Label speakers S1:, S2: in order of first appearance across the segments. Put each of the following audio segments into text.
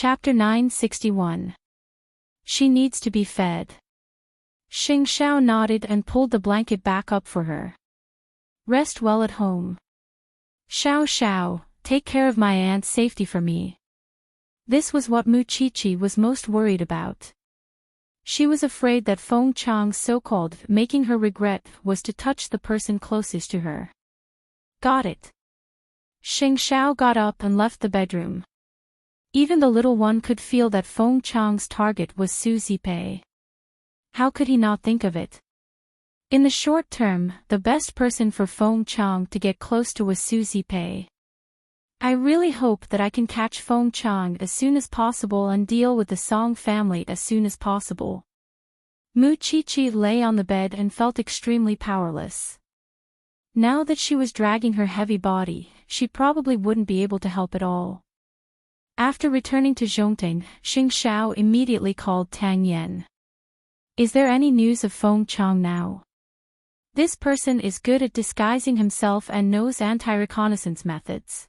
S1: Chapter 961. She needs to be fed. Xing Xiao nodded and pulled the blanket back up for her. Rest well at home. Xiao Xiao, take care of my aunt's safety for me. This was what Mu Qiqi was most worried about. She was afraid that Feng Chang's so-called making her regret was to touch the person closest to her. Got it. Xing Xiao got up and left the bedroom. Even the little one could feel that Feng Chang's target was Su Zipei. How could he not think of it? In the short term, the best person for Feng Chang to get close to was Su Zipei. I really hope that I can catch Feng Chang as soon as possible and deal with the Song family as soon as possible. Mu Qiqi lay on the bed and felt extremely powerless. Now that she was dragging her heavy body, she probably wouldn't be able to help at all. After returning to Zhongting, Xing Xiao immediately called Tang Yan. Is there any news of Feng Chang now? This person is good at disguising himself and knows anti-reconnaissance methods.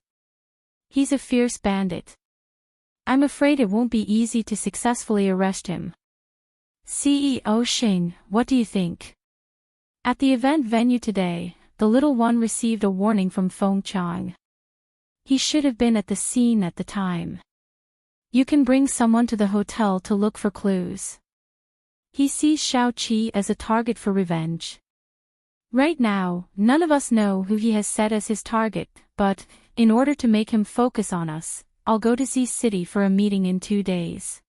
S1: He's a fierce bandit. I'm afraid it won't be easy to successfully arrest him. CEO Xing, what do you think? At the event venue today, the little one received a warning from Feng Chang. He should have been at the scene at the time. You can bring someone to the hotel to look for clues. He sees Xiao Qi as a target for revenge. Right now, none of us know who he has set as his target, but, in order to make him focus on us, I'll go to Z City for a meeting in 2 days.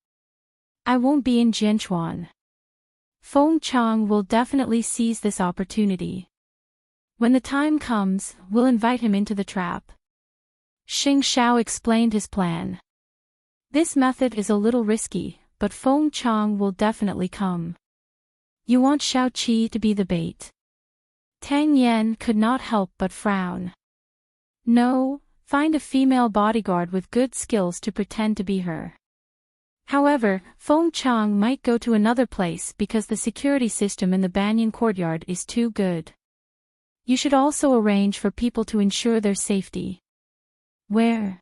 S1: I won't be in Jianchuan. Feng Chang will definitely seize this opportunity. When the time comes, we'll invite him into the trap. Xing Xiao explained his plan. This method is a little risky, but Feng Chang will definitely come. You want Xiao Qi to be the bait. Tang Yan could not help but frown. No, find a female bodyguard with good skills to pretend to be her. However, Feng Chang might go to another place because the security system in the Banyan courtyard is too good. You should also arrange for people to ensure their safety. Where?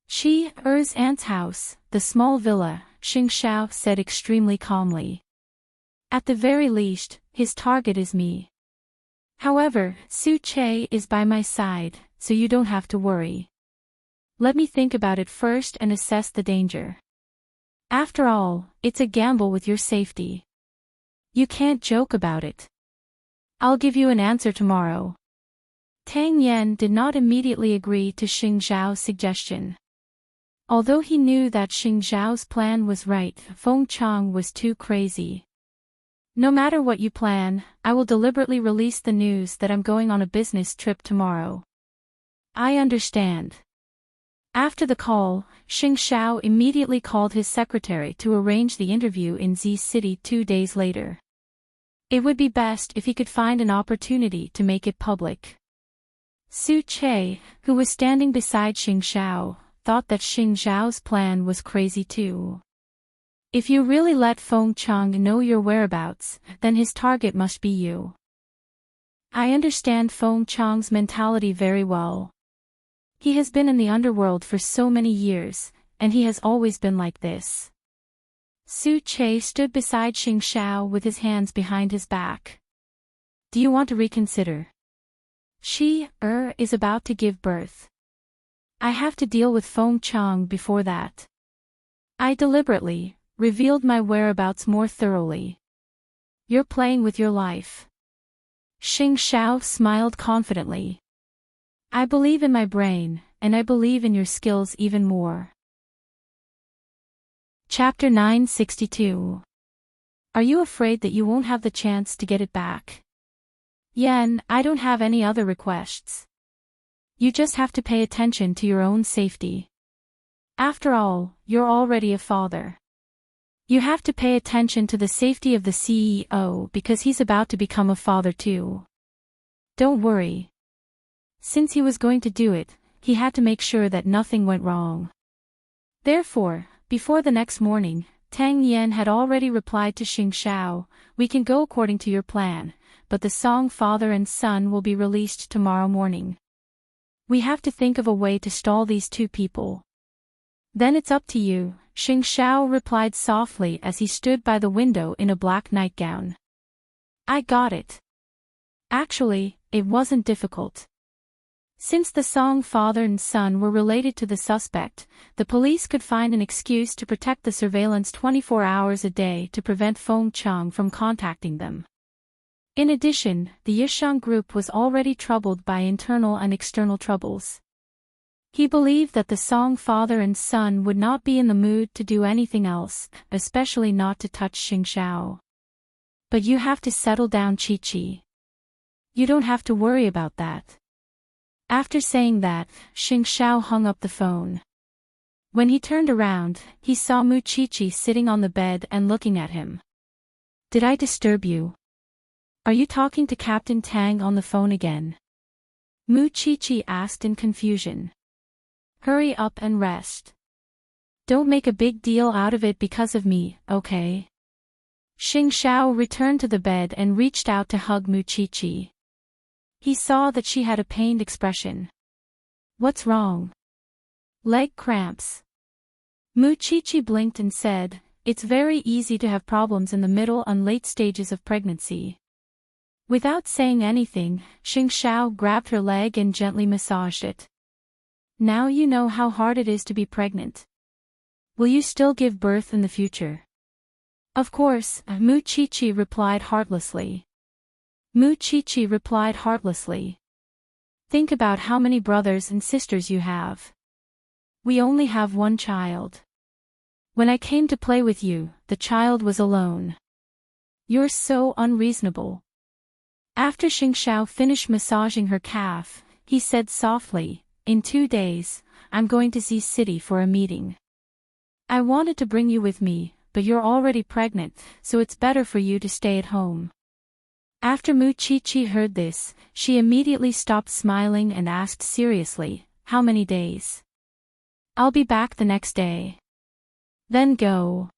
S1: Qi Er's aunt's house, the small villa, Xing Xiao said extremely calmly. At the very least, his target is me. However, Su Che is by my side, so you don't have to worry. Let me think about it first and assess the danger. After all, it's a gamble with your safety. You can't joke about it. I'll give you an answer tomorrow. Tang Yan did not immediately agree to Xing Xiao's suggestion. Although he knew that Xing Xiao's plan was right, Feng Chang was too crazy. No matter what you plan, I will deliberately release the news that I'm going on a business trip tomorrow. I understand. After the call, Xing Xiao immediately called his secretary to arrange the interview in Z City 2 days later. It would be best if he could find an opportunity to make it public. Su Che, who was standing beside Xing Xiao, thought that Xing Xiao's plan was crazy too. If you really let Feng Chang know your whereabouts, then his target must be you. I understand Feng Chang's mentality very well. He has been in the underworld for so many years, and he has always been like this. Su Che stood beside Xing Xiao with his hands behind his back. Do you want to reconsider? Qi Er is about to give birth. I have to deal with Feng Chang before that. I deliberately revealed my whereabouts more thoroughly. You're playing with your life. Xing Xiao smiled confidently. I believe in my brain, and I believe in your skills even more. Chapter 962. Are you afraid that you won't have the chance to get it back? Yan, I don't have any other requests. You just have to pay attention to your own safety. After all, you're already a father. You have to pay attention to the safety of the CEO because he's about to become a father too. Don't worry. Since he was going to do it, he had to make sure that nothing went wrong. Therefore, before the next morning, Tang Yan had already replied to Xing Xiao, we can go according to your plan, but the Song father and son will be released tomorrow morning. We have to think of a way to stall these two people. Then it's up to you, Xing Xiao replied softly as he stood by the window in a black nightgown. I got it. Actually, it wasn't difficult. Since the Song father and son were related to the suspect, the police could find an excuse to protect the surveillance 24 hours a day to prevent Feng Chang from contacting them. In addition, the Yishang group was already troubled by internal and external troubles. He believed that the Song father and son would not be in the mood to do anything else, especially not to touch Xing Xiao. But you have to settle down, Chi-Chi. You don't have to worry about that. After saying that, Xing Xiao hung up the phone. When he turned around, he saw Mu Chi-Chi sitting on the bed and looking at him. Did I disturb you? Are you talking to Captain Tang on the phone again? Mu Chi-Chi asked in confusion. Hurry up and rest. Don't make a big deal out of it because of me, okay? Xing Xiao returned to the bed and reached out to hug Mu Chi-Chi. He saw that she had a pained expression. What's wrong? Leg cramps. Mu Chi-Chi blinked and said, it's very easy to have problems in the middle and late stages of pregnancy. Without saying anything, Xing Xiao grabbed her leg and gently massaged it. Now you know how hard it is to be pregnant. Will you still give birth in the future? Of course, Mu Chi-Chi replied heartlessly. Mu Chi-Chi replied heartlessly. Think about how many brothers and sisters you have. We only have one child. When I came to play with you, the child was alone. You're so unreasonable. After Xing Xiao finished massaging her calf, he said softly, in 2 days, I'm going to see City for a meeting. I wanted to bring you with me, but you're already pregnant, so it's better for you to stay at home. After Mu Chi-Chi heard this, she immediately stopped smiling and asked seriously, how many days? I'll be back the next day. Then go.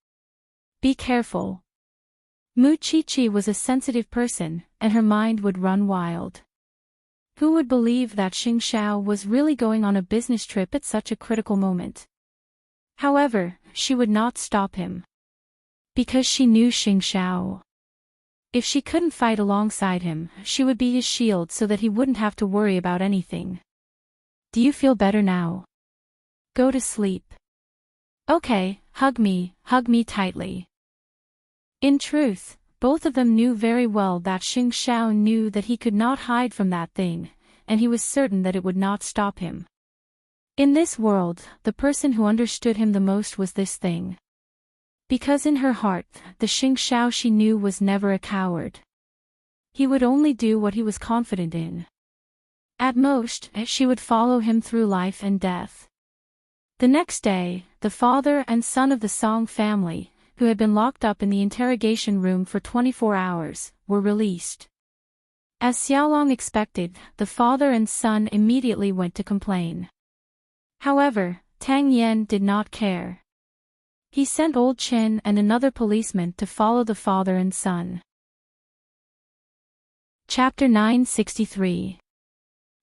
S1: Be careful. Mu Chi-Chi was a sensitive person, and her mind would run wild. Who would believe that Xing Xiao was really going on a business trip at such a critical moment? However, she would not stop him. Because she knew Xing Xiao. If she couldn't fight alongside him, she would be his shield so that he wouldn't have to worry about anything. Do you feel better now? Go to sleep. Okay, hug me tightly. In truth, both of them knew very well that Xing Xiao knew that he could not hide from that thing, and he was certain that it would not stop him. In this world, the person who understood him the most was this thing. Because in her heart, the Xing Xiao she knew was never a coward. He would only do what he was confident in. At most, she would follow him through life and death. The next day, the father and son of the Song family, who had been locked up in the interrogation room for 24 hours, were released. As Xiaolong expected, the father and son immediately went to complain. However, Tang Yan did not care. He sent Old Chin and another policeman to follow the father and son. Chapter 963.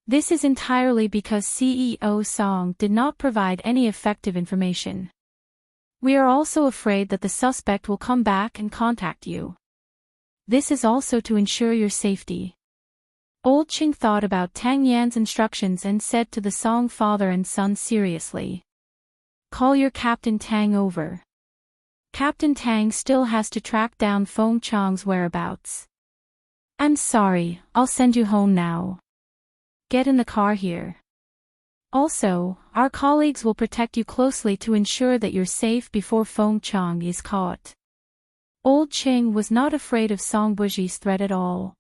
S1: This is entirely because CEO Song did not provide any effective information. We are also afraid that the suspect will come back and contact you. This is also to ensure your safety. Old Ching thought about Tang Yan's instructions and said to the Song father and son seriously. Call your Captain Tang over. Captain Tang still has to track down Feng Chang's whereabouts. I'm sorry, I'll send you home now. Get in the car here. Also, our colleagues will protect you closely to ensure that you're safe before Feng Chang is caught. Old Ching was not afraid of Song Buji's threat at all.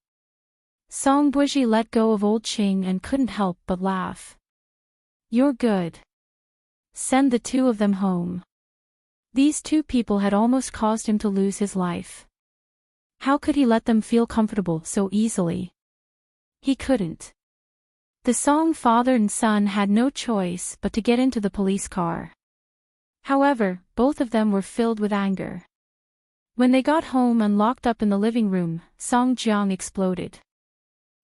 S1: Song Buji let go of Old Ching and couldn't help but laugh. You're good. Send the two of them home. These two people had almost caused him to lose his life. How could he let them feel comfortable so easily? He couldn't. The Song father and son had no choice but to get into the police car. However, both of them were filled with anger. When they got home and locked up in the living room, Song Jiang exploded.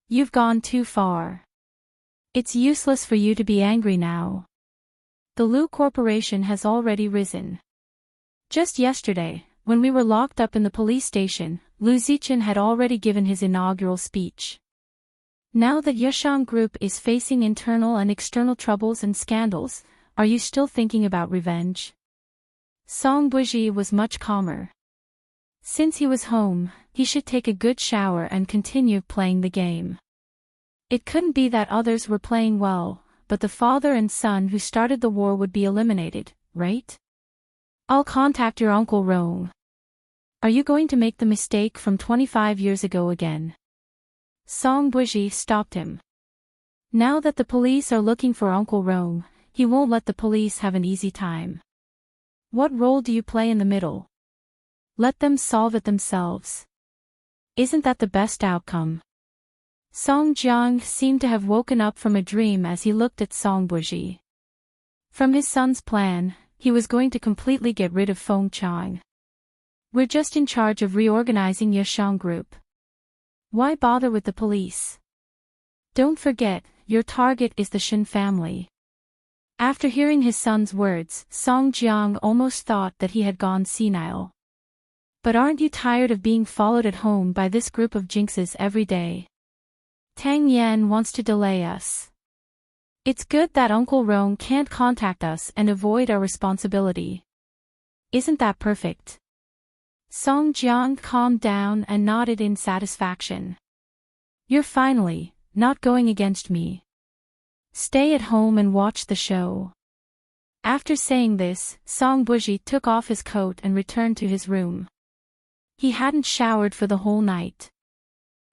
S1: You've gone too far. It's useless for you to be angry now. The Lu Corporation has already risen. Just yesterday, when we were locked up in the police station, Lu Zichen had already given his inaugural speech. Now that Yeshang Group is facing internal and external troubles and scandals, are you still thinking about revenge? Song Buji was much calmer. Since he was home, he should take a good shower and continue playing the game. It couldn't be that others were playing well, but the father and son who started the war would be eliminated, right? I'll contact your Uncle Rong. Are you going to make the mistake from 25 years ago again? Song Buji stopped him. Now that the police are looking for Uncle Rong, he won't let the police have an easy time. What role do you play in the middle? Let them solve it themselves. Isn't that the best outcome? Song Jiang seemed to have woken up from a dream as he looked at Song Buji. From his son's plan, he was going to completely get rid of Feng Chang. We're just in charge of reorganizing Yeshang Group. Why bother with the police? Don't forget, your target is the Shen family. After hearing his son's words, Song Jiang almost thought that he had gone senile. But aren't you tired of being followed at home by this group of jinxes every day? Tang Yan wants to delay us. It's good that Uncle Rong can't contact us and avoid our responsibility. Isn't that perfect? Song Jiang calmed down and nodded in satisfaction. You're finally not going against me. Stay at home and watch the show. After saying this, Song Buji took off his coat and returned to his room. He hadn't showered for the whole night.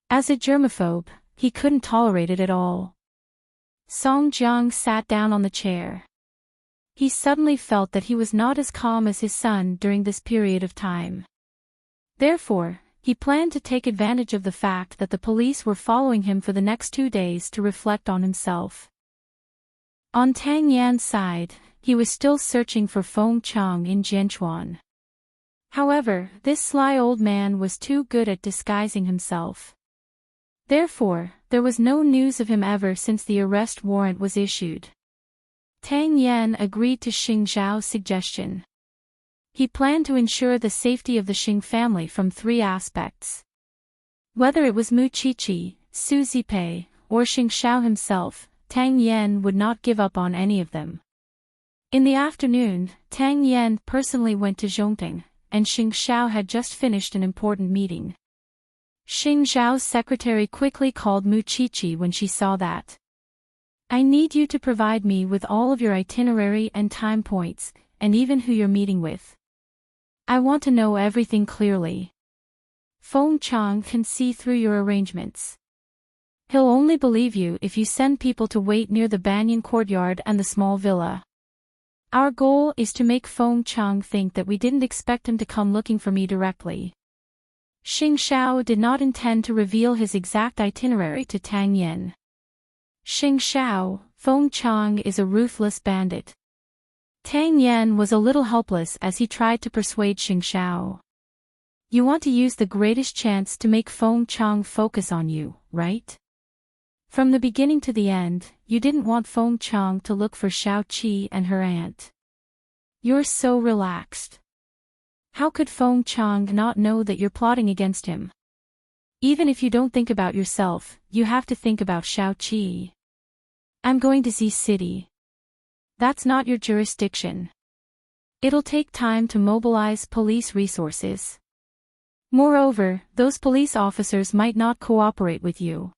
S1: As a germaphobe, he couldn't tolerate it at all. Song Jiang sat down on the chair. He suddenly felt that he was not as calm as his son during this period of time. Therefore, he planned to take advantage of the fact that the police were following him for the next 2 days to reflect on himself. On Tang Yan's side, he was still searching for Feng Chang in Jianchuan. However, this sly old man was too good at disguising himself. Therefore, there was no news of him ever since the arrest warrant was issued. Tang Yan agreed to Xing Zhao's suggestion. He planned to ensure the safety of the Xing family from 3 aspects. Whether it was Mu Qiqi, Su Zipei, or Xing Zhao himself, Tang Yan would not give up on any of them. In the afternoon, Tang Yan personally went to Zhongting, and Xing Zhao had just finished an important meeting. Xing Zhao's secretary quickly called Mu Qiqi when she saw that. I need you to provide me with all of your itinerary and time points, and even who you're meeting with. I want to know everything clearly. Feng Chang can see through your arrangements. He'll only believe you if you send people to wait near the banyan courtyard and the small villa. Our goal is to make Feng Chang think that we didn't expect him to come looking for me directly. Xing Zhao did not intend to reveal his exact itinerary to Tang Yan. Xing Zhao, Feng Chang is a ruthless bandit. Tang Yan was a little helpless as he tried to persuade Xing Zhao. You want to use the greatest chance to make Feng Chang focus on you, right? From the beginning to the end, you didn't want Feng Chang to look for Xiao Qi and her aunt. You're so relaxed. How could Feng Chang not know that you're plotting against him? Even if you don't think about yourself, you have to think about Xiao Qi. I'm going to Z City. That's not your jurisdiction. It'll take time to mobilize police resources. Moreover, those police officers might not cooperate with you.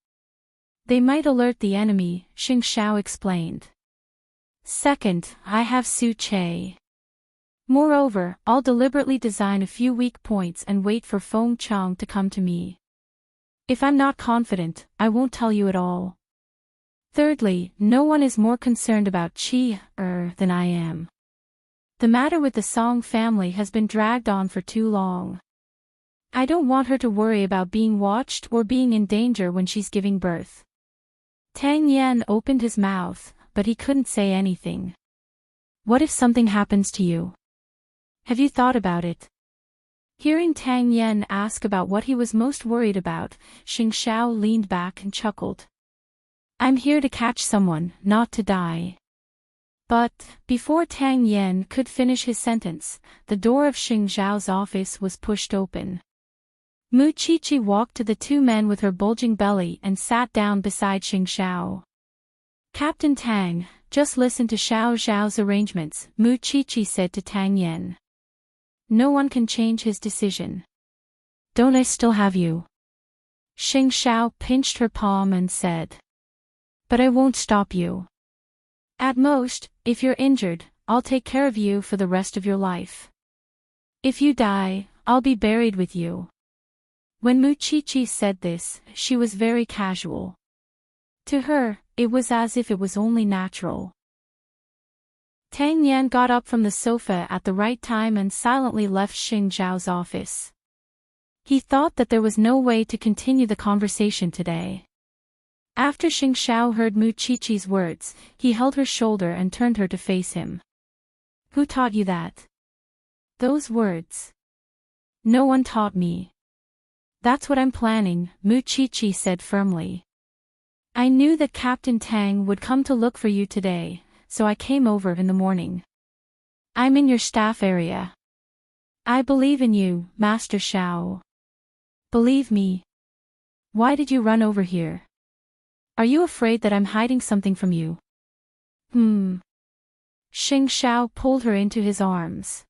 S1: They might alert the enemy, Xing Zhao explained. Second, I have Su Che. Moreover, I'll deliberately design a few weak points and wait for Feng Chang to come to me. If I'm not confident, I won't tell you at all. Thirdly, no one is more concerned about Qi than I am. The matter with the Song family has been dragged on for too long. I don't want her to worry about being watched or being in danger when she's giving birth. Tang Yan opened his mouth, but he couldn't say anything. What if something happens to you? Have you thought about it? Hearing Tang Yan ask about what he was most worried about, Xing Zhao leaned back and chuckled. I'm here to catch someone, not to die. But, before Tang Yan could finish his sentence, the door of Xing Zhao's office was pushed open. Mu Qiqi walked to the two men with her bulging belly and sat down beside Xing Zhao. Captain Tang, just listen to Xiao Zhao's arrangements, Mu Qiqi said to Tang Yan. No one can change his decision. Don't I still have you? Xing Zhao pinched her palm and said. But I won't stop you. At most, if you're injured, I'll take care of you for the rest of your life. If you die, I'll be buried with you. When Mu Qiqi said this, she was very casual. To her, it was as if it was only natural. Tang Yan got up from the sofa at the right time and silently left Xing Zhao's office. He thought that there was no way to continue the conversation today. After Xing Zhao heard Mu Qiqi's words, he held her shoulder and turned her to face him. Who taught you that? Those words. No one taught me. That's what I'm planning, Mu Qiqi said firmly. I knew that Captain Tang would come to look for you today, so I came over in the morning. I'm in your staff area. I believe in you, Master Xiao. Believe me. Why did you run over here? Are you afraid that I'm hiding something from you? Xing Zhao pulled her into his arms.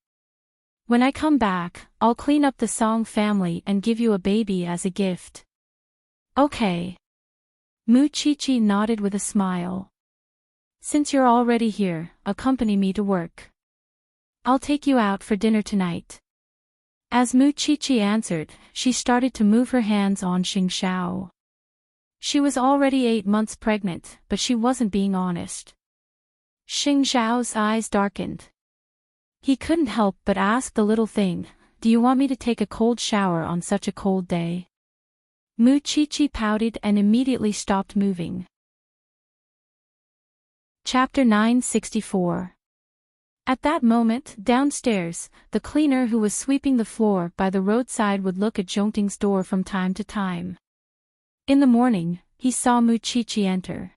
S1: When I come back, I'll clean up the Song family and give you a baby as a gift. Okay. Mu Qiqi nodded with a smile. Since you're already here, accompany me to work. I'll take you out for dinner tonight. As Mu Qiqi answered, she started to move her hands on Xing Zhao. She was already 8 months pregnant, but she wasn't being honest. Xing Zhao's eyes darkened. He couldn't help but ask the little thing, do you want me to take a cold shower on such a cold day? Mu Qiqi pouted and immediately stopped moving. Chapter 964. At that moment, downstairs, the cleaner who was sweeping the floor by the roadside would look at Zhongting's door from time to time. In the morning, he saw Mu Qiqi enter.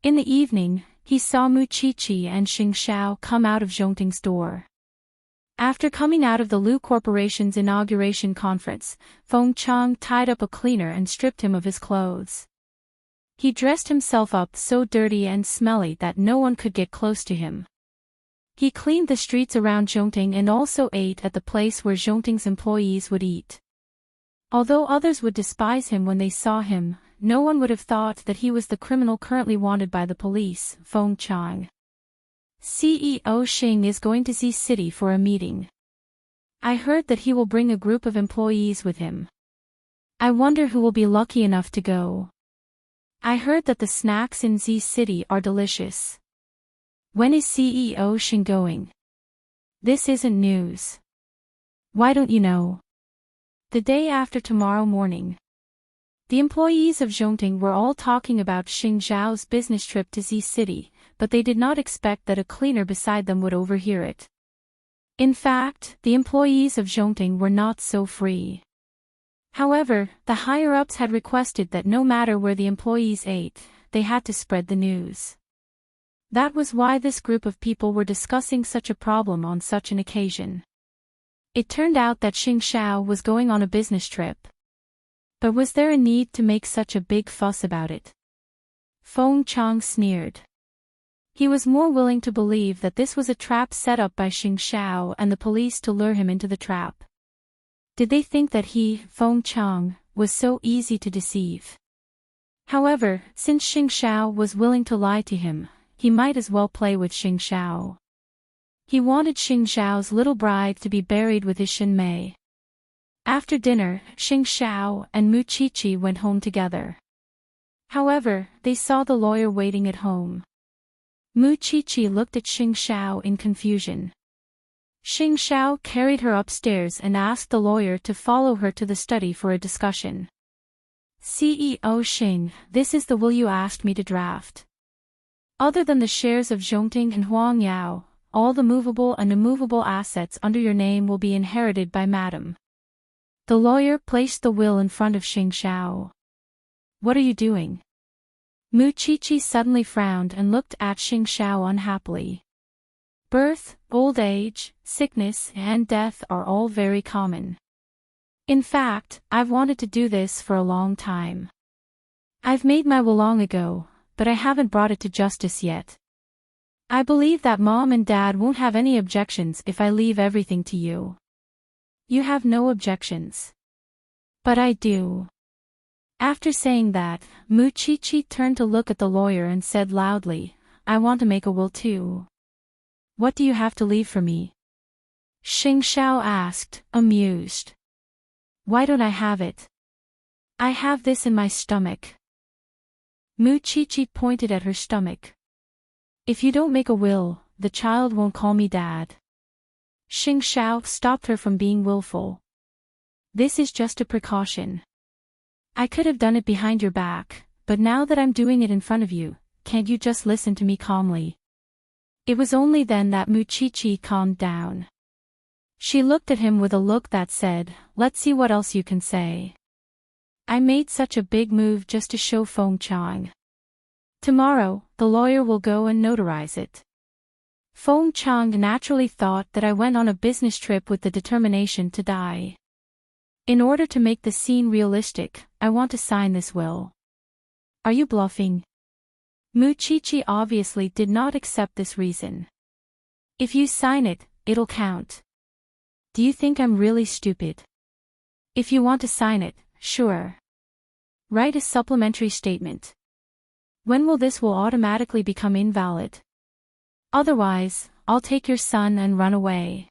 S1: In the evening, he saw Mu Qiqi and Xing Zhao come out of Zhongting's door. After coming out of the Lu Corporation's inauguration conference, Feng Chang tied up a cleaner and stripped him of his clothes. He dressed himself up so dirty and smelly that no one could get close to him. He cleaned the streets around Zhongting and also ate at the place where Zhongting's employees would eat. Although others would despise him when they saw him, no one would have thought that he was the criminal currently wanted by the police, Feng Chang. CEO Xing is going to Z City for a meeting. I heard that he will bring a group of employees with him. I wonder who will be lucky enough to go. I heard that the snacks in Z City are delicious. When is CEO Xing going? This isn't news. Why don't you know? The day after tomorrow morning. The employees of Zhongting were all talking about Xing Zhao's business trip to Z City, but they did not expect that a cleaner beside them would overhear it. In fact, the employees of Zhongting were not so free. However, the higher-ups had requested that no matter where the employees ate, they had to spread the news. That was why this group of people were discussing such a problem on such an occasion. It turned out that Xing Zhao was going on a business trip. But was there a need to make such a big fuss about it? Feng Chang sneered. He was more willing to believe that this was a trap set up by Xing Zhao and the police to lure him into the trap. Did they think that he, Feng Chang, was so easy to deceive? However, since Xing Zhao was willing to lie to him, he might as well play with Xing Zhao. He wanted Xing Zhao's little bride to be buried with his Shinmei. After dinner, Xing Zhao and Mu Qiqi went home together. However, they saw the lawyer waiting at home. Mu Qiqi looked at Xing Zhao in confusion. Xing Zhao carried her upstairs and asked the lawyer to follow her to the study for a discussion. CEO Xing, this is the will you asked me to draft. Other than the shares of Zhongting and Huangyao, all the movable and immovable assets under your name will be inherited by Madam. The lawyer placed the will in front of Xing Zhao. What are you doing? Muchichi suddenly frowned and looked at Xing Xiao unhappily. Birth, old age, sickness, and death are all very common. In fact, I've wanted to do this for a long time. I've made my will long ago, but I haven't brought it to justice yet. I believe that Mom and Dad won't have any objections if I leave everything to you. You have no objections. But I do. After saying that, Muchichi turned to look at the lawyer and said loudly, I want to make a will too. What do you have to leave for me? Xing Xiao asked, amused. Why don't I have it? I have this in my stomach. Muchichi pointed at her stomach. If you don't make a will, the child won't call me Dad. Xing Xiao stopped her from being willful. This is just a precaution. I could have done it behind your back, but now that I'm doing it in front of you, can't you just listen to me calmly? It was only then that Muchichi calmed down. She looked at him with a look that said, let's see what else you can say. I made such a big move just to show Feng Chang. Tomorrow, the lawyer will go and notarize it. Feng Chang naturally thought that I went on a business trip with the determination to die. In order to make the scene realistic, I want to sign this will. Are you bluffing? Muchichi obviously did not accept this reason. If you sign it, it'll count. Do you think I'm really stupid? If you want to sign it, sure. Write a supplementary statement. When will this will automatically become invalid? Otherwise, I'll take your son and run away.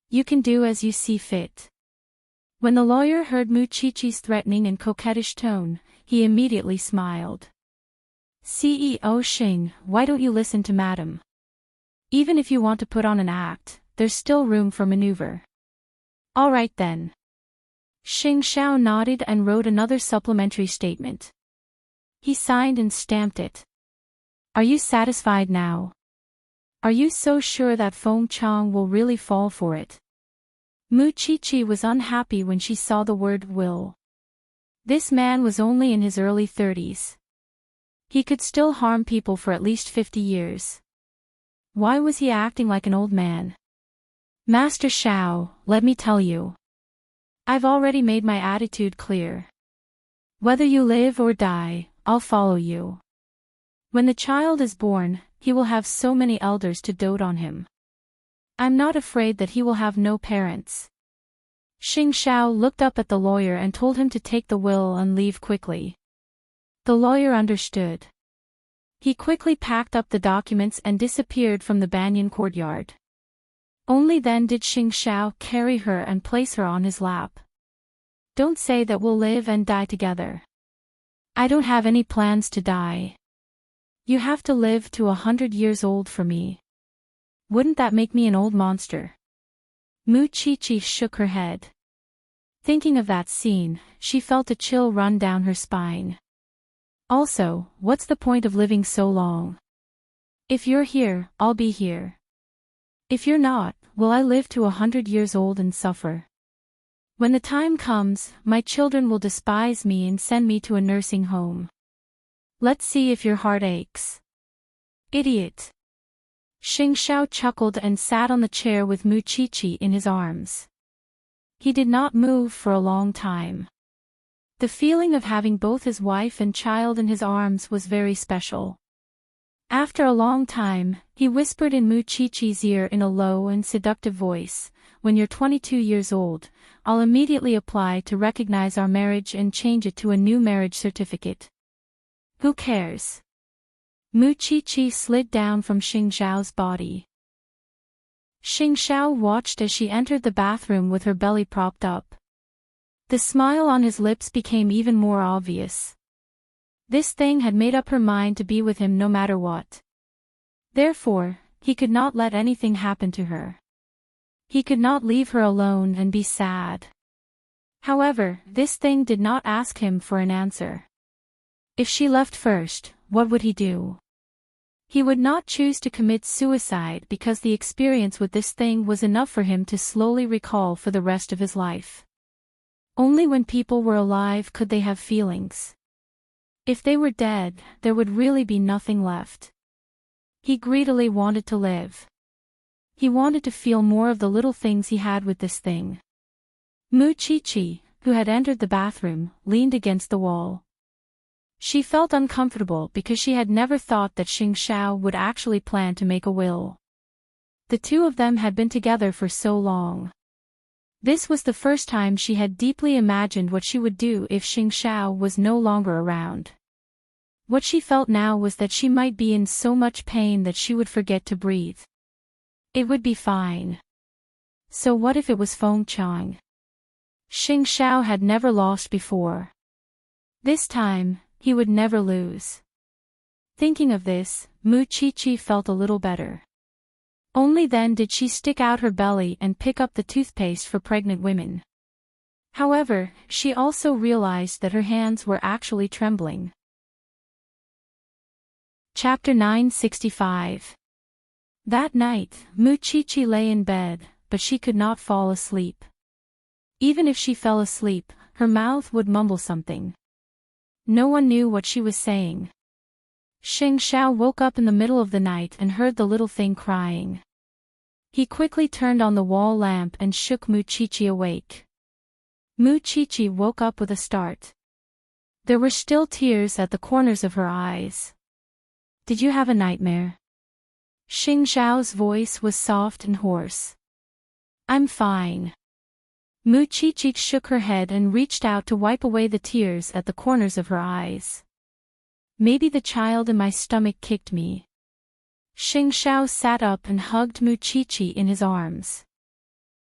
S1: You can do as you see fit. When the lawyer heard Muchichi's threatening and coquettish tone, he immediately smiled. CEO Xing, why don't you listen to Madam? Even if you want to put on an act, there's still room for maneuver. All right then. Xing Xiao nodded and wrote another supplementary statement. He signed and stamped it. Are you satisfied now? Are you so sure that Feng Chang will really fall for it? Muchichi was unhappy when she saw the word will. This man was only in his early 30s. He could still harm people for at least 50 years. Why was he acting like an old man? Master Xiao, let me tell you. I've already made my attitude clear. Whether you live or die, I'll follow you. When the child is born, he will have so many elders to dote on him. I'm not afraid that he will have no parents. Xing Xiao looked up at the lawyer and told him to take the will and leave quickly. The lawyer understood. He quickly packed up the documents and disappeared from the banyan courtyard. Only then did Xing Xiao carry her and place her on his lap. Don't say that we'll live and die together. I don't have any plans to die. You have to live to 100 years old for me. Wouldn't that make me an old monster? Muchichi shook her head. Thinking of that scene, she felt a chill run down her spine. Also, what's the point of living so long? If you're here, I'll be here. If you're not, will I live to 100 years old and suffer? When the time comes, my children will despise me and send me to a nursing home. Let's see if your heart aches. Idiot. Xing Xiao chuckled and sat on the chair with Muchichi in his arms. He did not move for a long time. The feeling of having both his wife and child in his arms was very special. After a long time, he whispered in Muchichi's ear in a low and seductive voice, when you're 22 years old, I'll immediately apply to recognize our marriage and change it to a new marriage certificate. Who cares? Muchichi slid down from Xing Xiao's body. Xing Xiao watched as she entered the bathroom with her belly propped up. The smile on his lips became even more obvious. This thing had made up her mind to be with him no matter what. Therefore, he could not let anything happen to her. He could not leave her alone and be sad. However, this thing did not ask him for an answer. If she left first, what would he do? He would not choose to commit suicide because the experience with this thing was enough for him to slowly recall for the rest of his life. Only when people were alive could they have feelings. If they were dead, there would really be nothing left. He greedily wanted to live. He wanted to feel more of the little things he had with this thing. Mu Chi-Chi, who had entered the bathroom, leaned against the wall. She felt uncomfortable because she had never thought that Xing Xiao would actually plan to make a will. The two of them had been together for so long. This was the first time she had deeply imagined what she would do if Xing Xiao was no longer around. What she felt now was that she might be in so much pain that she would forget to breathe. It would be fine. So what if it was Feng Chang? Xing Xiao had never lost before. This time, he would never lose. Thinking of this, Mu Chi-Chi felt a little better. Only then did she stick out her belly and pick up the toothpaste for pregnant women. However, she also realized that her hands were actually trembling. Chapter 965. That night, Mu Chi-Chi lay in bed, but she could not fall asleep. Even if she fell asleep, her mouth would mumble something. No one knew what she was saying. Xing Xiao woke up in the middle of the night and heard the little thing crying. He quickly turned on the wall lamp and shook Mu Chi-Chi awake. Mu Chi-Chi woke up with a start. There were still tears at the corners of her eyes. Did you have a nightmare? Xing Xiao's voice was soft and hoarse. I'm fine. Mu Chi-Chi shook her head and reached out to wipe away the tears at the corners of her eyes. Maybe the child in my stomach kicked me. Xing Xiao sat up and hugged Mu Chi-Chi in his arms.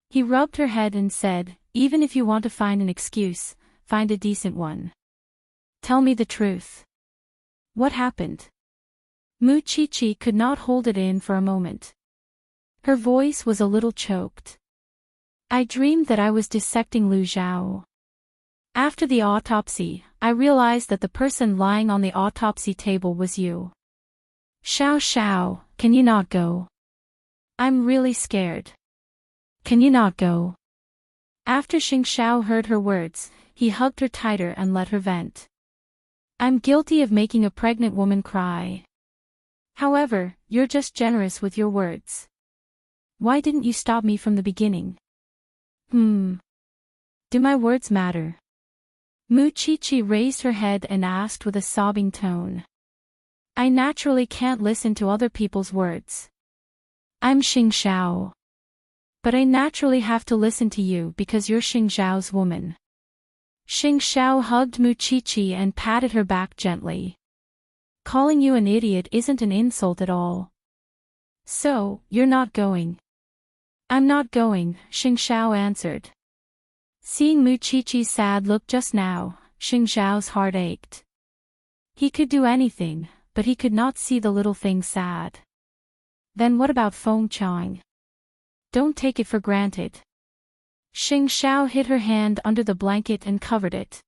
S1: He rubbed her head and said, even if you want to find an excuse, find a decent one. Tell me the truth. What happened? Mu Chi-Chi could not hold it in for a moment. Her voice was a little choked. I dreamed that I was dissecting Lu Zhao. After the autopsy, I realized that the person lying on the autopsy table was you. Xiao, can you not go? I'm really scared. Can you not go? After Xing Xiao heard her words, he hugged her tighter and let her vent. I'm guilty of making a pregnant woman cry. However, you're just generous with your words. Why didn't you stop me from the beginning? Do my words matter? Mu Chi-Chi raised her head and asked with a sobbing tone. I naturally can't listen to other people's words. I'm Xing Xiao. But I naturally have to listen to you because you're Xing Xiao's woman. Xing Xiao hugged Mu Chi-Chi and patted her back gently. Calling you an idiot isn't an insult at all. So, you're not going? I'm not going, Xing Xiao answered. Seeing Mu Chi-Chi's sad look just now, Xing Xiao's heart ached. He could do anything, but he could not see the little thing sad. Then what about Feng Chang? Don't take it for granted. Xing Xiao hid her hand under the blanket and covered it.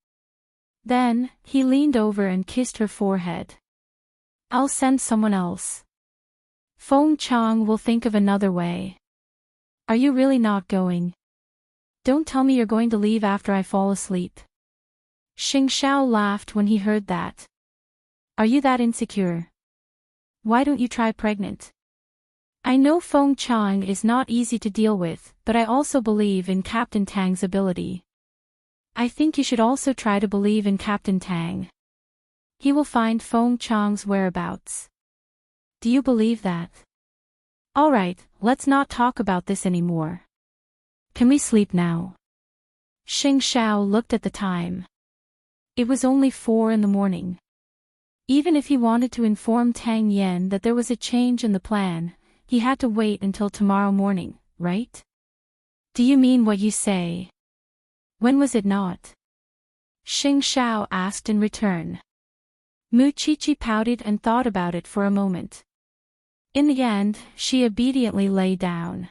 S1: Then, he leaned over and kissed her forehead. I'll send someone else. Feng Chang will think of another way. Are you really not going? Don't tell me you're going to leave after I fall asleep. Xing Xiao laughed when he heard that. Are you that insecure? Why don't you try pregnant? I know Feng Chang is not easy to deal with, but I also believe in Captain Tang's ability. I think you should also try to believe in Captain Tang. He will find Feng Chang's whereabouts. Do you believe that? Alright, let's not talk about this anymore. Can we sleep now? Xing Xiao looked at the time. It was only 4 a.m. Even if he wanted to inform Tang Yan that there was a change in the plan, he had to wait until tomorrow morning, right? Do you mean what you say? When was it not? Xing Xiao asked in return. Mu Chi-Chi pouted and thought about it for a moment. In the end, she obediently lay down.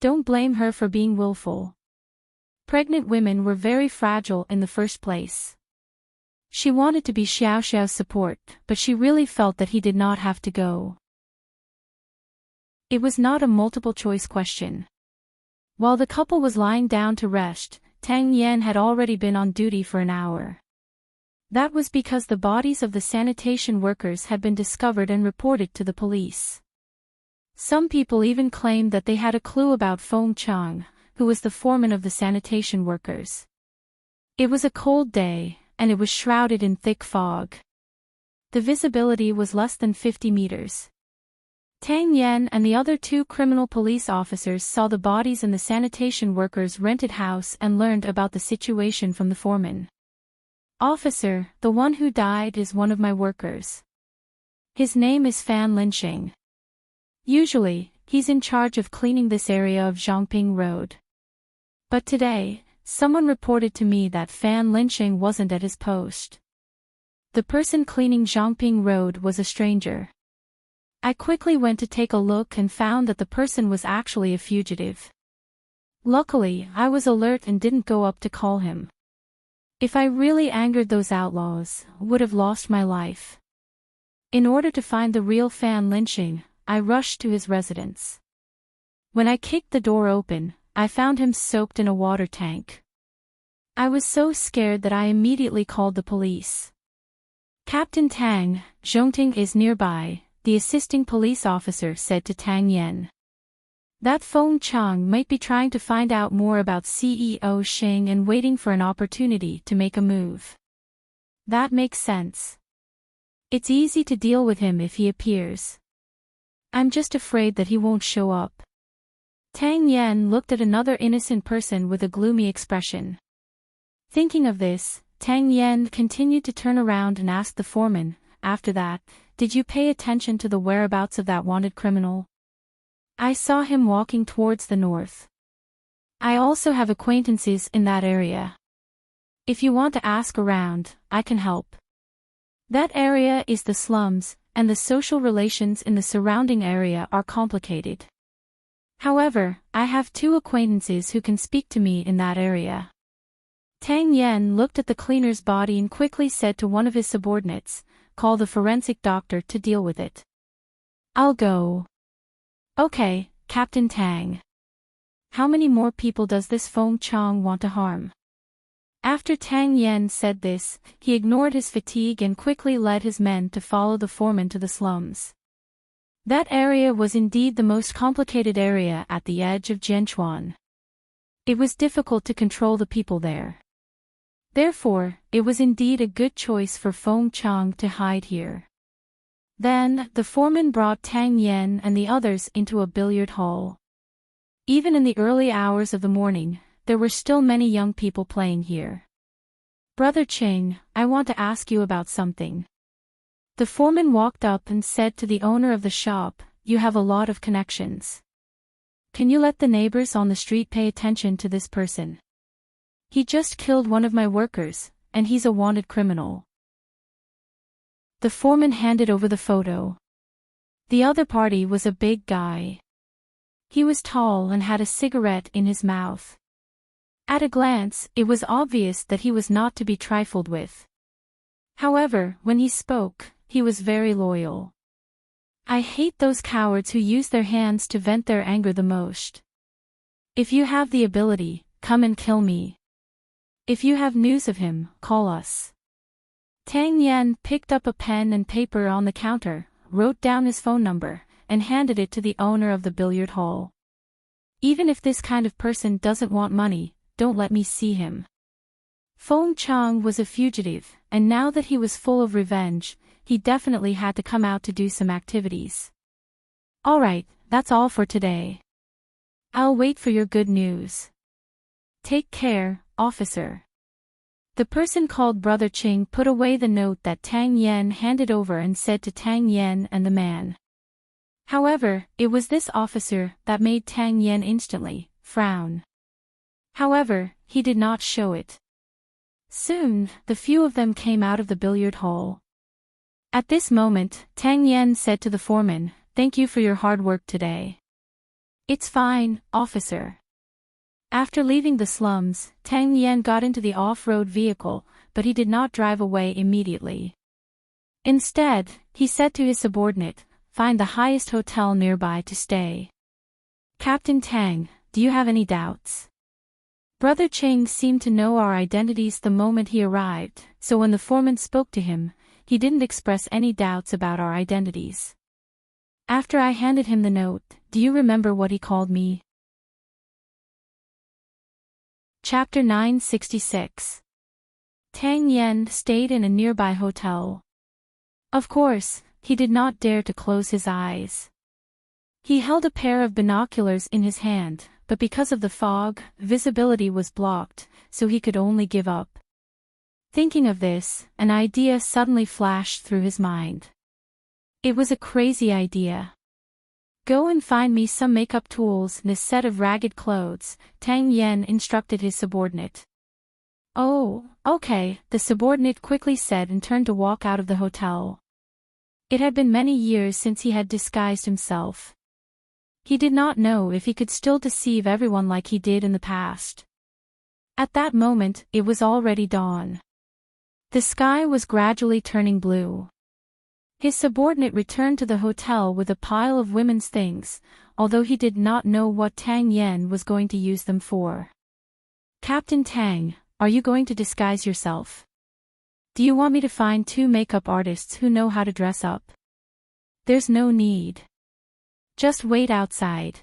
S1: Don't blame her for being willful. Pregnant women were very fragile in the first place. She wanted to be Xiao Xiao's support, but she really felt that he did not have to go. It was not a multiple-choice question. While the couple was lying down to rest, Tang Yan had already been on duty for an hour. That was because the bodies of the sanitation workers had been discovered and reported to the police. Some people even claimed that they had a clue about Fong Chang, who was the foreman of the sanitation workers. It was a cold day, and it was shrouded in thick fog. The visibility was less than 50 meters. Tang Yen and the other two criminal police officers saw the bodies in the sanitation workers' rented house and learned about the situation from the foreman. "Officer, the one who died is one of my workers. His name is Fan Linxing. Usually, he's in charge of cleaning this area of Zhongping Road. But today, someone reported to me that Fan Linxing wasn't at his post. The person cleaning Zhongping Road was a stranger. I quickly went to take a look and found that the person was actually a fugitive. Luckily, I was alert and didn't go up to call him. If I really angered those outlaws, I would have lost my life. In order to find the real Fan Linxing, I rushed to his residence. When I kicked the door open, I found him soaked in a water tank. I was so scared that I immediately called the police. Captain Tang, Zhongting is nearby, the assisting police officer said to Tang Yen. That Fong Chang might be trying to find out more about CEO Xing and waiting for an opportunity to make a move. That makes sense. It's easy to deal with him if he appears. I'm just afraid that he won't show up. Tang Yen looked at another innocent person with a gloomy expression. Thinking of this, Tang Yen continued to turn around and ask the foreman, after that, "Did you pay attention to the whereabouts of that wanted criminal?" "I saw him walking towards the north. I also have acquaintances in that area. If you want to ask around, I can help. That area is the slums, and the social relations in the surrounding area are complicated. However, I have two acquaintances who can speak to me in that area." Tang Yen looked at the cleaner's body and quickly said to one of his subordinates, "Call the forensic doctor to deal with it." "I'll go." "Okay, Captain Tang. How many more people does this Fong Chang want to harm?" After Tang Yen said this, he ignored his fatigue and quickly led his men to follow the foreman to the slums. That area was indeed the most complicated area at the edge of Jianchuan. It was difficult to control the people there. Therefore, it was indeed a good choice for Fong Chang to hide here. Then, the foreman brought Tang Yen and the others into a billiard hall. Even in the early hours of the morning, there were still many young people playing here. "Brother Ching, I want to ask you about something." The foreman walked up and said to the owner of the shop, "You have a lot of connections. Can you let the neighbors on the street pay attention to this person? He just killed one of my workers, and he's a wanted criminal." The foreman handed over the photo. The other party was a big guy. He was tall and had a cigarette in his mouth. At a glance, it was obvious that he was not to be trifled with. However, when he spoke, he was very loyal. "I hate those cowards who use their hands to vent their anger the most. If you have the ability, come and kill me. If you have news of him, call us." Tang Yen picked up a pen and paper on the counter, wrote down his phone number, and handed it to the owner of the billiard hall. "Even if this kind of person doesn't want money, don't let me see him." Fong Chang was a fugitive, and now that he was full of revenge, he definitely had to come out to do some activities. "Alright, that's all for today. I'll wait for your good news. Take care, officer." The person called Brother Ching put away the note that Tang Yen handed over and said to Tang Yen and the man. However, it was this officer that made Tang Yen instantly frown. However, he did not show it. Soon, the few of them came out of the billiard hall. At this moment, Tang Yen said to the foreman, "Thank you for your hard work today." "It's fine, officer." After leaving the slums, Tang Yen got into the off-road vehicle, but he did not drive away immediately. Instead, he said to his subordinate, "Find the highest hotel nearby to stay." "Captain Tang, do you have any doubts?" Brother Cheng seemed to know our identities the moment he arrived, so when the foreman spoke to him, he didn't express any doubts about our identities. After I handed him the note, do you remember what he called me? Chapter 966. Tang Yen stayed in a nearby hotel. Of course, he did not dare to close his eyes. He held a pair of binoculars in his hand, but because of the fog, visibility was blocked, so he could only give up. Thinking of this, an idea suddenly flashed through his mind. It was a crazy idea. Go and find me some makeup tools and a set of ragged clothes, Tang Yen instructed his subordinate. Oh, okay, the subordinate quickly said and turned to walk out of the hotel. It had been many years since he had disguised himself. He did not know if he could still deceive everyone like he did in the past. At that moment, it was already dawn. The sky was gradually turning blue. His subordinate returned to the hotel with a pile of women's things, although he did not know what Tang Yen was going to use them for. Captain Tang, are you going to disguise yourself? Do you want me to find 2 makeup artists who know how to dress up? There's no need. Just wait outside.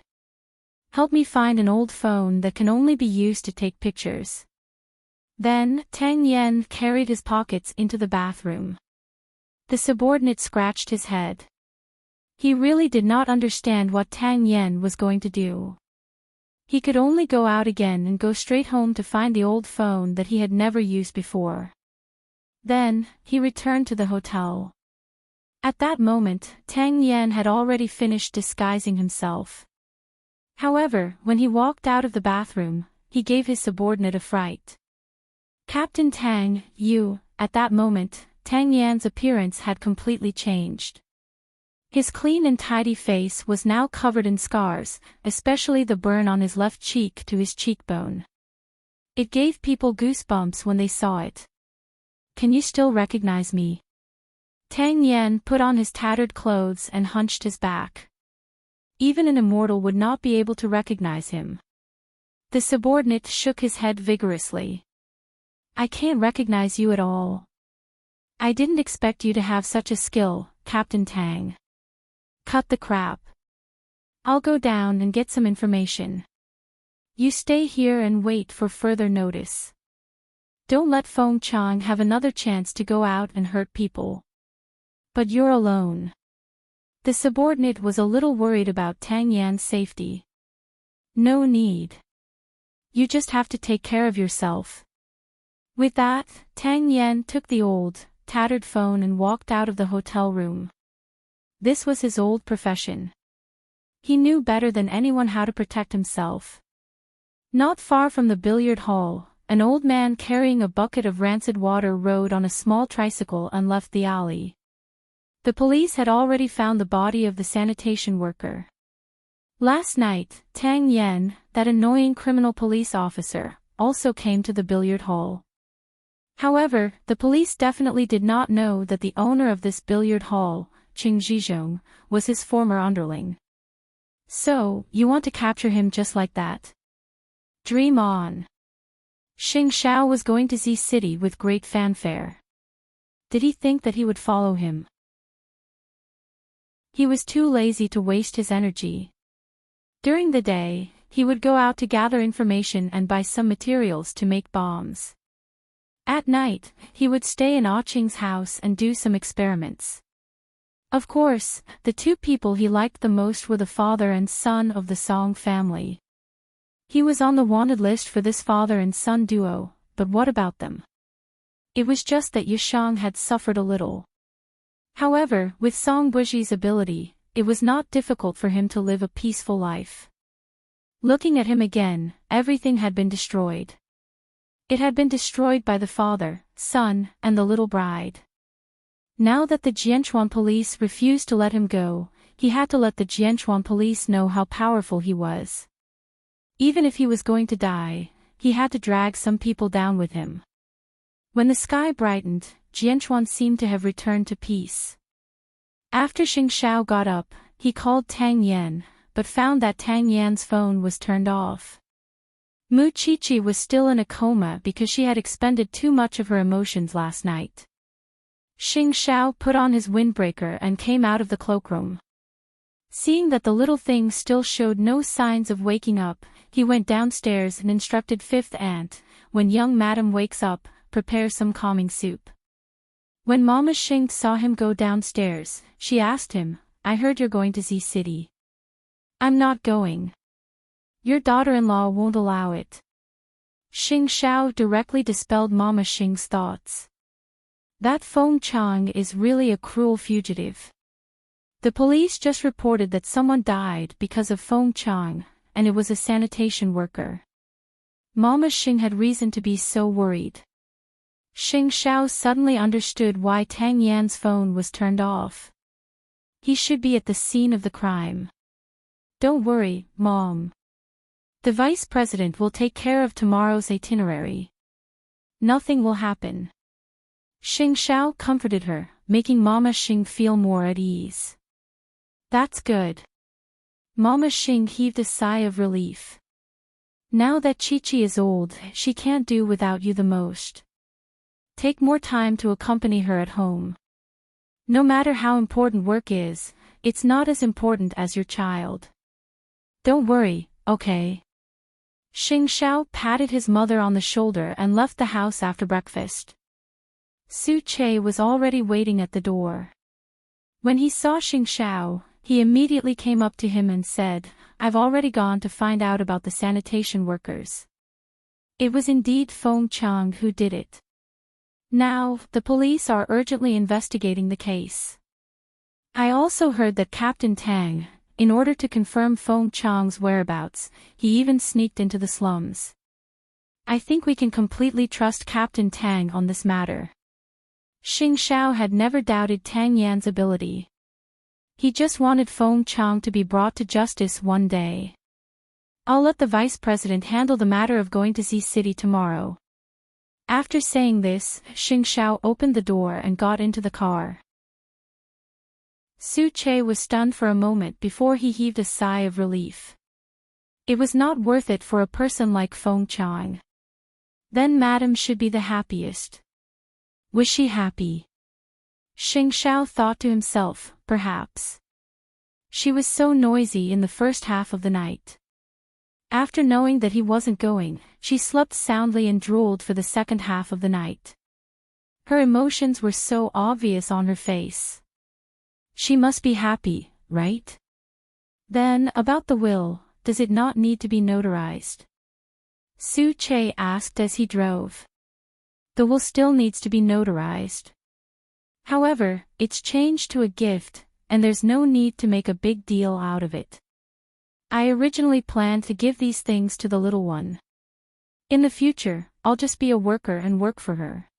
S1: Help me find an old phone that can only be used to take pictures. Then, Tang Yen carried his pockets into the bathroom. The subordinate scratched his head. He really did not understand what Tang Yen was going to do. He could only go out again and go straight home to find the old phone that he had never used before. Then, he returned to the hotel. At that moment, Tang Yen had already finished disguising himself. However, when he walked out of the bathroom, he gave his subordinate a fright. Captain Tang, you, at that moment, Tang Yan's appearance had completely changed. His clean and tidy face was now covered in scars, especially the burn on his left cheek to his cheekbone. It gave people goosebumps when they saw it. Can you still recognize me? Tang Yen put on his tattered clothes and hunched his back. Even an immortal would not be able to recognize him. The subordinate shook his head vigorously. I can't recognize you at all. I didn't expect you to have such a skill, Captain Tang. Cut the crap. I'll go down and get some information. You stay here and wait for further notice. Don't let Feng Chang have another chance to go out and hurt people. But you're alone. The subordinate was a little worried about Tang Yan's safety. No need. You just have to take care of yourself. With that, Tang Yen took the old, tattered phone and walked out of the hotel room. This was his old profession. He knew better than anyone how to protect himself. Not far from the billiard hall, an old man carrying a bucket of rancid water rode on a small tricycle and left the alley. The police had already found the body of the sanitation worker. Last night, Tang Yen, that annoying criminal police officer, also came to the billiard hall. However, the police definitely did not know that the owner of this billiard hall, Qing Zhizhong, was his former underling. So, you want to capture him just like that? Dream on. Xing Xiao was going to Z City with great fanfare. Did he think that he would follow him? He was too lazy to waste his energy. During the day, he would go out to gather information and buy some materials to make bombs. At night, he would stay in Ah Qing's house and do some experiments. Of course, the 2 people he liked the most were the father and son of the Song family. He was on the wanted list for this father and son duo, but what about them? It was just that Yishang had suffered a little. However, with Song Buji's ability, it was not difficult for him to live a peaceful life. Looking at him again, everything had been destroyed. It had been destroyed by the father, son, and the little bride. Now that the Jianchuan police refused to let him go, he had to let the Jianchuan police know how powerful he was. Even if he was going to die, he had to drag some people down with him. When the sky brightened, Jianchuan seemed to have returned to peace. After Xing Xiao got up, he called Tang Yen, but found that Tang Yan's phone was turned off. Mu Chi-Chi was still in a coma because she had expended too much of her emotions last night. Xing Xiao put on his windbreaker and came out of the cloakroom. Seeing that the little thing still showed no signs of waking up, he went downstairs and instructed Fifth Aunt, when young madam wakes up, prepare some calming soup. When Mama Xing saw him go downstairs, she asked him, I heard you're going to Z City. I'm not going. Your daughter-in-law won't allow it. Xing Xiao directly dispelled Mama Xing's thoughts. That Feng Chang is really a cruel fugitive. The police just reported that someone died because of Feng Chang, and it was a sanitation worker. Mama Xing had reason to be so worried. Xing Xiao suddenly understood why Tang Yan's phone was turned off. He should be at the scene of the crime. Don't worry, Mom. The vice president will take care of tomorrow's itinerary. Nothing will happen. Xing Xiao comforted her, making Mama Xing feel more at ease. That's good. Mama Xing heaved a sigh of relief. Now that Chi-Chi is old, she can't do without you the most. Take more time to accompany her at home. No matter how important work is, it's not as important as your child. Don't worry, okay? Xing Xiao patted his mother on the shoulder and left the house after breakfast. Su Che was already waiting at the door. When he saw Xing Xiao, he immediately came up to him and said, I've already gone to find out about the sanitation workers. It was indeed Feng Chang who did it. Now, the police are urgently investigating the case. I also heard that Captain Tang, in order to confirm Feng Chang's whereabouts, he even sneaked into the slums. I think we can completely trust Captain Tang on this matter. Xing Xiao had never doubted Tang Yan's ability. He just wanted Feng Chang to be brought to justice one day. I'll let the vice president handle the matter of going to Z City tomorrow. After saying this, Xing Xiao opened the door and got into the car. Su Che was stunned for a moment before he heaved a sigh of relief. It was not worth it for a person like Feng Chang. Then Madam should be the happiest. Was she happy? Xing Xiao thought to himself, perhaps. She was so noisy in the first half of the night. After knowing that he wasn't going, she slept soundly and drooled for the second half of the night. Her emotions were so obvious on her face. She must be happy, right? Then, about the will, does it not need to be notarized? Su Che asked as he drove. The will still needs to be notarized. However, it's changed to a gift, and there's no need to make a big deal out of it. I originally planned to give these things to the little one. In the future, I'll just be a worker and work for her.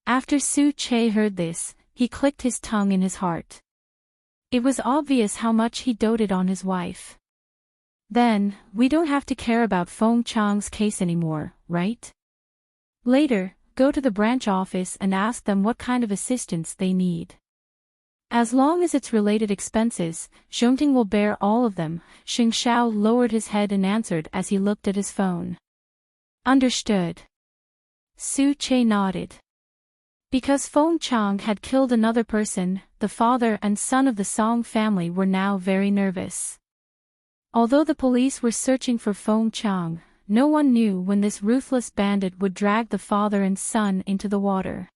S1: After Su Che heard this, he clicked his tongue in his heart. It was obvious how much he doted on his wife. Then, we don't have to care about Feng Chang's case anymore, right? Later, go to the branch office and ask them what kind of assistance they need. As long as it's related expenses, Zhongting will bear all of them. Xing Xiao lowered his head and answered as he looked at his phone. Understood. Su Che nodded. Because Feng Chang had killed another person, the father and son of the Song family were now very nervous. Although the police were searching for Feng Chang, no one knew when this ruthless bandit would drag the father and son into the water.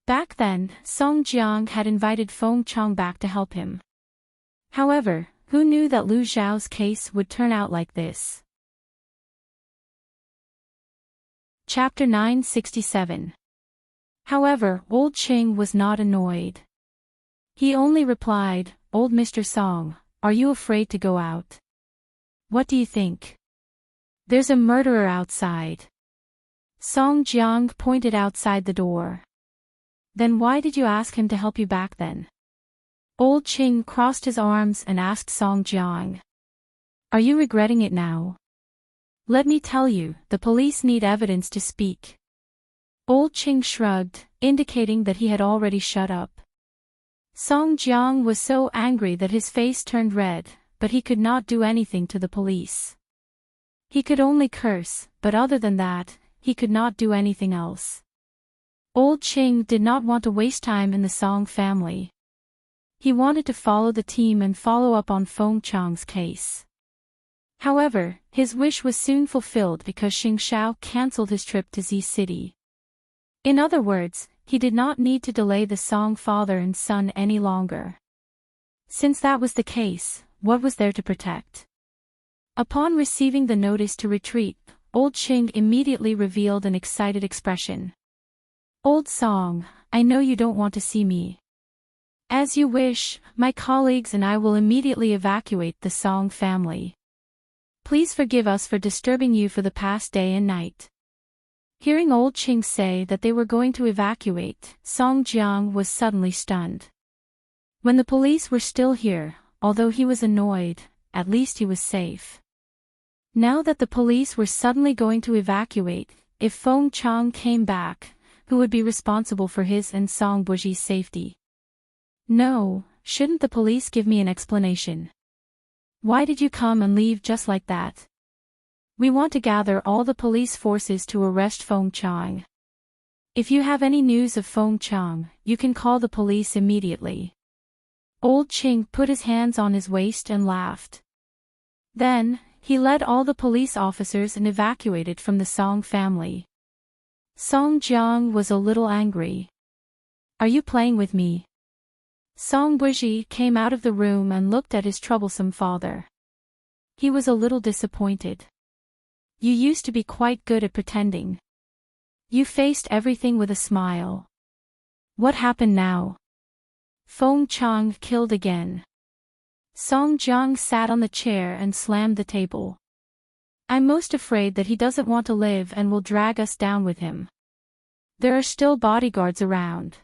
S1: Back then, Song Jiang had invited Feng Chang back to help him. However, who knew that Lu Zhao's case would turn out like this? Chapter 967. However, old Qing was not annoyed. He only replied, Old Mr. Song, are you afraid to go out? What do you think? There's a murderer outside. Song Jiang pointed outside the door. Then why did you ask him to help you back then? Old Qing crossed his arms and asked Song Jiang. Are you regretting it now? Let me tell you, the police need evidence to speak. Old Qing shrugged, indicating that he had already shut up. Song Jiang was so angry that his face turned red, but he could not do anything to the police. He could only curse, but other than that, he could not do anything else. Old Ching did not want to waste time in the Song family. He wanted to follow the team and follow up on Feng Chang's case. However, his wish was soon fulfilled because Xing Xiao cancelled his trip to Z City. In other words, he did not need to delay the Song father and son any longer. Since that was the case, what was there to protect? Upon receiving the notice to retreat, Old Ching immediately revealed an excited expression. Old Song, I know you don't want to see me. As you wish, my colleagues and I will immediately evacuate the Song family. Please forgive us for disturbing you for the past day and night. Hearing Old Ching say that they were going to evacuate, Song Jiang was suddenly stunned. When the police were still here, although he was annoyed, at least he was safe. Now that the police were suddenly going to evacuate, if Feng Chang came back, who would be responsible for his and Song Buji's safety? No, shouldn't the police give me an explanation? Why did you come and leave just like that? We want to gather all the police forces to arrest Feng Chang. If you have any news of Feng Chang, you can call the police immediately. Old Ching put his hands on his waist and laughed. Then, he led all the police officers and evacuated from the Song family. Song Jiang was a little angry. Are you playing with me? Song Buji came out of the room and looked at his troublesome father. He was a little disappointed. You used to be quite good at pretending. You faced everything with a smile. What happened now? Feng Chang killed again. Song Jiang sat on the chair and slammed the table. I'm most afraid that he doesn't want to live and will drag us down with him. There are still bodyguards around.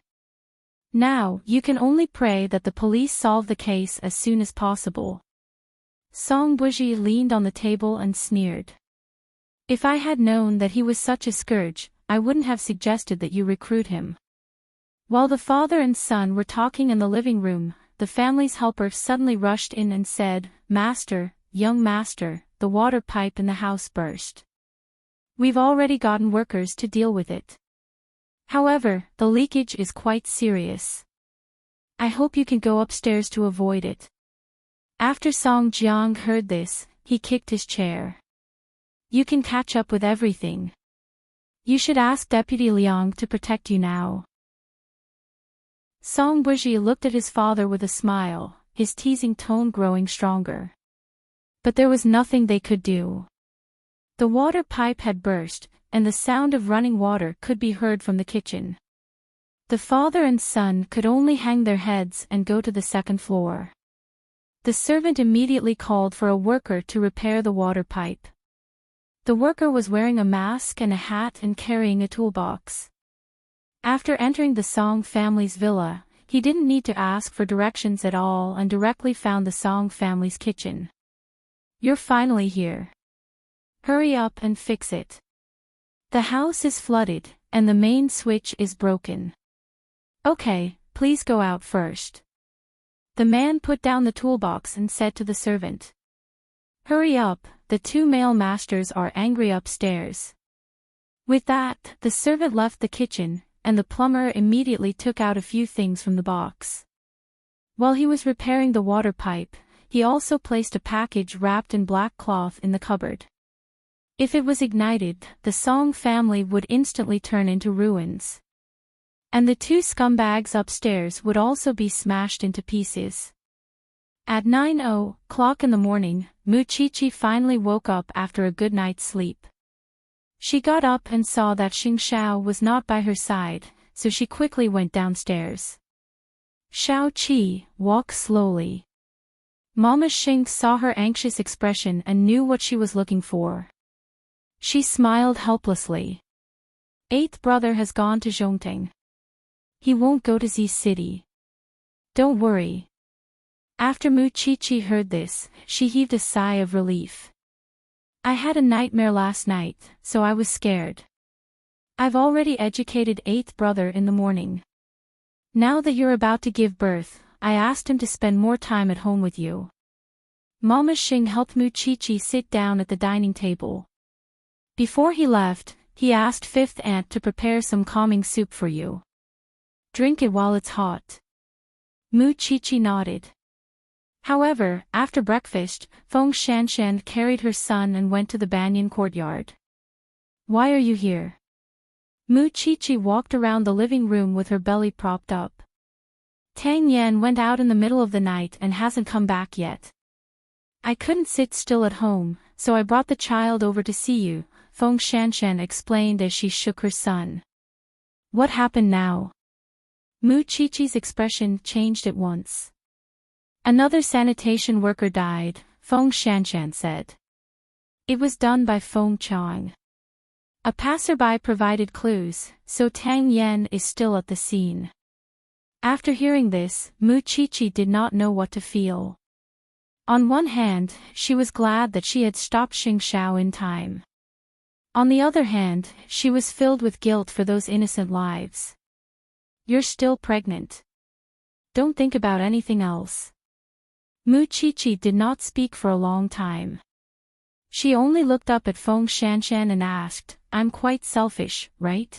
S1: Now, you can only pray that the police solve the case as soon as possible. Song Buji leaned on the table and sneered. If I had known that he was such a scourge, I wouldn't have suggested that you recruit him. While the father and son were talking in the living room, the family's helper suddenly rushed in and said, Master, young master, the water pipe in the house burst. We've already gotten workers to deal with it. However, the leakage is quite serious. I hope you can go upstairs to avoid it. After Song Jiang heard this, he kicked his chair. You can catch up with everything. You should ask Deputy Liang to protect you now. Song Buji looked at his father with a smile, his teasing tone growing stronger. But there was nothing they could do. The water pipe had burst, and the sound of running water could be heard from the kitchen. The father and son could only hang their heads and go to the second floor. The servant immediately called for a worker to repair the water pipe. The worker was wearing a mask and a hat and carrying a toolbox. After entering the Song family's villa, he didn't need to ask for directions at all and directly found the Song family's kitchen. You're finally here. Hurry up and fix it. The house is flooded, and the main switch is broken. Okay, please go out first. The man put down the toolbox and said to the servant. Hurry up, the two male masters are angry upstairs. With that, the servant left the kitchen, and the plumber immediately took out a few things from the box. While he was repairing the water pipe, he also placed a package wrapped in black cloth in the cupboard. If it was ignited, the Song family would instantly turn into ruins. And the two scumbags upstairs would also be smashed into pieces. At 9:00 in the morning, Mu Chichi finally woke up after a good night's sleep. She got up and saw that Xing Xiao was not by her side, so she quickly went downstairs. Xiao Qi, walk slowly. Mama Xing saw her anxious expression and knew what she was looking for. She smiled helplessly. Eighth brother has gone to Zhongtang. He won't go to Z City. Don't worry. After Mu Chichi heard this, she heaved a sigh of relief. I had a nightmare last night, so I was scared. I've already educated eighth brother in the morning. Now that you're about to give birth, I asked him to spend more time at home with you. Mama Xing helped Mu Chi-Chi sit down at the dining table. Before he left, he asked Fifth Aunt to prepare some calming soup for you. Drink it while it's hot. Mu Chi-Chi nodded. However, after breakfast, Feng Shanshan carried her son and went to the banyan courtyard. Why are you here? Mu Chi-Chi walked around the living room with her belly propped up. Tang Yan went out in the middle of the night and hasn't come back yet. I couldn't sit still at home, so I brought the child over to see you, Feng Shanshan explained as she shook her son. What happened now? Mu Chi-Chi's expression changed at once. Another sanitation worker died, Feng Shanshan said. It was done by Feng Chang. A passerby provided clues, so Tang Yan is still at the scene. After hearing this, Mu Chi-Chi did not know what to feel. On one hand, she was glad that she had stopped Xing Xiao in time. On the other hand, she was filled with guilt for those innocent lives. You're still pregnant. Don't think about anything else. Mu Chi-Chi did not speak for a long time. She only looked up at Feng Shanshan and asked, I'm quite selfish, right?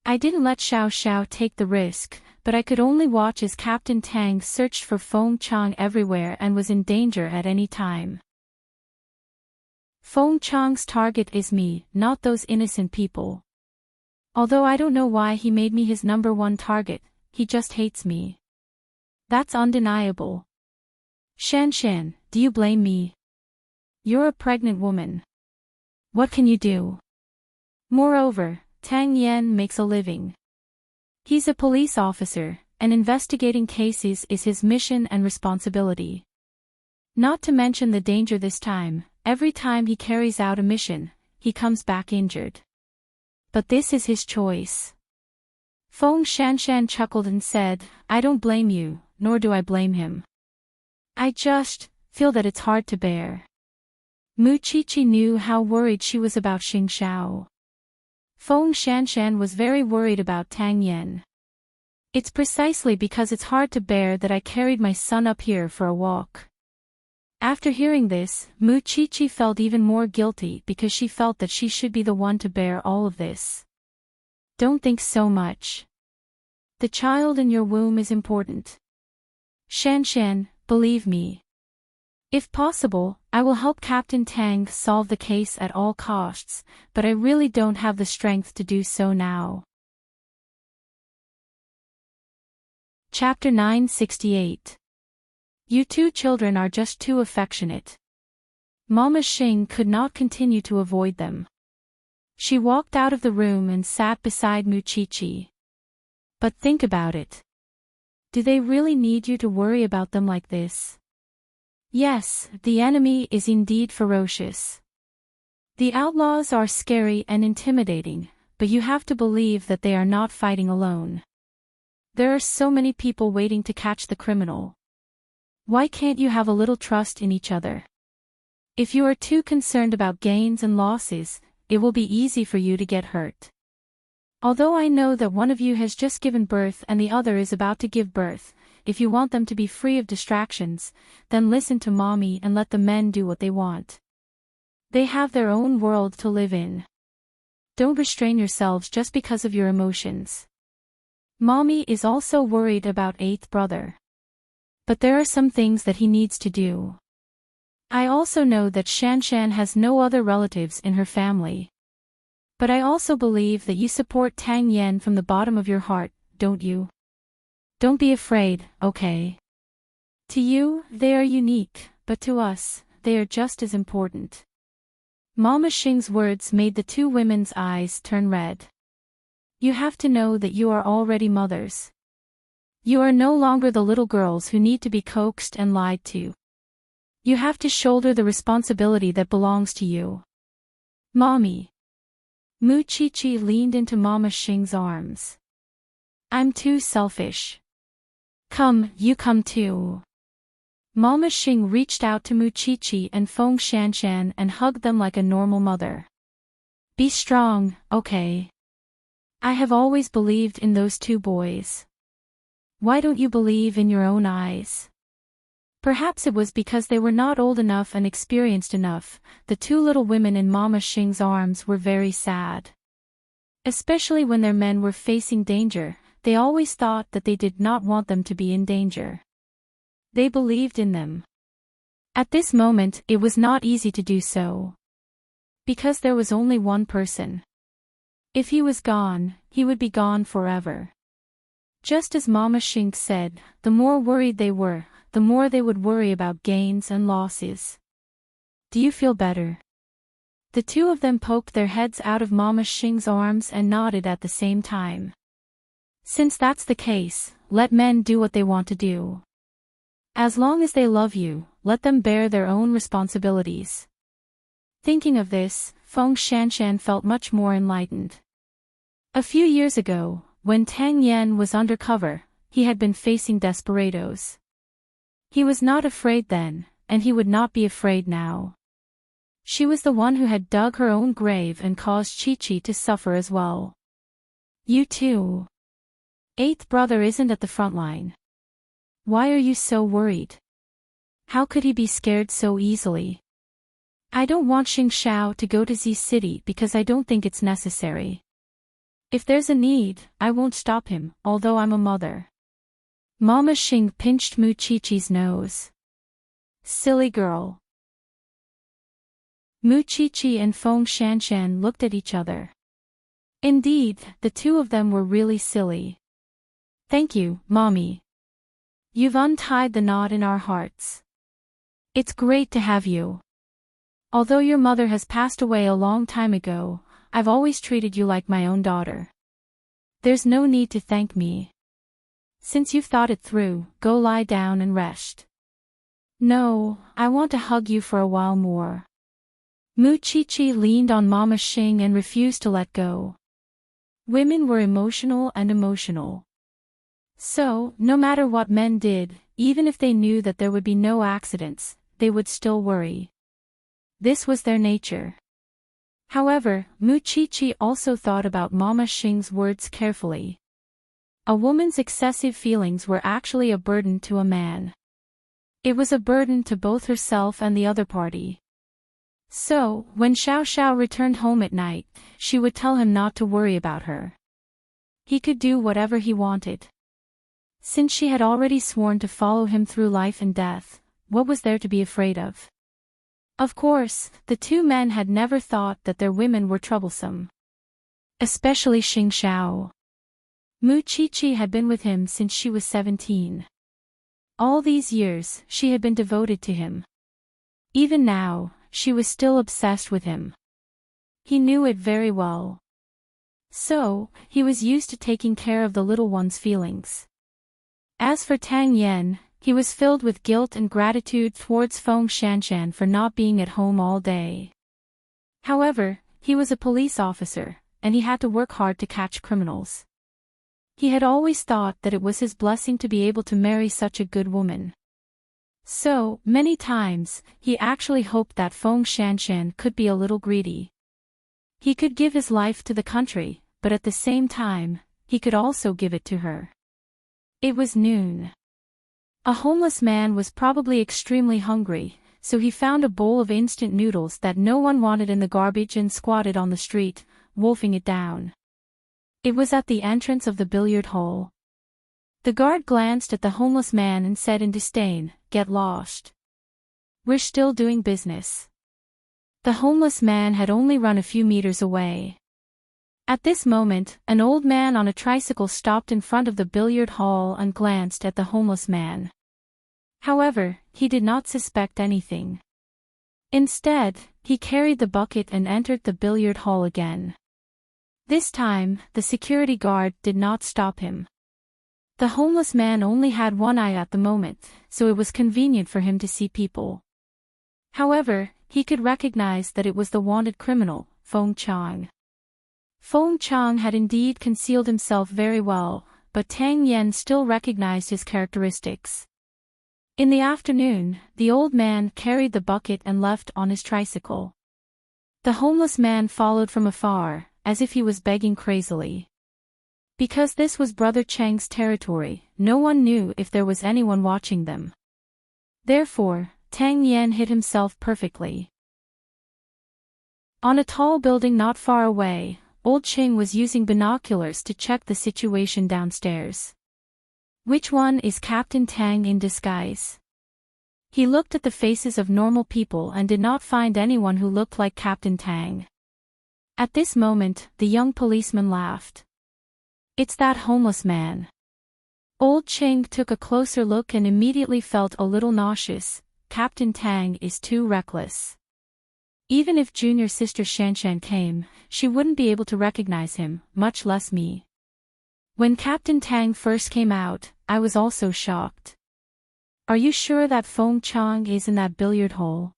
S1: I didn't let Xiao Xiao take the risk, but I could only watch as Captain Tang searched for Feng Chang everywhere and was in danger at any time. Feng Chang's target is me, not those innocent people. Although I don't know why he made me his #1 target, he just hates me. That's undeniable. Shanshan, do you blame me? You're a pregnant woman. What can you do? Moreover, Tang Yan makes a living. He's a police officer, and investigating cases is his mission and responsibility. Not to mention the danger this time, every time he carries out a mission, he comes back injured. But this is his choice. Feng Shanshan chuckled and said, I don't blame you, nor do I blame him. I just feel that it's hard to bear. Mu Chi-Chi knew how worried she was about Xing Xiao. Feng Shanshan was very worried about Tang Yan. It's precisely because it's hard to bear that I carried my son up here for a walk. After hearing this, Mu Chi-Chi felt even more guilty because she felt that she should be the one to bear all of this. Don't think so much. The child in your womb is important. Shanshan, believe me. If possible, I will help Captain Tang solve the case at all costs, but I really don't have the strength to do so now. Chapter 968. You two children are just too affectionate. Mama Xing could not continue to avoid them. She walked out of the room and sat beside Mu Chi-Chi. But think about it. Do they really need you to worry about them like this? Yes, the enemy is indeed ferocious. The outlaws are scary and intimidating, but you have to believe that they are not fighting alone. There are so many people waiting to catch the criminal. Why can't you have a little trust in each other? If you are too concerned about gains and losses, it will be easy for you to get hurt. Although I know that one of you has just given birth and the other is about to give birth, if you want them to be free of distractions, then listen to mommy and let the men do what they want. They have their own world to live in. Don't restrain yourselves just because of your emotions. Mommy is also worried about eighth brother. But there are some things that he needs to do. I also know that Shanshan has no other relatives in her family. But I also believe that you support Tang Yan from the bottom of your heart, don't you? Don't be afraid, okay? To you, they are unique, but to us, they are just as important. Mama Xing's words made the two women's eyes turn red. You have to know that you are already mothers. You are no longer the little girls who need to be coaxed and lied to. You have to shoulder the responsibility that belongs to you. Mommy. Mu Chi-Chi leaned into Mama Xing's arms. I'm too selfish. Come, you come too. Mama Xing reached out to Mu Chi-Chi and Feng Shanshan and hugged them like a normal mother. Be strong, okay? I have always believed in those two boys. Why don't you believe in your own eyes? Perhaps it was because they were not old enough and experienced enough. The two little women in Mama Xing's arms were very sad. Especially when their men were facing danger, they always thought that they did not want them to be in danger. They believed in them. At this moment, it was not easy to do so. Because there was only one person. If he was gone, he would be gone forever. Just as Mama Xing said, the more worried they were, the more they would worry about gains and losses. Do you feel better? The two of them poked their heads out of Mama Xing's arms and nodded at the same time. Since that's the case, let men do what they want to do. As long as they love you, let them bear their own responsibilities. Thinking of this, Feng Shanshan felt much more enlightened. A few years ago, when Tang Yan was undercover, he had been facing desperados. He was not afraid then, and he would not be afraid now. She was the one who had dug her own grave and caused Chi-Chi to suffer as well. You too. Eighth brother isn't at the front line. Why are you so worried? How could he be scared so easily? I don't want Xing Xiao to go to Z City because I don't think it's necessary. If there's a need, I won't stop him, although I'm a mother. Mama Xing pinched Mu Chi-Chi's nose. Silly girl. Mu Chi-Chi and Feng Shanshan looked at each other. Indeed, the two of them were really silly. Thank you, Mommy. You've untied the knot in our hearts. It's great to have you. Although your mother has passed away a long time ago, I've always treated you like my own daughter. There's no need to thank me. Since you've thought it through, go lie down and rest. No, I want to hug you for a while more. Mu Chi-Chi leaned on Mama Xing and refused to let go. Women were emotional and emotional. So, no matter what men did, even if they knew that there would be no accidents, they would still worry. This was their nature. However, Mu Chi-Chi also thought about Mama Xing's words carefully. A woman's excessive feelings were actually a burden to a man. It was a burden to both herself and the other party. So, when Xiao Xiao returned home at night, she would tell him not to worry about her. He could do whatever he wanted. Since she had already sworn to follow him through life and death, what was there to be afraid of? Of course, the two men had never thought that their women were troublesome. Especially Xing Xiao. Mu Chi-Chi had been with him since she was 17. All these years, she had been devoted to him. Even now, she was still obsessed with him. He knew it very well. So, he was used to taking care of the little one's feelings. As for Tang Yan, he was filled with guilt and gratitude towards Feng Shanshan for not being at home all day. However, he was a police officer, and he had to work hard to catch criminals. He had always thought that it was his blessing to be able to marry such a good woman. So, many times, he actually hoped that Feng Shanshan could be a little greedy. He could give his life to the country, but at the same time, he could also give it to her. It was noon. A homeless man was probably extremely hungry, so he found a bowl of instant noodles that no one wanted in the garbage and squatted on the street, wolfing it down. It was at the entrance of the billiard hall. The guard glanced at the homeless man and said in disdain, "Get lost. We're still doing business." The homeless man had only run a few meters away. At this moment, an old man on a tricycle stopped in front of the billiard hall and glanced at the homeless man. However, he did not suspect anything. Instead, he carried the bucket and entered the billiard hall again. This time, the security guard did not stop him. The homeless man only had one eye at the moment, so it was convenient for him to see people. However, he could recognize that it was the wanted criminal, Feng Chang. Feng Chang had indeed concealed himself very well, but Tang Yan still recognized his characteristics. In the afternoon, the old man carried the bucket and left on his tricycle. The homeless man followed from afar, as if he was begging crazily. Because this was Brother Chang's territory, no one knew if there was anyone watching them. Therefore, Tang Yan hid himself perfectly. On a tall building not far away, old Ching was using binoculars to check the situation downstairs. Which one is Captain Tang in disguise? He looked at the faces of normal people and did not find anyone who looked like Captain Tang. At this moment, the young policeman laughed. It's that homeless man. Old Ching took a closer look and immediately felt a little nauseous. Captain Tang is too reckless. Even if junior sister Shanshan came, she wouldn't be able to recognize him, much less me. When Captain Tang first came out, I was also shocked. Are you sure that Feng Chang is in that billiard hole?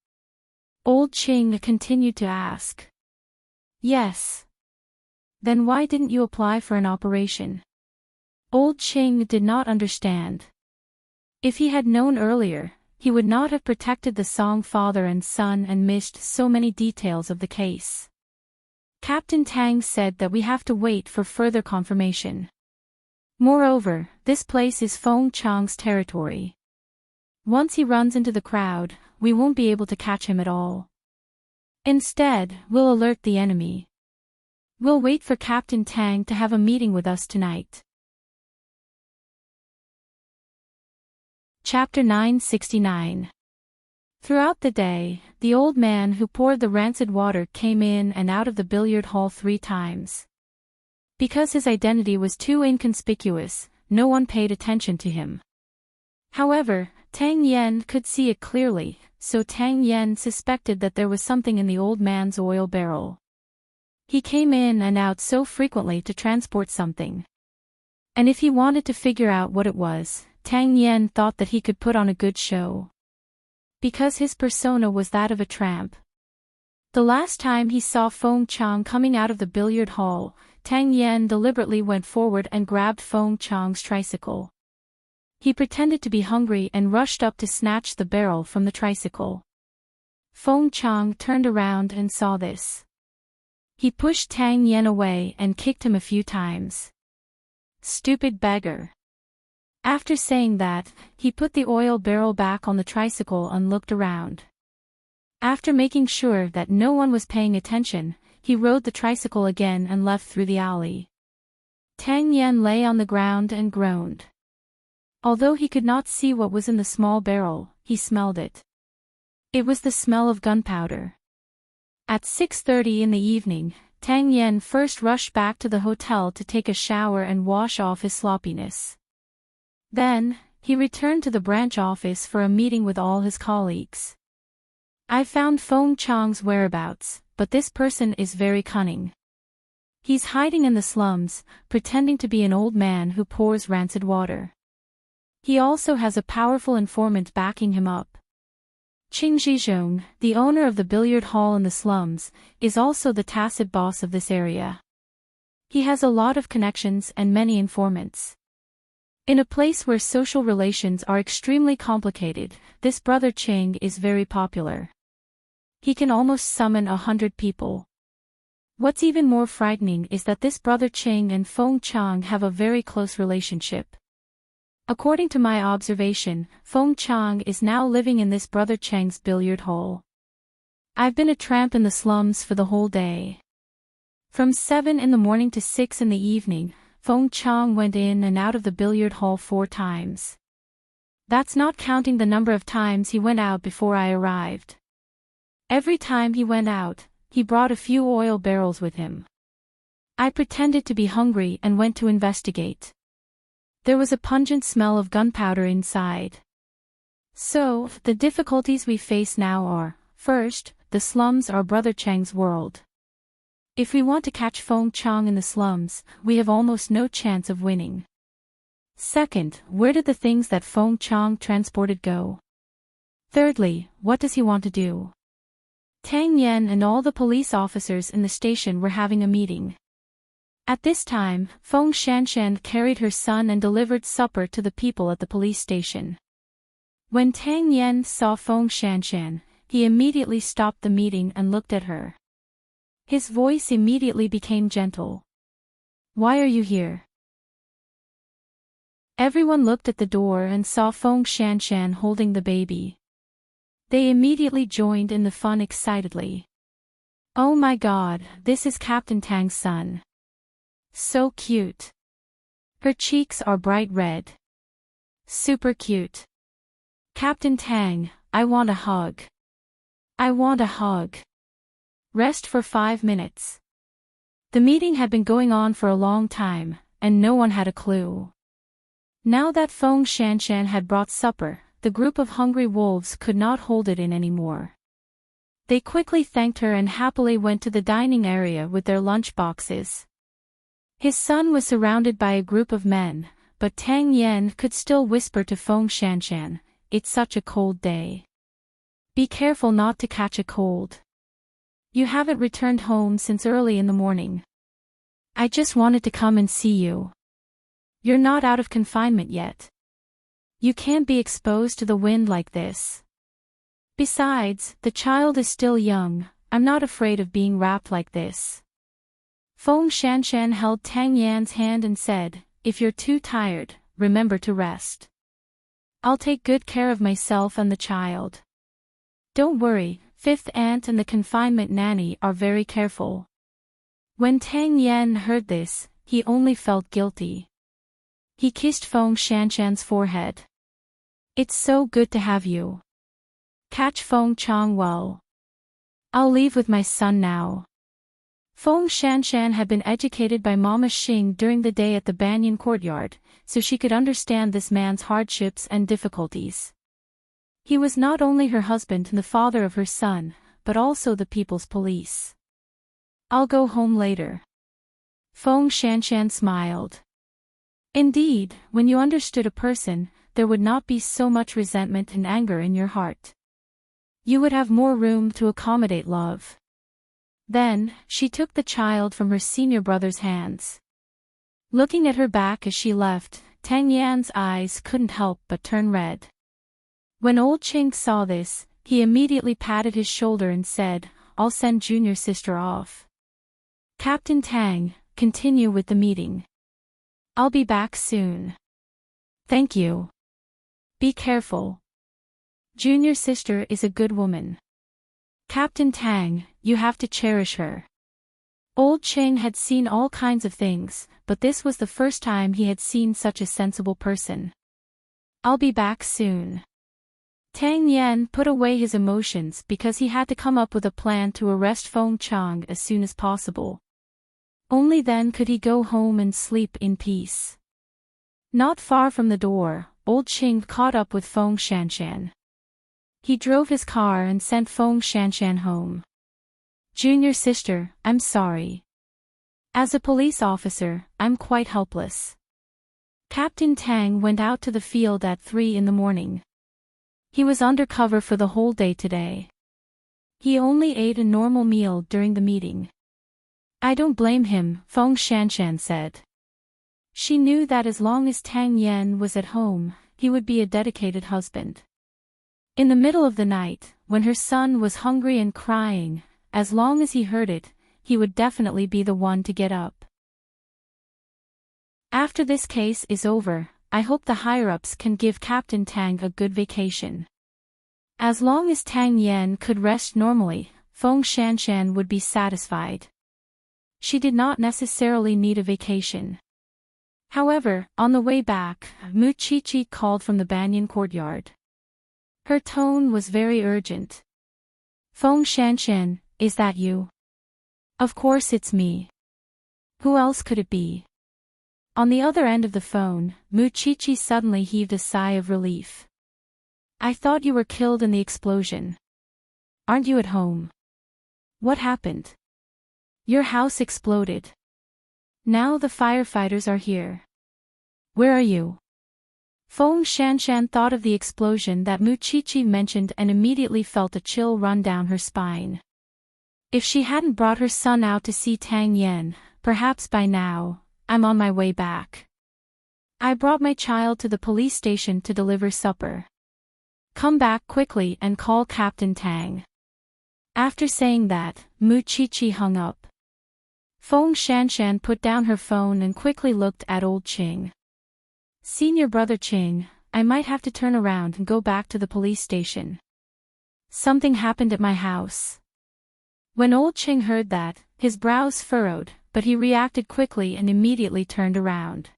S1: Old Ching continued to ask. Yes. Then why didn't you apply for an operation? Old Ching did not understand. If he had known earlier, he would not have protected the Song father and son and missed so many details of the case. Captain Tang said that we have to wait for further confirmation. Moreover, this place is Feng Chang's territory. Once he runs into the crowd, we won't be able to catch him at all. Instead, we'll alert the enemy. We'll wait for Captain Tang to have a meeting with us tonight. Chapter 969. Throughout the day, the old man who poured the rancid water came in and out of the billiard hall 3 times. Because his identity was too inconspicuous, no one paid attention to him. However, Tang Yan could see it clearly, so Tang Yan suspected that there was something in the old man's oil barrel. He came in and out so frequently to transport something. And if he wanted to figure out what it was, Tang Yan thought that he could put on a good show. Because his persona was that of a tramp. The last time he saw Feng Chang coming out of the billiard hall, Tang Yan deliberately went forward and grabbed Feng Chang's tricycle. He pretended to be hungry and rushed up to snatch the barrel from the tricycle. Feng Chang turned around and saw this. He pushed Tang Yan away and kicked him a few times. Stupid beggar. After saying that, he put the oil barrel back on the tricycle and looked around. After making sure that no one was paying attention, he rode the tricycle again and left through the alley. Tang Yan lay on the ground and groaned. Although he could not see what was in the small barrel, he smelled it. It was the smell of gunpowder. At 6:30 in the evening, Tang Yan first rushed back to the hotel to take a shower and wash off his sloppiness. Then, he returned to the branch office for a meeting with all his colleagues. I found Feng Chang's whereabouts, but this person is very cunning. He's hiding in the slums, pretending to be an old man who pours rancid water. He also has a powerful informant backing him up. Qing Zhizhong, the owner of the billiard hall in the slums, is also the tacit boss of this area. He has a lot of connections and many informants. In a place where social relations are extremely complicated, this brother Qing is very popular. He can almost summon 100 people. What's even more frightening is that this brother Qing and Feng Chang have a very close relationship. According to my observation, Feng Chang is now living in this brother Cheng's billiard hall. I've been a tramp in the slums for the whole day. From 7 in the morning to 6 in the evening, Feng Chang went in and out of the billiard hall 4 times. That's not counting the number of times he went out before I arrived. Every time he went out, he brought a few oil barrels with him. I pretended to be hungry and went to investigate. There was a pungent smell of gunpowder inside. So, the difficulties we face now are, first, the slums are Brother Cheng's world. If we want to catch Feng Chang in the slums, we have almost no chance of winning. Second, where did the things that Feng Chang transported go? Thirdly, what does he want to do? Tang Yan and all the police officers in the station were having a meeting. At this time, Feng Shanshan carried her son and delivered supper to the people at the police station. When Tang Yan saw Feng Shanshan, he immediately stopped the meeting and looked at her. His voice immediately became gentle. Why are you here? Everyone looked at the door and saw Feng Shanshan holding the baby. They immediately joined in the fun excitedly. "Oh my god, this is Captain Tang's son. So cute. Her cheeks are bright red. Super cute. Captain Tang, I want a hug. I want a hug." Rest for 5 minutes. The meeting had been going on for a long time, and no one had a clue. Now that Feng Shanshan had brought supper, the group of hungry wolves could not hold it in anymore. They quickly thanked her and happily went to the dining area with their lunch boxes. His son was surrounded by a group of men, but Tang Yan could still whisper to Feng Shanshan, "It's such a cold day. Be careful not to catch a cold. You haven't returned home since early in the morning. I just wanted to come and see you. You're not out of confinement yet. You can't be exposed to the wind like this. Besides, the child is still young. I'm not afraid of being wrapped like this." Feng Shanshan held Tang Yan's hand and said, "If you're too tired, remember to rest. I'll take good care of myself and the child. Don't worry, Fifth Aunt and the confinement nanny are very careful." When Tang Yan heard this, he only felt guilty. He kissed Feng Shanshan's forehead. "It's so good to have you. Catch Feng Chang well. I'll leave with my son now." Feng Shanshan had been educated by Mama Xing during the day at the Banyan courtyard, so she could understand this man's hardships and difficulties. He was not only her husband and the father of her son, but also the people's police. "I'll go home later." Feng Shanshan smiled. Indeed, when you understood a person, there would not be so much resentment and anger in your heart. You would have more room to accommodate love. Then, she took the child from her senior brother's hands. Looking at her back as she left, Tang Yan's eyes couldn't help but turn red. When old Ching saw this, he immediately patted his shoulder and said, "I'll send junior sister off. Captain Tang, continue with the meeting. I'll be back soon." "Thank you. Be careful. Junior sister is a good woman. Captain Tang, you have to cherish her." Old Ching had seen all kinds of things, but this was the first time he had seen such a sensible person. "I'll be back soon." Tang Yan put away his emotions because he had to come up with a plan to arrest Feng Chang as soon as possible. Only then could he go home and sleep in peace. Not far from the door, old Ching caught up with Feng Shanshan. He drove his car and sent Feng Shanshan home. "Junior sister, I'm sorry. As a police officer, I'm quite helpless." Captain Tang went out to the field at 3 in the morning. He was undercover for the whole day today. He only ate a normal meal during the meeting. "I don't blame him," Feng Shanshan said. She knew that as long as Tang Yan was at home, he would be a dedicated husband. In the middle of the night, when her son was hungry and crying, as long as he heard it, he would definitely be the one to get up. After this case is over, I hope the higher-ups can give Captain Tang a good vacation. As long as Tang Yan could rest normally, Feng Shanshan would be satisfied. She did not necessarily need a vacation. However, on the way back, Mu Chi-Chi called from the Banyan courtyard. Her tone was very urgent. "Feng Shanshan, is that you?" "Of course it's me. Who else could it be?" On the other end of the phone, Mu Chi-Chi suddenly heaved a sigh of relief. "I thought you were killed in the explosion. Aren't you at home? What happened?" "Your house exploded. Now the firefighters are here." "Where are you?" Feng Shanshan thought of the explosion that Mu Chi-Chi mentioned and immediately felt a chill run down her spine. If she hadn't brought her son out to see Tang Yan, perhaps by now, "I'm on my way back. I brought my child to the police station to deliver supper. Come back quickly and call Captain Tang." After saying that, Mu Chi-Chi hung up. Feng Shanshan put down her phone and quickly looked at old Ching. "Senior brother Ching, I might have to turn around and go back to the police station. Something happened at my house. When old Ching heard that, his brows furrowed, but he reacted quickly and immediately turned around.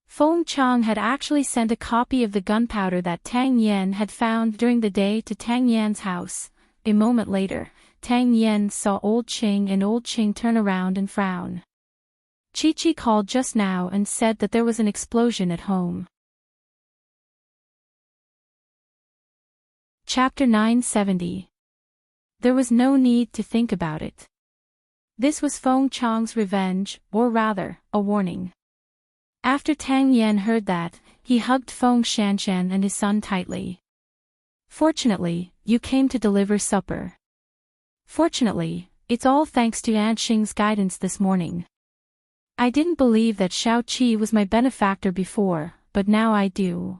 S1: Feng Chang had actually sent a copy of the gunpowder that Tang Yan had found during the day to Tang Yan's house. A moment later, Tang Yan saw old Ching and old Ching turn around and frown. Chi-Chi called just now and said that there was an explosion at home. Chapter 970. There was no need to think about it. This was Feng Chang's revenge, or rather, a warning. After Tang Yan heard that, he hugged Feng Shanshan and his son tightly. Fortunately, you came to deliver supper. Fortunately, it's all thanks to Aunt Xing's guidance this morning. I didn't believe that Shao Qi was my benefactor before, but now I do.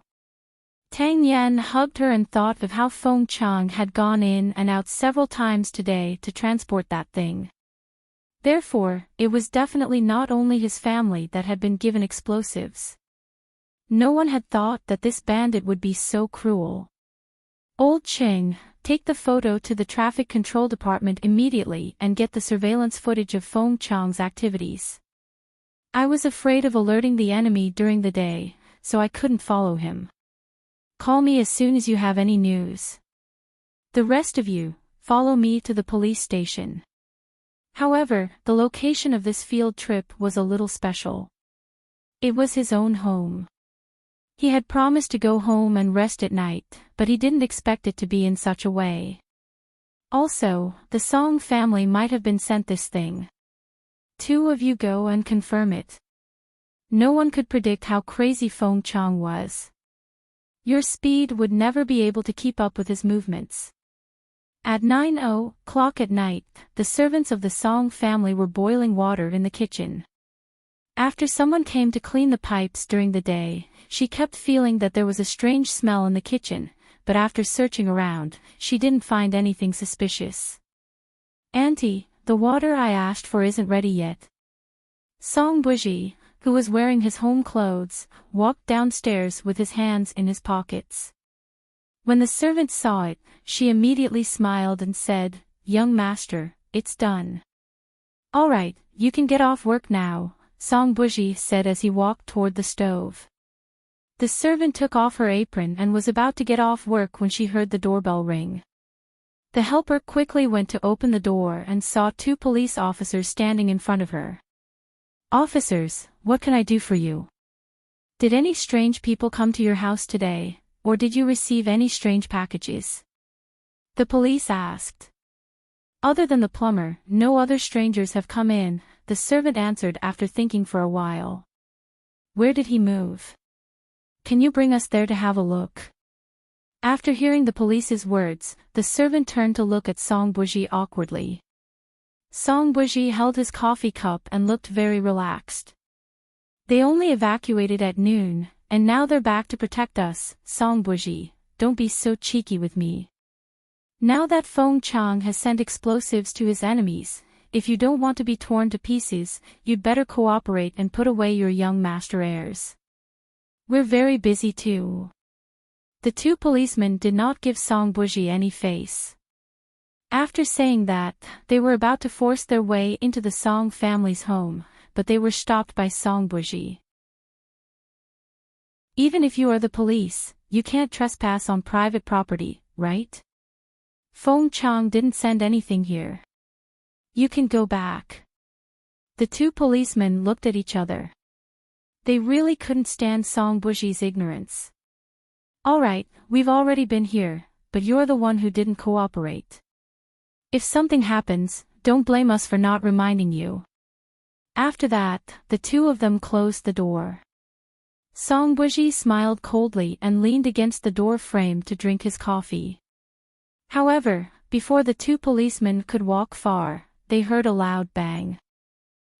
S1: Tang Yan hugged her and thought of how Feng Chang had gone in and out several times today to transport that thing. Therefore, it was definitely not only his family that had been given explosives. No one had thought that this bandit would be so cruel. Old Ching, take the photo to the traffic control department immediately and get the surveillance footage of Feng Chang's activities. I was afraid of alerting the enemy during the day, so I couldn't follow him. Call me as soon as you have any news. The rest of you, follow me to the police station. However, the location of this field trip was a little special. It was his own home. He had promised to go home and rest at night, but he didn't expect it to be in such a way. Also, the Song family might have been sent this thing. 2 of you go and confirm it. No one could predict how crazy Feng Chang was. Your speed would never be able to keep up with his movements. At 9:00 at night, the servants of the Song family were boiling water in the kitchen. After someone came to clean the pipes during the day, she kept feeling that there was a strange smell in the kitchen, but after searching around, she didn't find anything suspicious. Auntie, the water I asked for isn't ready yet. Song Buji, who was wearing his home clothes, walked downstairs with his hands in his pockets. When the servant saw it, she immediately smiled and said, "Young master, it's done." "All right, you can get off work now," Song Buji said as he walked toward the stove. The servant took off her apron and was about to get off work when she heard the doorbell ring. The helper quickly went to open the door and saw 2 police officers standing in front of her. "Officers, what can I do for you? Did any strange people come to your house today, or did you receive any strange packages?" The police asked. "Other than the plumber, no other strangers have come in," the servant answered after thinking for a while. "Where did he move? Can you bring us there to have a look?" After hearing the police's words, the servant turned to look at Song Buji awkwardly. Song Buji held his coffee cup and looked very relaxed. "They only evacuated at noon, and now they're back to protect us." "Song Buji, don't be so cheeky with me. Now that Feng Chang has sent explosives to his enemies, if you don't want to be torn to pieces, you'd better cooperate and put away your young master heirs. We're very busy too." The 2 policemen did not give Song Buji any face. After saying that, they were about to force their way into the Song family's home, but they were stopped by Song Buji. "Even if you are the police, you can't trespass on private property, right? Feng Chang didn't send anything here. You can go back." The 2 policemen looked at each other. They really couldn't stand Song Buji's ignorance. "All right, we've already been here, but you're the one who didn't cooperate. If something happens, don't blame us for not reminding you." After that, the 2 of them closed the door. Song Buji smiled coldly and leaned against the door frame to drink his coffee. However, before the 2 policemen could walk far, they heard a loud bang.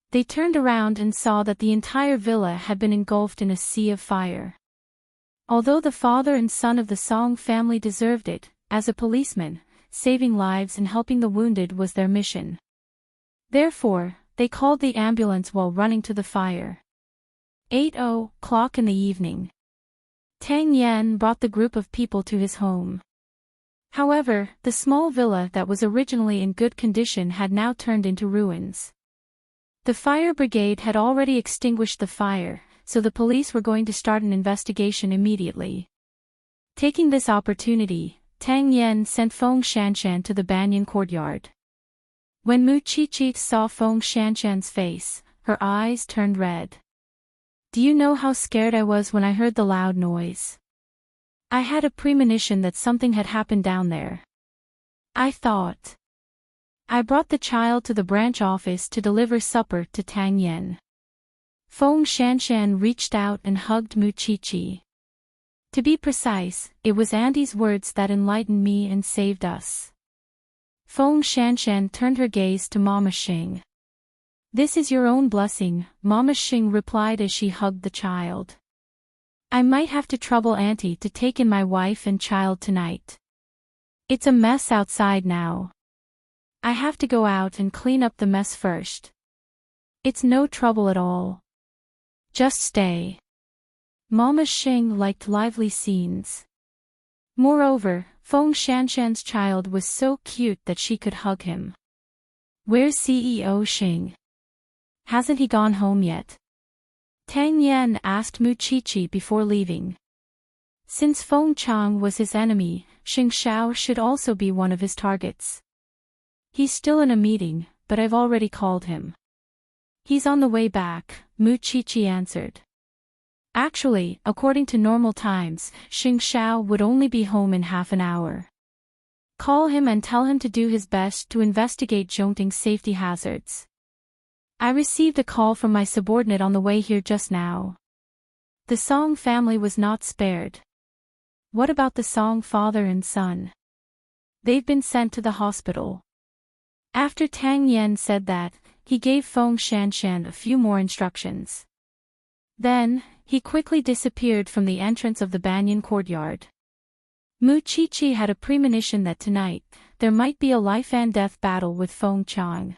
S1: They turned around and saw that the entire villa had been engulfed in a sea of fire. Although the father and son of the Song family deserved it, as a policeman, saving lives and helping the wounded was their mission. Therefore, they called the ambulance while running to the fire. 8:00 in the evening. Tang Yan brought the group of people to his home. However, the small villa that was originally in good condition had now turned into ruins. The fire brigade had already extinguished the fire, so the police were going to start an investigation immediately. Taking this opportunity, Tang Yen sent Feng Shanshan to the banyan courtyard. When Mu Qiqi saw Feng Shanshan's face, her eyes turned red. Do you know how scared I was when I heard the loud noise? I had a premonition that something had happened down there. I thought. I brought the child to the branch office to deliver supper to Tang Yen. Feng Shanshan reached out and hugged Mu Qiqi. To be precise, it was Auntie's words that enlightened me and saved us. Feng Shanshan turned her gaze to Mama Xing. This is your own blessing, Mama Xing replied as she hugged the child. I might have to trouble Auntie to take in my wife and child tonight. It's a mess outside now. I have to go out and clean up the mess first. It's no trouble at all. Just stay. Mama Xing liked lively scenes. Moreover, Feng Shanshan's child was so cute that she could hug him. Where's CEO Xing? Hasn't he gone home yet? Tang Yen asked Mu Qiqi before leaving. Since Feng Chang was his enemy, Xing Xiao should also be one of his targets. He's still in a meeting, but I've already called him. He's on the way back, Mu Qiqi answered. Actually, according to normal times, Xing Xiao would only be home in half an hour. Call him and tell him to do his best to investigate Zhongting's safety hazards. I received a call from my subordinate on the way here just now. The Song family was not spared. What about the Song father and son? They've been sent to the hospital. After Tang Yen said that, he gave Feng Shanshan a few more instructions. Then, he quickly disappeared from the entrance of the banyan courtyard. Mu Qiqi had a premonition that tonight, there might be a life-and-death battle with Feng Chang.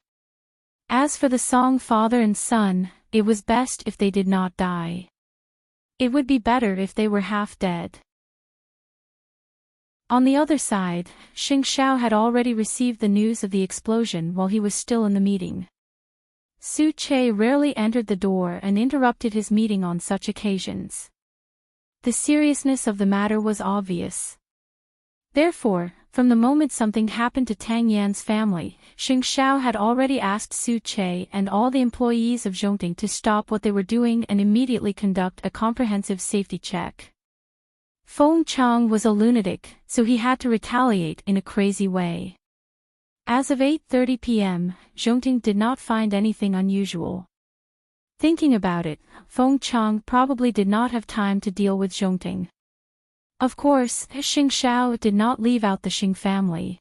S1: As for the Song father and son, it was best if they did not die. It would be better if they were half dead. On the other side, Xing Xiao had already received the news of the explosion while he was still in the meeting. Su Che rarely entered the door and interrupted his meeting on such occasions. The seriousness of the matter was obvious. Therefore, from the moment something happened to Tang Yan's family, Xing Xiao had already asked Su Che and all the employees of Zhongting to stop what they were doing and immediately conduct a comprehensive safety check. Feng Chang was a lunatic, so he had to retaliate in a crazy way. As of 8:30 p.m., Zhongting did not find anything unusual. Thinking about it, Feng Chang probably did not have time to deal with Zhongting. Of course, Xing Xiao did not leave out the Xing family.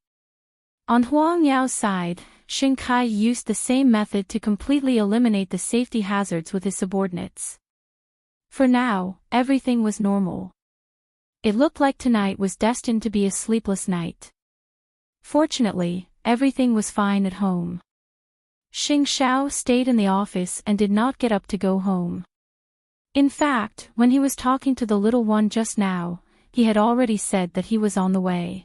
S1: On Huang Yao's side, Xing Kai used the same method to completely eliminate the safety hazards with his subordinates. For now, everything was normal. It looked like tonight was destined to be a sleepless night. Fortunately, everything was fine at home. Xing Xiao stayed in the office and did not get up to go home. In fact, when he was talking to the little one just now, he had already said that he was on the way.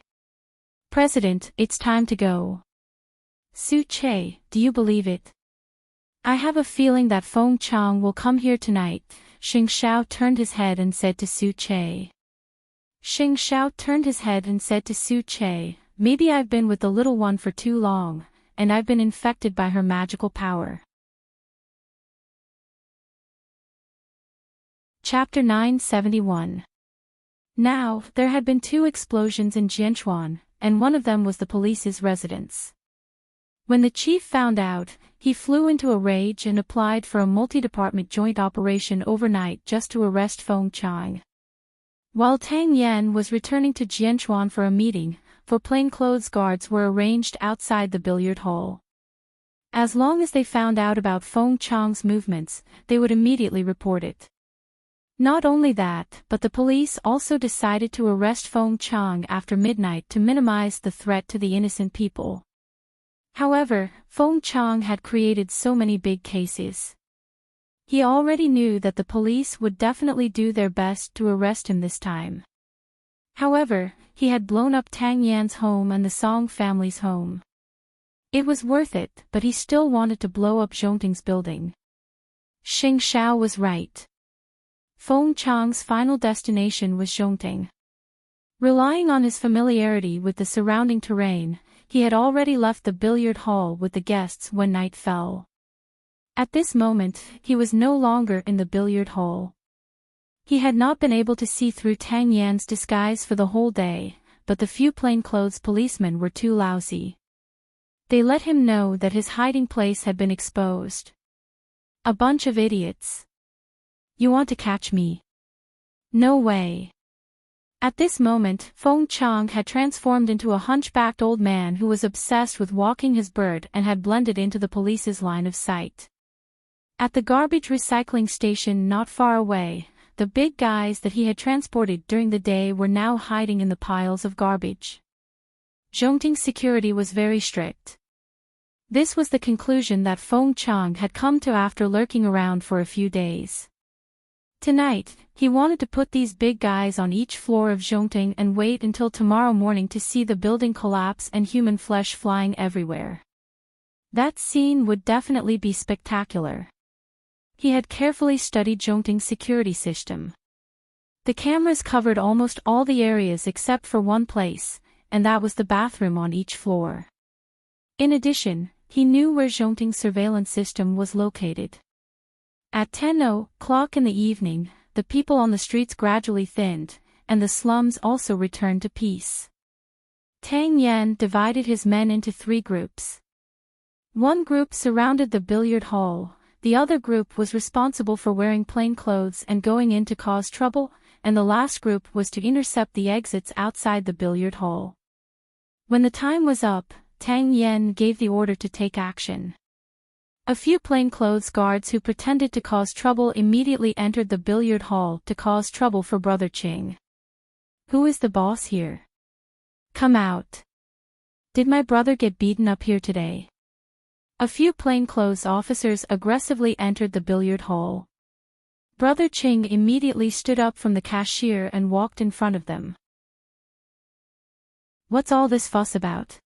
S1: President, it's time to go. Su Che, do you believe it? I have a feeling that Feng Chang will come here tonight. Xing Xiao turned his head and said to Su Che. Xing Xiao turned his head and said to Su Che, maybe I've been with the little one for too long, and I've been infected by her magical power. Chapter 971. Now, there had been 2 explosions in Jianchuan, and one of them was the police's residence. When the chief found out, he flew into a rage and applied for a multi-department joint operation overnight just to arrest Feng Chang. While Tang Yen was returning to Jianchuan for a meeting, 4 plainclothes guards were arranged outside the billiard hall. As long as they found out about Feng Chang's movements, they would immediately report it. Not only that, but the police also decided to arrest Feng Chang after midnight to minimize the threat to the innocent people. However, Feng Chang had created so many big cases. He already knew that the police would definitely do their best to arrest him this time. However, he had blown up Tang Yan's home and the Song family's home. It was worth it, but he still wanted to blow up Zhongting's building. Xing Xiao was right. Feng Chang's final destination was Zhongting. Relying on his familiarity with the surrounding terrain, he had already left the billiard hall with the guests when night fell. At this moment, he was no longer in the billiard hall. He had not been able to see through Tang Yan's disguise for the whole day, but the few plainclothes policemen were too lousy. They let him know that his hiding place had been exposed. A bunch of idiots. You want to catch me? No way. At this moment, Feng Chang had transformed into a hunchbacked old man who was obsessed with walking his bird and had blended into the police's line of sight. At the garbage recycling station not far away, the big guys that he had transported during the day were now hiding in the piles of garbage. Zhongting's security was very strict. This was the conclusion that Feng Chang had come to after lurking around for a few days. Tonight, he wanted to put these big guys on each floor of Zhongting and wait until tomorrow morning to see the building collapse and human flesh flying everywhere. That scene would definitely be spectacular. He had carefully studied Zhongting's security system. The cameras covered almost all the areas except for one place, and that was the bathroom on each floor. In addition, he knew where Zhongting's surveillance system was located. At 10:00 in the evening, the people on the streets gradually thinned, and the slums also returned to peace. Tang Yan divided his men into 3 groups. One group surrounded the billiard hall, the other group was responsible for wearing plain clothes and going in to cause trouble, and the last group was to intercept the exits outside the billiard hall. When the time was up, Tang Yan gave the order to take action. A few plainclothes guards who pretended to cause trouble immediately entered the billiard hall to cause trouble for Brother Qing. Who is the boss here? Come out. Did my brother get beaten up here today? A few plainclothes officers aggressively entered the billiard hall. Brother Qing immediately stood up from the cashier and walked in front of them. What's all this fuss about?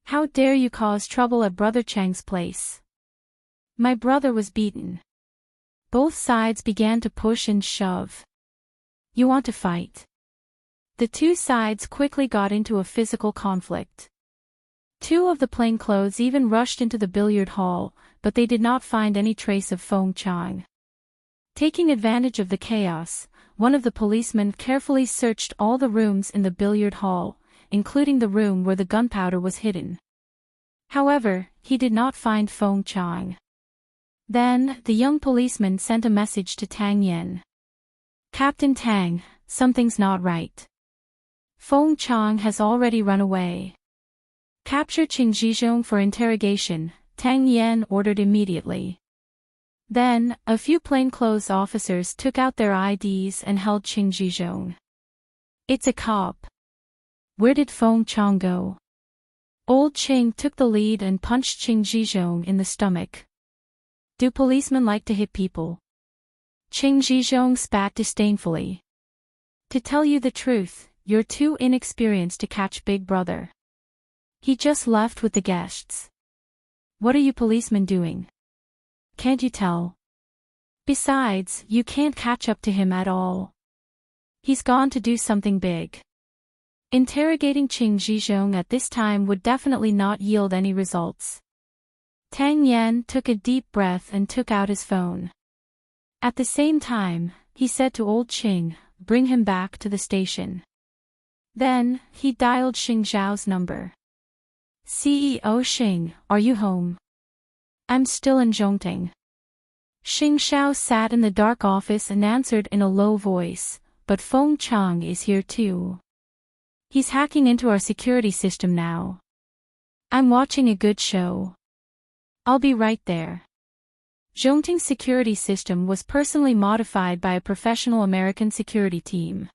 S1: How dare you cause trouble at Brother Cheng's place? My brother was beaten. Both sides began to push and shove. You want to fight? The two sides quickly got into a physical conflict. 2 of the plainclothes even rushed into the billiard hall, but they did not find any trace of Feng Chang. Taking advantage of the chaos, one of the policemen carefully searched all the rooms in the billiard hall, including the room where the gunpowder was hidden. However, he did not find Feng Chang. Then, the young policeman sent a message to Tang Yan. Captain Tang, something's not right. Feng Chang has already run away. Capture Qing Zhizhong for interrogation, Tang Yan ordered immediately. Then, a few plainclothes officers took out their IDs and held Qing Zhizhong. It's a cop. Where did Feng Chang go? Old Qing took the lead and punched Qing Zhizhong in the stomach. Do policemen like to hit people? Qing Zhizhong spat disdainfully. To tell you the truth, you're too inexperienced to catch Big Brother. He just left with the guests. What are you policemen doing? Can't you tell? Besides, you can't catch up to him at all. He's gone to do something big. Interrogating Qing Zhizhong at this time would definitely not yield any results. Tang Yan took a deep breath and took out his phone. At the same time, he said to old Qing, bring him back to the station. Then, he dialed Xing Zhao's number. CEO Xing, are you home? I'm still in Zhongting. Xing Zhao sat in the dark office and answered in a low voice, but Feng Chang is here too. He's hacking into our security system now. I'm watching a good show. I'll be right there. Zhongting's security system was personally modified by a professional American security team.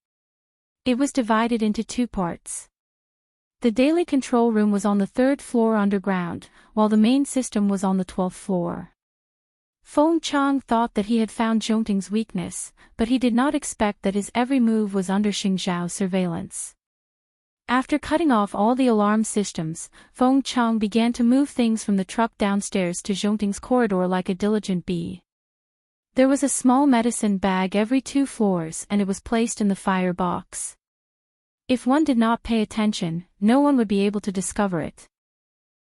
S1: It was divided into 2 parts. The daily control room was on the 3rd floor underground, while the main system was on the 12th floor. Feng Chang thought that he had found Zhongting's weakness, but he did not expect that his every move was under Xing Zhao's surveillance. After cutting off all the alarm systems, Feng Chang began to move things from the truck downstairs to Zhongting's corridor like a diligent bee. There was a small medicine bag every 2 floors and it was placed in the fire box. If one did not pay attention, no one would be able to discover it.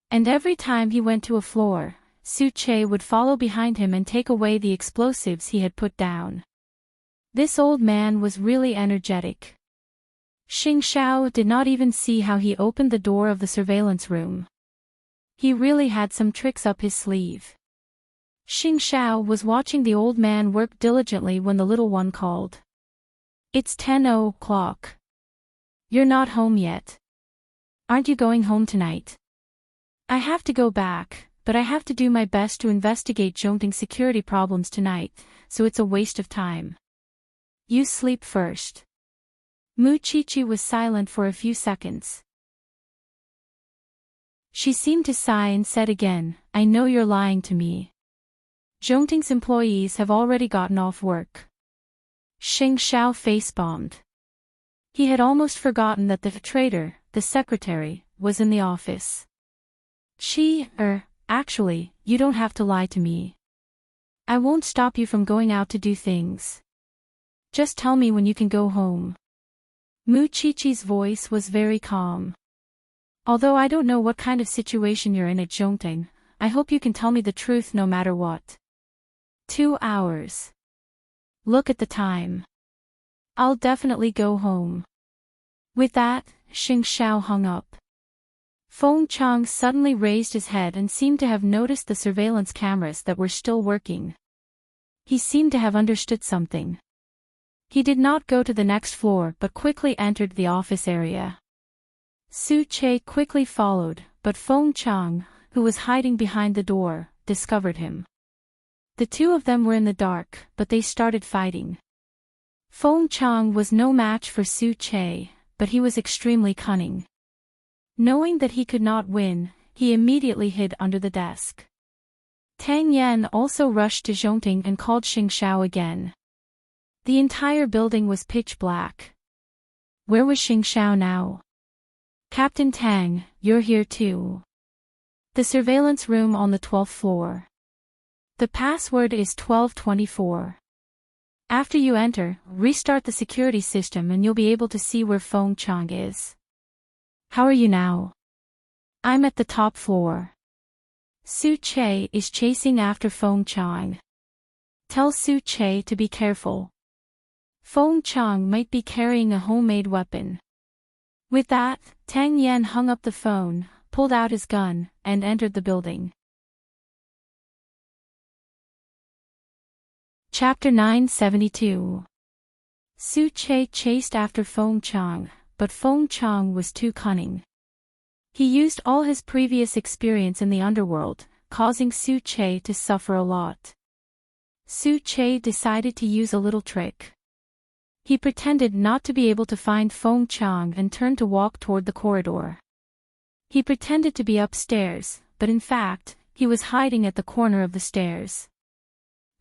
S1: And every time he went to a floor, Su Che would follow behind him and take away the explosives he had put down. This old man was really energetic. Xing Zhao did not even see how he opened the door of the surveillance room. He really had some tricks up his sleeve. Xing Zhao was watching the old man work diligently when the little one called. "It's 10 o'clock. You're not home yet. Aren't you going home tonight?" "I have to go back, but I have to do my best to investigate Zhongting's security problems tonight, so it's a waste of time." "You sleep first." Mu Qiqi was silent for a few seconds. She seemed to sigh and said again, "I know you're lying to me. Zhongting's employees have already gotten off work." Xing Zhao face-bombed. He had almost forgotten that the traitor, the secretary, was in the office. Actually, you don't have to lie to me. I won't stop you from going out to do things. Just tell me when you can go home." Mu Qiqi's voice was very calm. "Although I don't know what kind of situation you're in at Zhongting, I hope you can tell me the truth no matter what." 2 hours. Look at the time. I'll definitely go home." With that, Xing Zhao hung up. Feng Chang suddenly raised his head and seemed to have noticed the surveillance cameras that were still working. He seemed to have understood something. He did not go to the next floor but quickly entered the office area. Su Che quickly followed, but Feng Chang, who was hiding behind the door, discovered him. The two of them were in the dark, but they started fighting. Feng Chang was no match for Su Che, but he was extremely cunning. Knowing that he could not win, he immediately hid under the desk. Tang Yan also rushed to Zhongting and called Xing Zhao again. The entire building was pitch black. Where was Xing Zhao now? "Captain Tang, you're here too." "The surveillance room on the 12th floor. The password is 1224. After you enter, restart the security system and you'll be able to see where Feng Chang is." "How are you now?" "I'm at the top floor. Su Che is chasing after Feng Chang. Tell Su Che to be careful. Feng Chang might be carrying a homemade weapon." With that, Tang Yan hung up the phone, pulled out his gun, and entered the building. Chapter 972. Su Che chased after Feng Chang, but Feng Chang was too cunning. He used all his previous experience in the underworld, causing Su Che to suffer a lot. Su Che decided to use a little trick. He pretended not to be able to find Feng Chang and turned to walk toward the corridor. He pretended to be upstairs, but in fact, he was hiding at the corner of the stairs.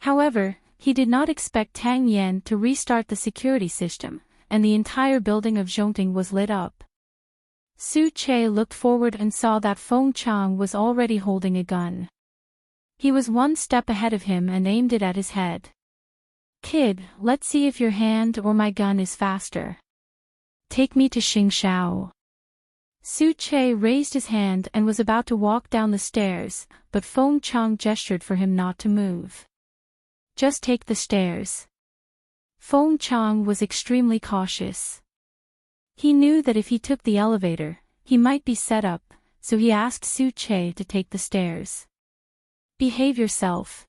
S1: However, he did not expect Tang Yan to restart the security system, and the entire building of Zhongting was lit up. Su Che looked forward and saw that Feng Chang was already holding a gun. He was one step ahead of him and aimed it at his head. "Kid, let's see if your hand or my gun is faster. Take me to Xing Zhao." Su Che raised his hand and was about to walk down the stairs, but Feng Chang gestured for him not to move. "Just take the stairs." Feng Chang was extremely cautious. He knew that if he took the elevator, he might be set up, so he asked Su Che to take the stairs. "Behave yourself.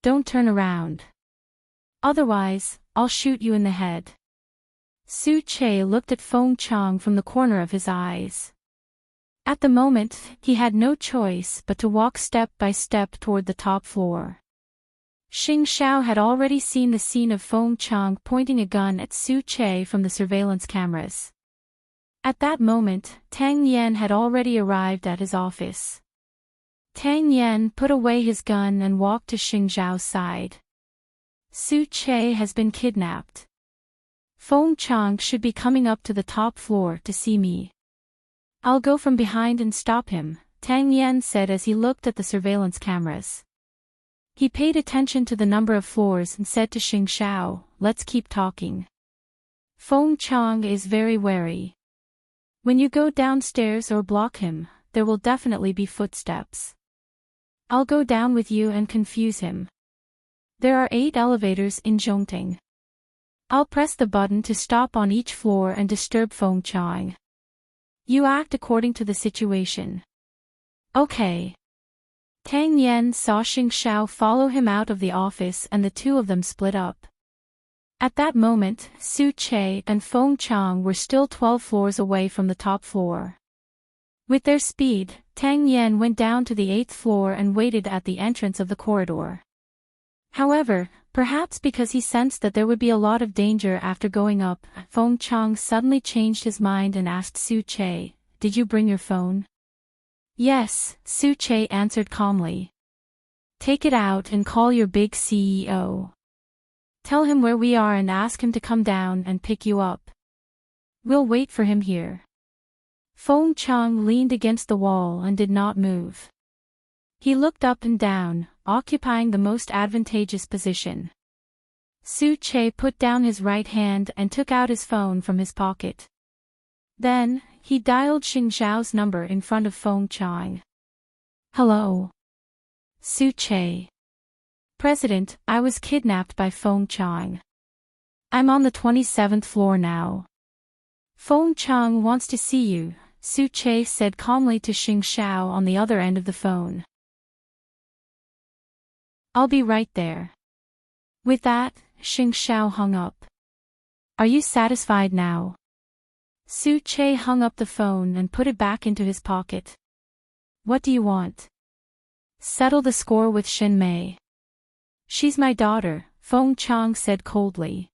S1: Don't turn around. Otherwise, I'll shoot you in the head." Su Che looked at Feng Chang from the corner of his eyes. At the moment, he had no choice but to walk step by step toward the top floor. Xing Zhao had already seen the scene of Feng Chang pointing a gun at Su Che from the surveillance cameras. At that moment, Tang Yan had already arrived at his office. Tang Yan put away his gun and walked to Xing Zhao's side. Su Che has been kidnapped. Feng Chang should be coming up to the top floor to see me. I'll go from behind and stop him, Tang Yan said as he looked at the surveillance cameras. He paid attention to the number of floors and said to Xing Zhao, let's keep talking. Feng Chang is very wary. When you go downstairs or block him, there will definitely be footsteps. I'll go down with you and confuse him. There are 8 elevators in Zhongting. I'll press the button to stop on each floor and disturb Feng Chang. You act according to the situation. Okay. Tang Yan saw Xing Zhao follow him out of the office and the two of them split up. At that moment, Su Che and Feng Chang were still 12 floors away from the top floor. With their speed, Tang Yan went down to the 8th floor and waited at the entrance of the corridor. However, perhaps because he sensed that there would be a lot of danger after going up, Feng Chang suddenly changed his mind and asked Su Che, did you bring your phone? Yes, Su Che answered calmly. Take it out and call your big CEO. Tell him where we are and ask him to come down and pick you up. We'll wait for him here. Feng Chang leaned against the wall and did not move. He looked up and down, occupying the most advantageous position. Su Che put down his right hand and took out his phone from his pocket. Then, he dialed Xing Zhao's number in front of Feng Chang. Hello. Su Che. President, I was kidnapped by Feng Chang. I'm on the 27th floor now. Feng Chang wants to see you, Su Che said calmly to Xing Zhao on the other end of the phone. I'll be right there. With that, Xing Zhao hung up. Are you satisfied now? Su Che hung up the phone and put it back into his pocket. What do you want? Settle the score with Shen Mei. She's my daughter, Feng Chang said coldly.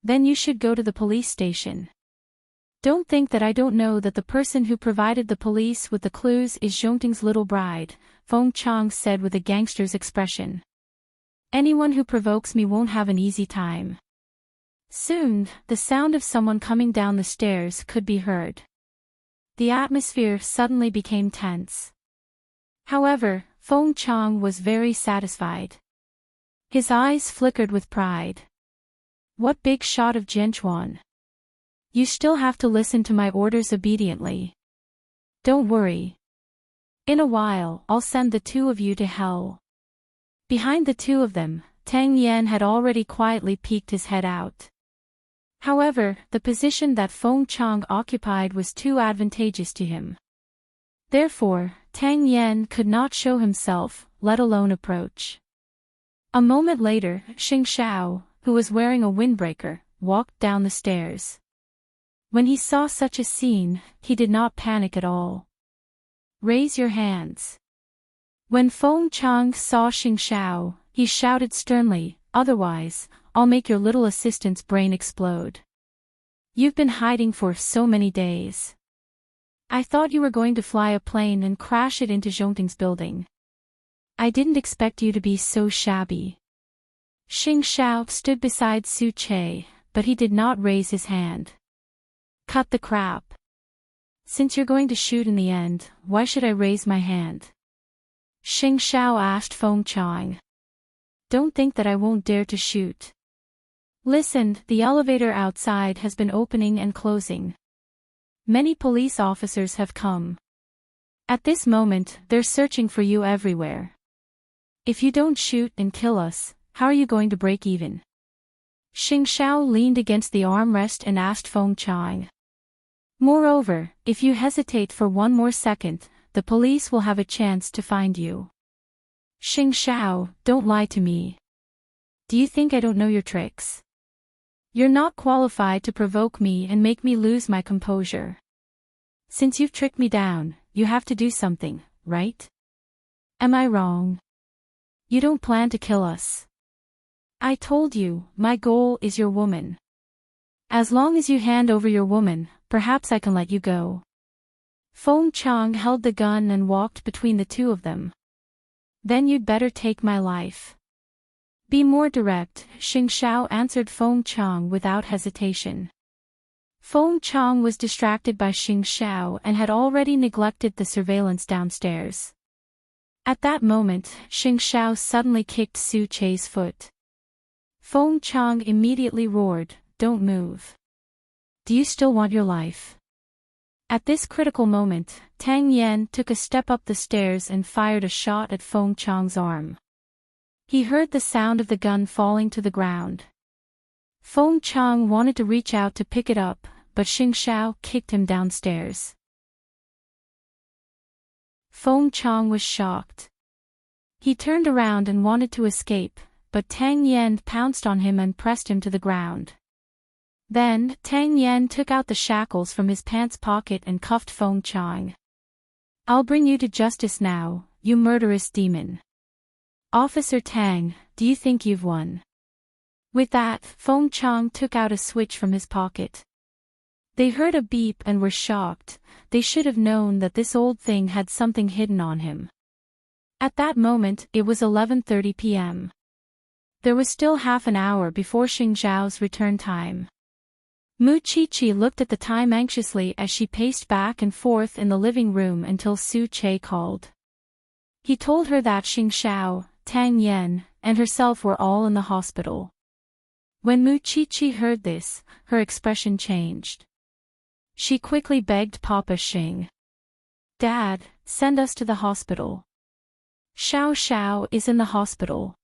S1: Then you should go to the police station. Don't think that I don't know that the person who provided the police with the clues is Zhongting's little bride, Feng Chang said with a gangster's expression. Anyone who provokes me won't have an easy time. Soon, the sound of someone coming down the stairs could be heard. The atmosphere suddenly became tense. However, Feng Chang was very satisfied. His eyes flickered with pride. What big shot of Zhenchuan! You still have to listen to my orders obediently. Don't worry. In a while, I'll send the two of you to hell. Behind the two of them, Tang Yan had already quietly peeked his head out. However, the position that Feng Chang occupied was too advantageous to him. Therefore, Tang Yan could not show himself, let alone approach. A moment later, Xing Zhao, who was wearing a windbreaker, walked down the stairs. When he saw such a scene, he did not panic at all. Raise your hands. When Feng Chang saw Xing Zhao, he shouted sternly, otherwise, I'll make your little assistant's brain explode. You've been hiding for so many days. I thought you were going to fly a plane and crash it into Zhongting's building. I didn't expect you to be so shabby. Xing Zhao stood beside Su Che, but he did not raise his hand. Cut the crap. Since you're going to shoot in the end, why should I raise my hand? Xing Zhao asked Feng Chang. Don't think that I won't dare to shoot. Listen, the elevator outside has been opening and closing. Many police officers have come. At this moment, they're searching for you everywhere. If you don't shoot and kill us, how are you going to break even? Xing Zhao leaned against the armrest and asked Feng Chang. Moreover, if you hesitate for one more second, the police will have a chance to find you. Xing Zhao, don't lie to me. Do you think I don't know your tricks? You're not qualified to provoke me and make me lose my composure. Since you've tricked me down, you have to do something, right? Am I wrong? You don't plan to kill us. I told you, my goal is your woman. As long as you hand over your woman, perhaps I can let you go. Feng Chang held the gun and walked between the two of them. Then you'd better take my life. Be more direct, Xing Xiao answered Feng Chang without hesitation. Feng Chang was distracted by Xing Xiao and had already neglected the surveillance downstairs. At that moment, Xing Xiao suddenly kicked Su Che's foot. Feng Chang immediately roared, "Don't move. Do you still want your life?" At this critical moment, Tang Yan took a step up the stairs and fired a shot at Feng Chang's arm. He heard the sound of the gun falling to the ground. Feng Chang wanted to reach out to pick it up, but Xing Xiao kicked him downstairs. Feng Chang was shocked. He turned around and wanted to escape, but Tang Yan pounced on him and pressed him to the ground. Then, Tang Yan took out the shackles from his pants pocket and cuffed Feng Chang. "I'll bring you to justice now, you murderous demon. Officer Tang, do you think you've won?" With that, Feng Chang took out a switch from his pocket. They heard a beep and were shocked. They should have known that this old thing had something hidden on him. At that moment, it was 11:30 p.m. There was still half an hour before Xing Xiao's return time. Mu Qiqi looked at the time anxiously as she paced back and forth in the living room until Su Che called. He told her that Xing Xiao, Tang Yan, and herself were all in the hospital. When Mu Qiqi heard this, her expression changed. She quickly begged Papa Xing. "Dad, send us to the hospital. Xiao Xiao is in the hospital."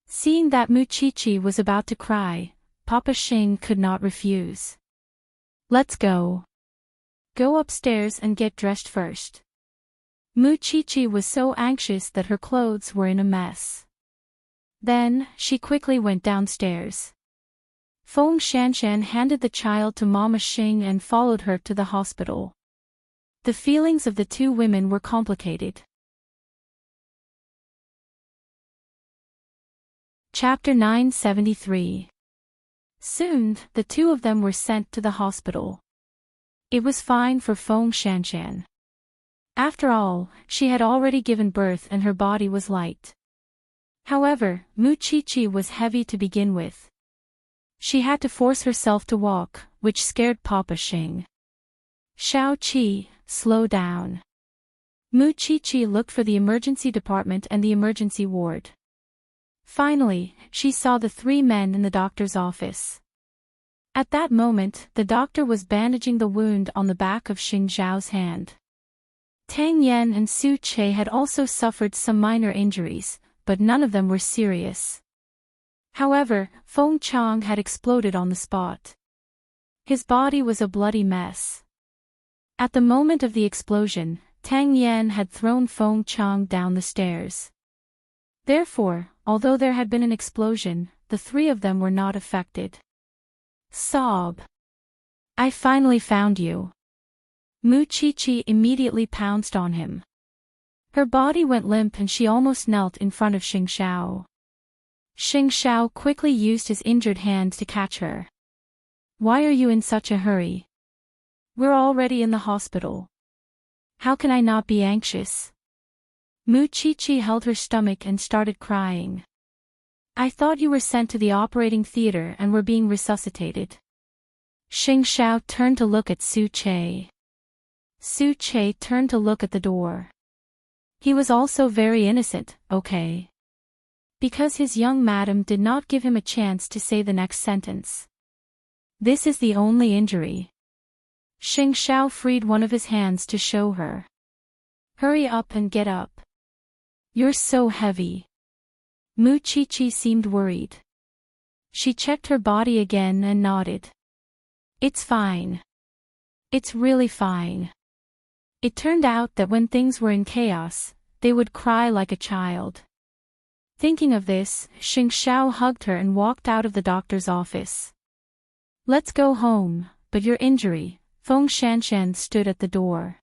S1: Seeing that Mu Qiqi was about to cry, Papa Xing could not refuse. "Let's go. Go upstairs and get dressed first." Mu Qiqi was so anxious that her clothes were in a mess. Then, she quickly went downstairs. Feng Shanshan handed the child to Mama Xing and followed her to the hospital. The feelings of the two women were complicated. Chapter 973. Soon, the two of them were sent to the hospital. It was fine for Feng Shanshan. After all, she had already given birth and her body was light. However, Mu Qiqi was heavy to begin with. She had to force herself to walk, which scared Papa Xing. "Xiao Qi, slow down." Mu Qiqi looked for the emergency department and the emergency ward. Finally, she saw the three men in the doctor's office. At that moment, the doctor was bandaging the wound on the back of Xing Xiao's hand. Tang Yan and Su Che had also suffered some minor injuries, but none of them were serious. However, Feng Chang had exploded on the spot. His body was a bloody mess. At the moment of the explosion, Tang Yan had thrown Feng Chang down the stairs. Therefore, although there had been an explosion, the three of them were not affected. Sob. "I finally found you." Mu Qiqi immediately pounced on him. Her body went limp and she almost knelt in front of Xing Xiao. Xing Xiao quickly used his injured hand to catch her. "Why are you in such a hurry? We're already in the hospital. How can I not be anxious?" Mu Qiqi held her stomach and started crying. "I thought you were sent to the operating theater and were being resuscitated." Xing Xiao turned to look at Su Che. Su Che turned to look at the door. He was also very innocent, okay? Because his young madam did not give him a chance to say the next sentence. "This is the only injury." Xing Xiao freed one of his hands to show her. "Hurry up and get up. You're so heavy." Mu Qiqi seemed worried. She checked her body again and nodded. "It's fine. It's really fine." It turned out that when things were in chaos, they would cry like a child. Thinking of this, Xing Xiao hugged her and walked out of the doctor's office. "Let's go home, but your injury." Feng Shanshan stood at the door.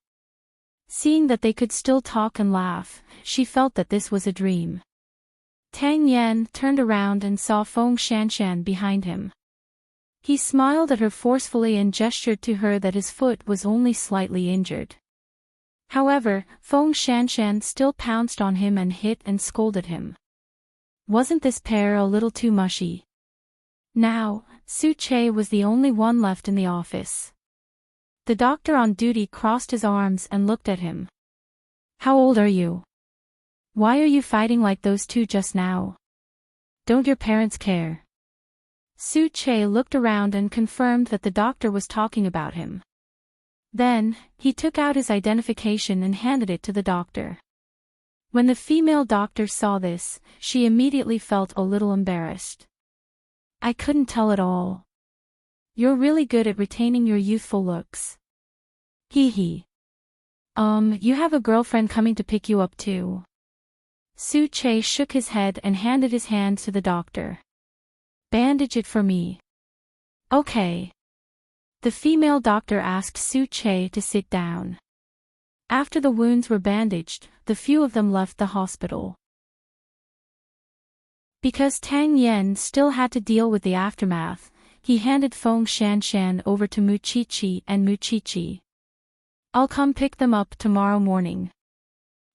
S1: Seeing that they could still talk and laugh, she felt that this was a dream. Tang Yan turned around and saw Feng Shanshan behind him. He smiled at her forcefully and gestured to her that his foot was only slightly injured. However, Feng Shanshan still pounced on him and hit and scolded him. Wasn't this pair a little too mushy? Now, Su Che was the only one left in the office. The doctor on duty crossed his arms and looked at him. How old are you? Why are you fighting like those two just now? Don't your parents care? Su Che looked around and confirmed that the doctor was talking about him. Then, he took out his identification and handed it to the doctor. When the female doctor saw this, she immediately felt a little embarrassed. I couldn't tell at all. You're really good at retaining your youthful looks. Hee hee. You have a girlfriend coming to pick you up too. Su Che shook his head and handed his hand to the doctor. Bandage it for me. Okay. The female doctor asked Su Che to sit down. After the wounds were bandaged, the few of them left the hospital. Because Tang Yen still had to deal with the aftermath, he handed Feng Shanshan over to Mu Chi and Mu Chi. I'll come pick them up tomorrow morning.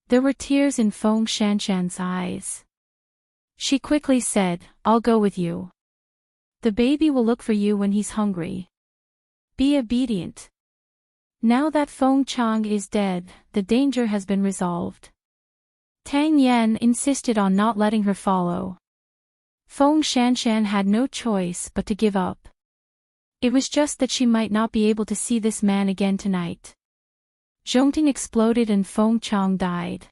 S1: There were tears in Feng Shanshan's eyes. She quickly said, I'll go with you. The baby will look for you when he's hungry. Be obedient. Now that Feng Chang is dead, the danger has been resolved. Tang Yen insisted on not letting her follow. Feng Shanshan had no choice but to give up. It was just that she might not be able to see this man again tonight. Zhongting exploded and Feng Chang died.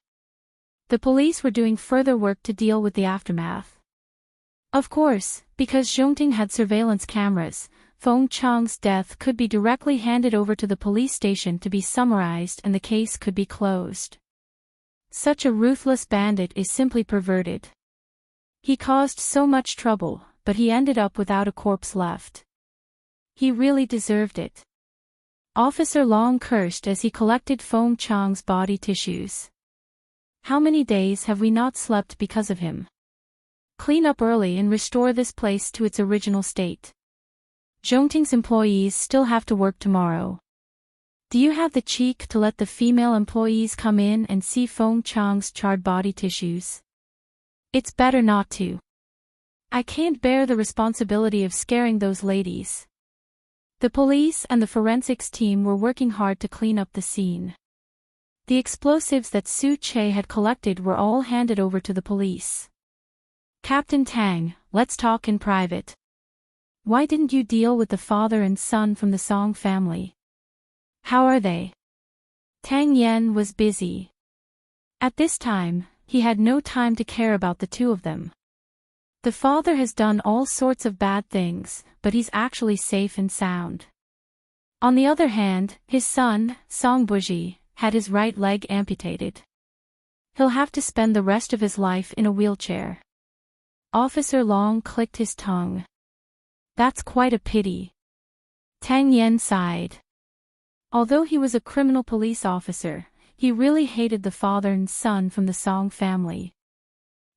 S1: The police were doing further work to deal with the aftermath. Of course, because Zhongting had surveillance cameras, Feng Chang's death could be directly handed over to the police station to be summarized and the case could be closed. Such a ruthless bandit is simply perverted. He caused so much trouble, but he ended up without a corpse left. He really deserved it. Officer Long cursed as he collected Feng Chang's body tissues. How many days have we not slept because of him? Clean up early and restore this place to its original state. Zhongting's employees still have to work tomorrow. Do you have the cheek to let the female employees come in and see Feng Chang's charred body tissues? It's better not to. I can't bear the responsibility of scaring those ladies. The police and the forensics team were working hard to clean up the scene. The explosives that Su Che had collected were all handed over to the police. Captain Tang, let's talk in private. Why didn't you deal with the father and son from the Song family? How are they? Tang Yen was busy. At this time, he had no time to care about the two of them. The father has done all sorts of bad things, but he's actually safe and sound. On the other hand, his son, Song Buji, had his right leg amputated. He'll have to spend the rest of his life in a wheelchair. Officer Long clicked his tongue. That's quite a pity. Tang Yen sighed. Although he was a criminal police officer, he really hated the father and son from the Song family.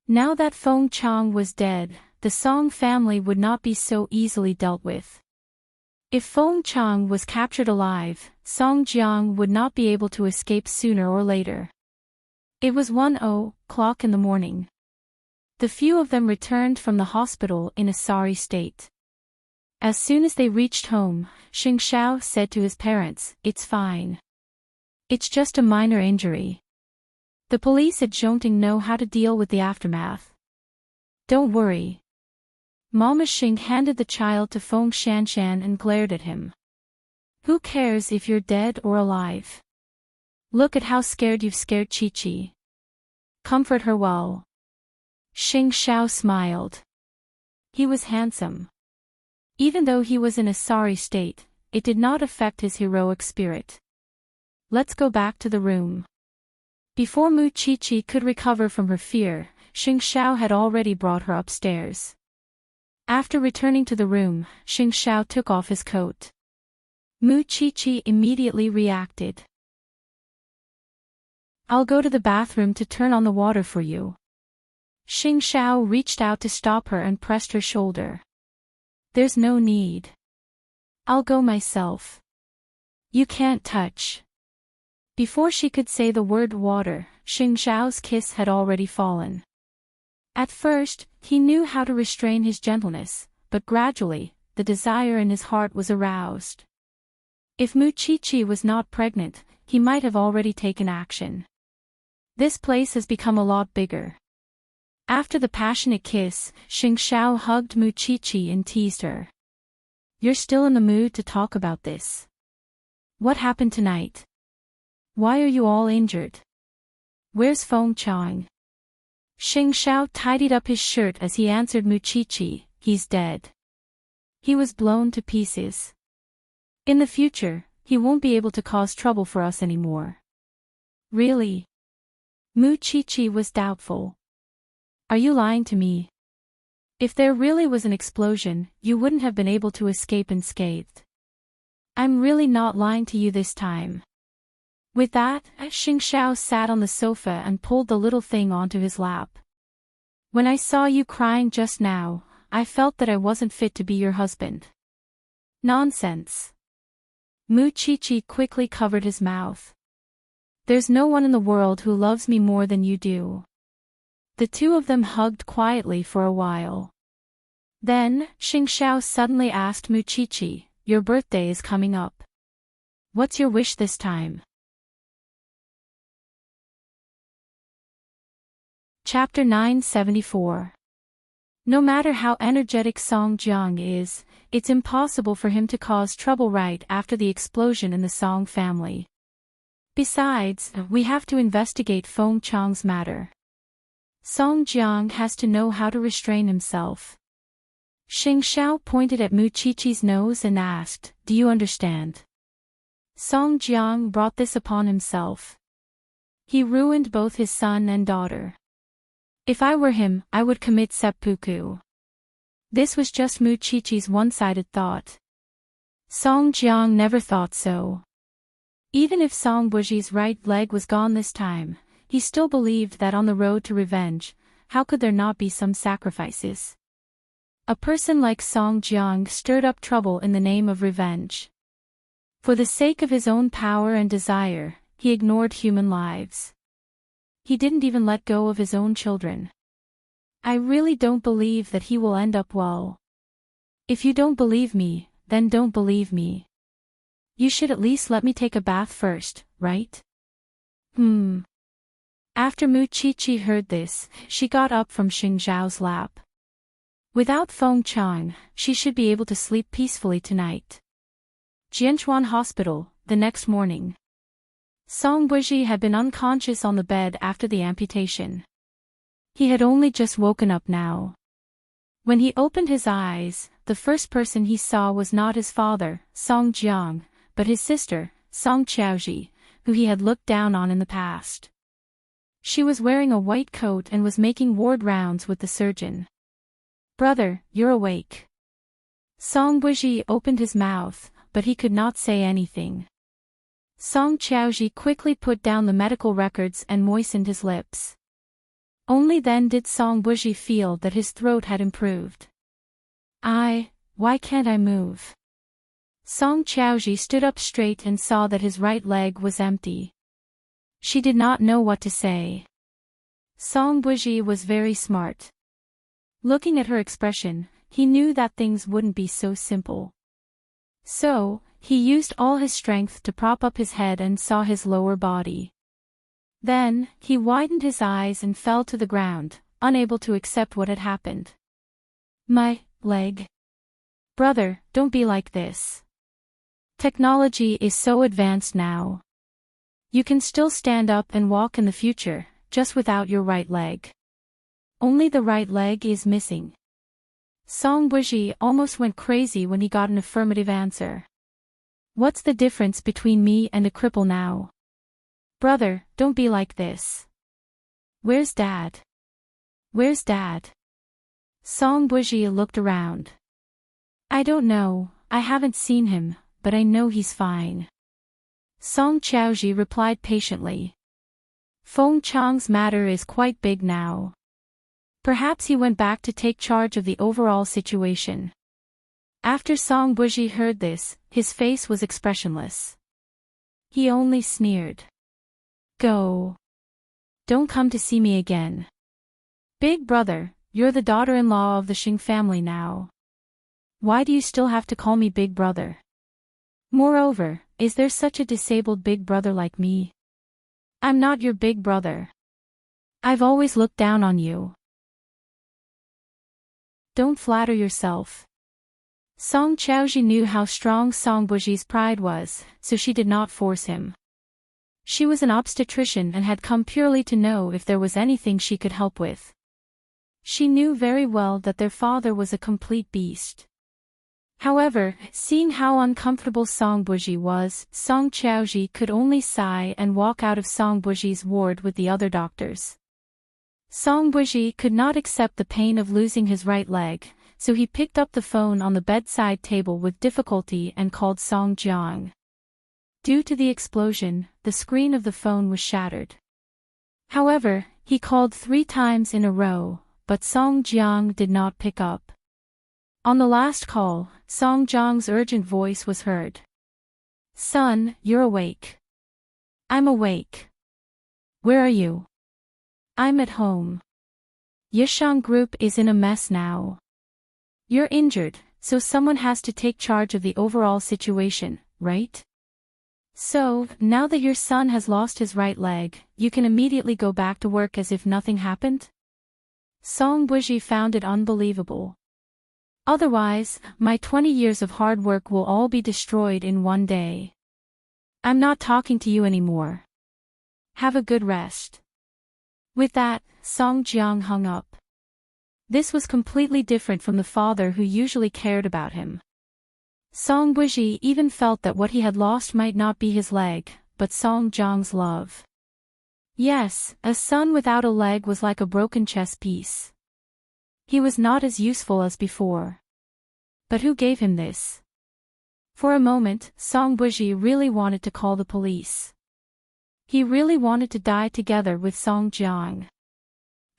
S1: Now that Feng Chang was dead, the Song family would not be so easily dealt with. If Feng Chang was captured alive, Song Jiang would not be able to escape sooner or later. It was 1:00 in the morning. The few of them returned from the hospital in a sorry state. As soon as they reached home, Xing Xiao said to his parents, "It's fine. It's just a minor injury. The police at Zhongting know how to deal with the aftermath. Don't worry." Mama Xing handed the child to Feng Shanshan and glared at him. "Who cares if you're dead or alive? Look at how scared you've scared Chi-Chi. Comfort her well." Xing Xiao smiled. He was handsome. Even though he was in a sorry state, it did not affect his heroic spirit. "Let's go back to the room." Before Mu Chi-Chi could recover from her fear, Xing Xiao had already brought her upstairs. After returning to the room, Xing Xiao took off his coat. Mu Chi-Chi immediately reacted. "I'll go to the bathroom to turn on the water for you." Xing Xiao reached out to stop her and pressed her shoulder. "There's no need. I'll go myself. You can't touch." Before she could say the word water, Xing Xiao's kiss had already fallen. At first, he knew how to restrain his gentleness, but gradually, the desire in his heart was aroused. If Mu Chi was not pregnant, he might have already taken action. This place has become a lot bigger. After the passionate kiss, Xing Xiao hugged Mu Chi and teased her. You're still in the mood to talk about this. What happened tonight? Why are you all injured? Where's Feng Chang? Xing Xiao tidied up his shirt as he answered Mu Chi, he's dead. He was blown to pieces. In the future, he won't be able to cause trouble for us anymore. Really? Mu Chi was doubtful. Are you lying to me? If there really was an explosion, you wouldn't have been able to escape unscathed. I'm really not lying to you this time. With that, Xing Xiao sat on the sofa and pulled the little thing onto his lap. When I saw you crying just now, I felt that I wasn't fit to be your husband. Nonsense. Mu Chi quickly covered his mouth. There's no one in the world who loves me more than you do. The two of them hugged quietly for a while. Then, Xing Xiao suddenly asked Mu Chi, your birthday is coming up. What's your wish this time? Chapter 974. No matter how energetic Song Jiang is, it's impossible for him to cause trouble right after the explosion in the Song family. Besides, we have to investigate Feng Chang's matter. Song Jiang has to know how to restrain himself. Xing Xiao pointed at Mu Chi's nose and asked, do you understand? Song Jiang brought this upon himself. He ruined both his son and daughter. If I were him, I would commit seppuku. This was just Mu Chi's one-sided thought. Song Jiang never thought so. Even if Song Buji's right leg was gone this time, he still believed that on the road to revenge, how could there not be some sacrifices? A person like Song Jiang stirred up trouble in the name of revenge. For the sake of his own power and desire, he ignored human lives. He didn't even let go of his own children. I really don't believe that he will end up well. If you don't believe me, then don't believe me. You should at least let me take a bath first, right? After Mu Chi heard this, she got up from Xing Xiao's lap. Without Feng Chang, she should be able to sleep peacefully tonight. Jianchuan Hospital, the next morning. Song Buji had been unconscious on the bed after the amputation. He had only just woken up now. When he opened his eyes, the first person he saw was not his father, Song Jiang, but his sister, Song Qiaoji, who he had looked down on in the past. She was wearing a white coat and was making ward rounds with the surgeon. Brother, you're awake. Song Buji opened his mouth, but he could not say anything. Song Qiaoji quickly put down the medical records and moistened his lips. Only then did Song Buji feel that his throat had improved. Why can't I move? Song Qiaoji stood up straight and saw that his right leg was empty. She did not know what to say. Song Buji was very smart. Looking at her expression, he knew that things wouldn't be so simple. So, he used all his strength to prop up his head and saw his lower body. Then, he widened his eyes and fell to the ground, unable to accept what had happened. My leg. Brother, don't be like this. Technology is so advanced now. You can still stand up and walk in the future, just without your right leg. Only the right leg is missing. Song Buji almost went crazy when he got an affirmative answer. What's the difference between me and a cripple now? Brother, don't be like this. Where's Dad? Where's Dad? Song Buji looked around. I don't know, I haven't seen him, but I know he's fine. Song Qiaoji replied patiently. Feng Chang's matter is quite big now. Perhaps he went back to take charge of the overall situation. After Song Buji heard this, his face was expressionless. He only sneered. Go. Don't come to see me again. Big brother, you're the daughter-in-law of the Xing family now. Why do you still have to call me big brother? Moreover, is there such a disabled big brother like me? I'm not your big brother. I've always looked down on you. Don't flatter yourself. Song Qiaoji knew how strong Song Buji's pride was, so she did not force him. She was an obstetrician and had come purely to know if there was anything she could help with. She knew very well that their father was a complete beast. However, seeing how uncomfortable Song Buji was, Song Qiaoji could only sigh and walk out of Song Buji's ward with the other doctors. Song Buji could not accept the pain of losing his right leg, so he picked up the phone on the bedside table with difficulty and called Song Jiang. Due to the explosion, the screen of the phone was shattered. However, he called 3 times in a row, but Song Jiang did not pick up. On the last call, Song Jiang's urgent voice was heard. Son, you're awake. I'm awake. Where are you? I'm at home. Yishang Group is in a mess now. You're injured, so someone has to take charge of the overall situation, right? So, now that your son has lost his right leg, you can immediately go back to work as if nothing happened? Song Buji found it unbelievable. Otherwise, my 20 years of hard work will all be destroyed in one day. I'm not talking to you anymore. Have a good rest. With that, Song Jiang hung up. This was completely different from the father who usually cared about him. Song Buji even felt that what he had lost might not be his leg, but Song Jiang's love. Yes, a son without a leg was like a broken chess piece. He was not as useful as before. But who gave him this? For a moment, Song Buji really wanted to call the police. He really wanted to die together with Song Jiang.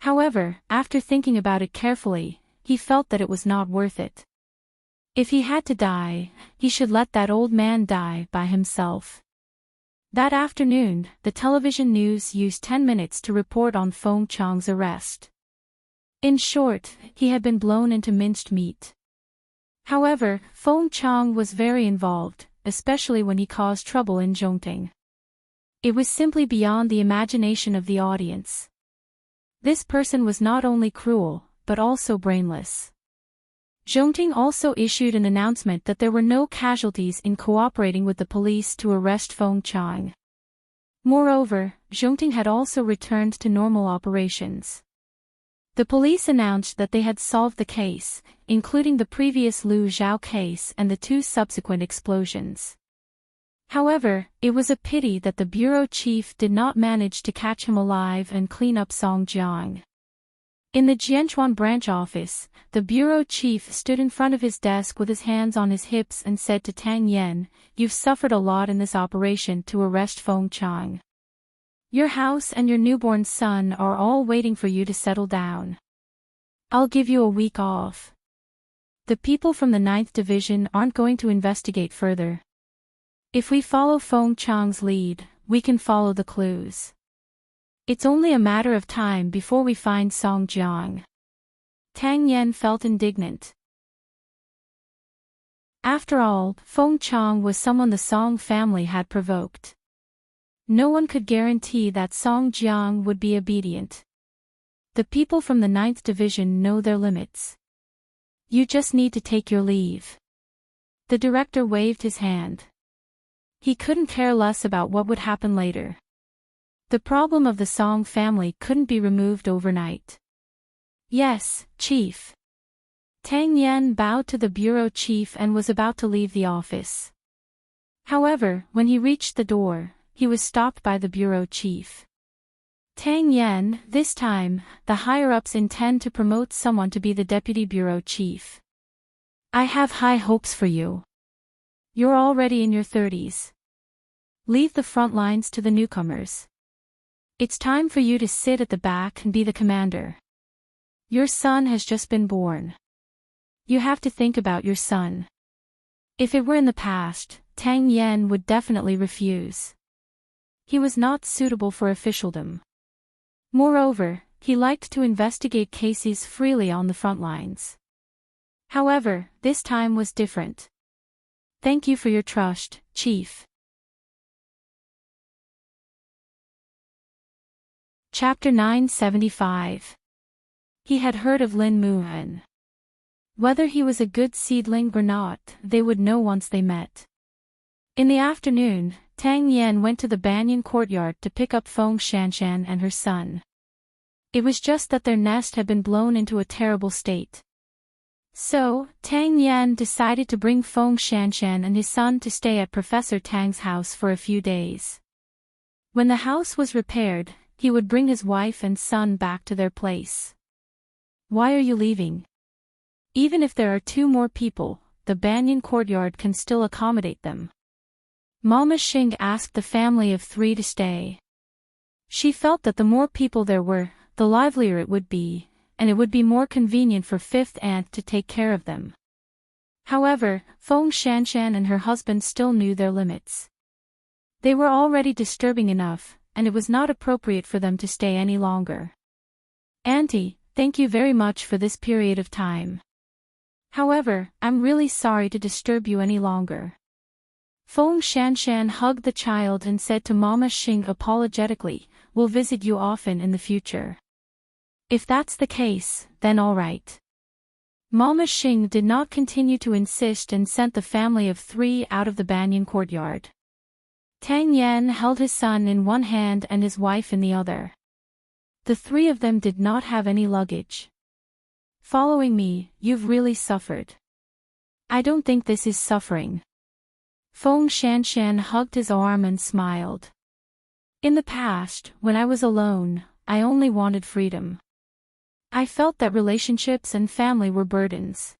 S1: However, after thinking about it carefully, he felt that it was not worth it. If he had to die, he should let that old man die by himself. That afternoon, the television news used 10 minutes to report on Feng Chang's arrest. In short, he had been blown into minced meat. However, Feng Chang was very involved, especially when he caused trouble in Zhongting. It was simply beyond the imagination of the audience. This person was not only cruel, but also brainless. Zhongting also issued an announcement that there were no casualties in cooperating with the police to arrest Feng Chang. Moreover, Zhongting had also returned to normal operations. The police announced that they had solved the case, including the previous Lu Zhao case and the 2 subsequent explosions. However, it was a pity that the bureau chief did not manage to catch him alive and clean up Song Jiang. In the Jianchuan branch office, the bureau chief stood in front of his desk with his hands on his hips and said to Tang Yan, "You've suffered a lot in this operation to arrest Feng Chang. Your house and your newborn son are all waiting for you to settle down. I'll give you a week off. The people from the 9th Division aren't going to investigate further. If we follow Feng Chang's lead, we can follow the clues. It's only a matter of time before we find Song Jiang." Tang Yan felt indignant. After all, Feng Chang was someone the Song family had provoked. No one could guarantee that Song Jiang would be obedient. The people from the 9th Division know their limits. You just need to take your leave. The director waved his hand. He couldn't care less about what would happen later. The problem of the Song family couldn't be removed overnight. Yes, Chief. Tang Yan bowed to the bureau chief and was about to leave the office. However, when he reached the door, he was stopped by the bureau chief. Tang Yan, this time, the higher-ups intend to promote someone to be the deputy bureau chief. I have high hopes for you. You're already in your 30s. Leave the front lines to the newcomers. It's time for you to sit at the back and be the commander. Your son has just been born. You have to think about your son. If it were in the past, Tang Yan would definitely refuse. He was not suitable for officialdom. Moreover, he liked to investigate cases freely on the front lines. However, this time was different. Thank you for your trust, Chief. Chapter 975. He had heard of Lin Muhan. Whether he was a good seedling or not, they would know once they met. In the afternoon, Tang Yan went to the banyan courtyard to pick up Feng Shanshan and her son. It was just that their nest had been blown into a terrible state. So, Tang Yan decided to bring Feng Shanshan and his son to stay at Professor Tang's house for a few days. When the house was repaired, he would bring his wife and son back to their place. Why are you leaving? Even if there are 2 more people, the banyan courtyard can still accommodate them. Mama Xing asked the family of 3 to stay. She felt that the more people there were, the livelier it would be, and it would be more convenient for 5th aunt to take care of them. However, Feng Shanshan and her husband still knew their limits. They were already disturbing enough, and it was not appropriate for them to stay any longer. Auntie, thank you very much for this period of time. However, I'm really sorry to disturb you any longer. Feng Shanshan hugged the child and said to Mama Xing apologetically, "We'll visit you often in the future." If that's the case, then all right. Mama Xing did not continue to insist and sent the family of 3 out of the banyan courtyard. Tang Yan held his son in one hand and his wife in the other. The 3 of them did not have any luggage. Following me, you've really suffered. I don't think this is suffering. Feng Shanshan hugged his arm and smiled. In the past, when I was alone, I only wanted freedom. I felt that relationships and family were burdens.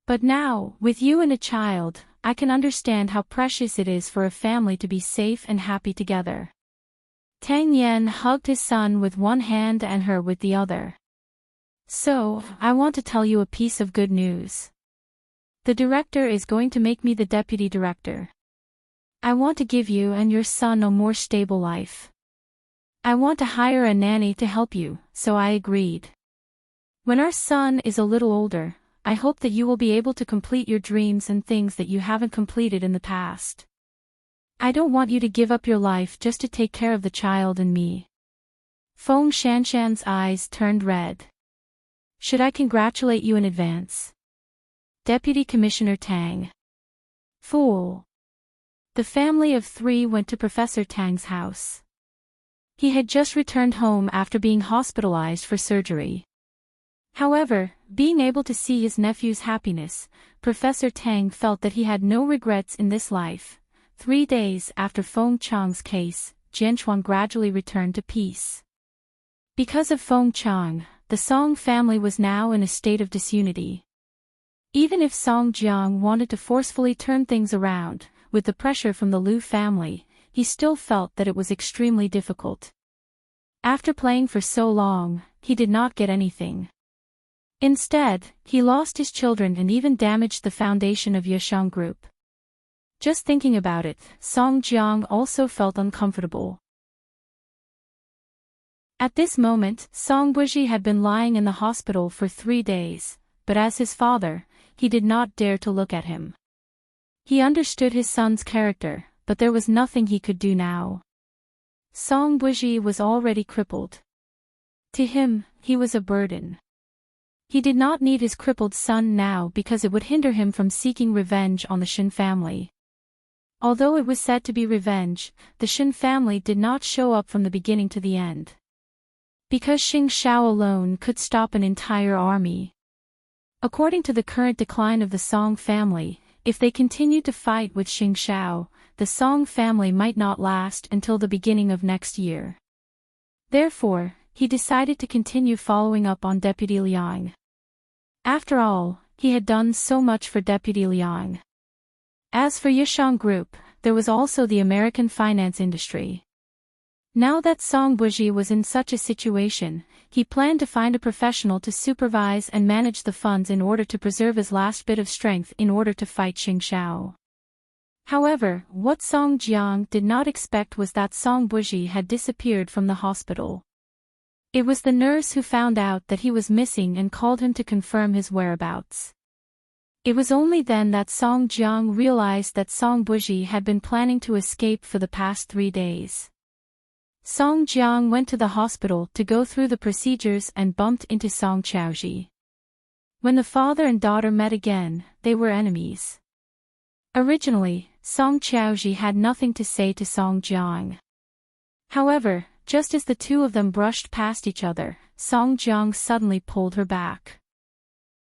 S1: But now, with you and a child, I can understand how precious it is for a family to be safe and happy together. Tang Yan hugged his son with one hand and her with the other. So, I want to tell you a piece of good news. The director is going to make me the deputy director. I want to give you and your son a more stable life. I want to hire a nanny to help you, so I agreed. When our son is a little older, I hope that you will be able to complete your dreams and things that you haven't completed in the past. I don't want you to give up your life just to take care of the child and me. Feng Shanshan's eyes turned red. Should I congratulate you in advance? Deputy Commissioner Tang. Fool. The family of 3 went to Professor Tang's house. He had just returned home after being hospitalized for surgery. However, being able to see his nephew's happiness, Professor Tang felt that he had no regrets in this life. 3 days after Feng Chang's case, Jianchuan gradually returned to peace. Because of Feng Chang, the Song family was now in a state of disunity. Even if Song Jiang wanted to forcefully turn things around, with the pressure from the Liu family, he still felt that it was extremely difficult. After playing for so long, he did not get anything. Instead, he lost his children and even damaged the foundation of Yeshang Group. Just thinking about it, Song Jiang also felt uncomfortable. At this moment, Song Buji had been lying in the hospital for 3 days, but as his father, he did not dare to look at him. He understood his son's character, but there was nothing he could do now. Song Buji was already crippled. To him, he was a burden. He did not need his crippled son now because it would hinder him from seeking revenge on the Shin family. Although it was said to be revenge, the Shin family did not show up from the beginning to the end. Because Xing Xiao alone could stop an entire army. According to the current decline of the Song family, if they continued to fight with Xing Xiao, the Song family might not last until the beginning of next year. Therefore, he decided to continue following up on Deputy Liang. After all, he had done so much for Deputy Liang. As for Yeshang Group, there was also the American finance industry. Now that Song Buji was in such a situation, he planned to find a professional to supervise and manage the funds in order to preserve his last bit of strength in order to fight Xing Xiao. However, what Song Jiang did not expect was that Song Buji had disappeared from the hospital. It was the nurse who found out that he was missing and called him to confirm his whereabouts. It was only then that Song Jiang realized that Song Buji had been planning to escape for the past 3 days. Song Jiang went to the hospital to go through the procedures and bumped into Song Qiaoji. When the father and daughter met again, they were enemies. Originally, Song Qiaoji had nothing to say to Song Jiang. However, just as the two of them brushed past each other, Song Jiang suddenly pulled her back.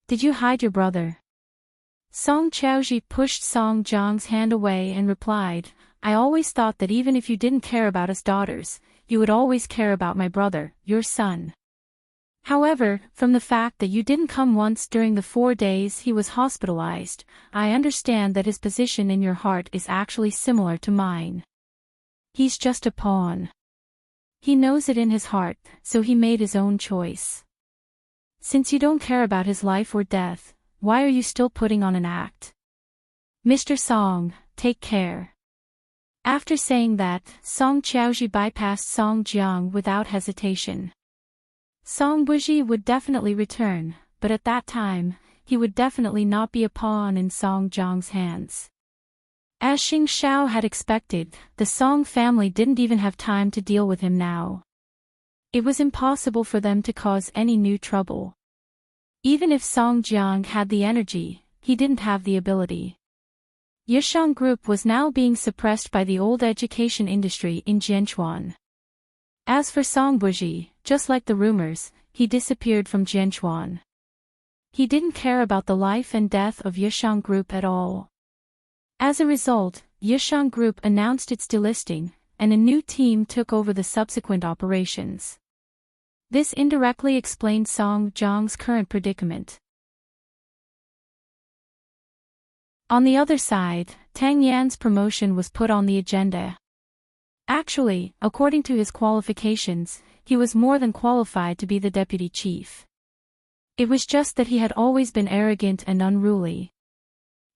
S1: "Did you hide your brother?" Song Qiaoji pushed Song Jiang's hand away and replied, "I always thought that even if you didn't care about us daughters, you would always care about my brother, your son. However, from the fact that you didn't come once during the 4 days he was hospitalized, I understand that his position in your heart is actually similar to mine. He's just a pawn. He knows it in his heart, so he made his own choice. Since you don't care about his life or death, why are you still putting on an act? Mr. Song, take care." After saying that, Song Qiaoji bypassed Song Jiang without hesitation. Song Buji would definitely return, but at that time, he would definitely not be a pawn in Song Jiang's hands. As Xing Xiao had expected, the Song family didn't even have time to deal with him now. It was impossible for them to cause any new trouble. Even if Song Jiang had the energy, he didn't have the ability. Yishang Group was now being suppressed by the old education industry in Jianchuan. As for Song Buji, just like the rumors, he disappeared from Jianchuan. He didn't care about the life and death of Yishang Group at all. As a result, Yishang Group announced its delisting, and a new team took over the subsequent operations. This indirectly explained Song Jiang's current predicament. On the other side, Tang Yan's promotion was put on the agenda. Actually, according to his qualifications, he was more than qualified to be the deputy chief. It was just that he had always been arrogant and unruly.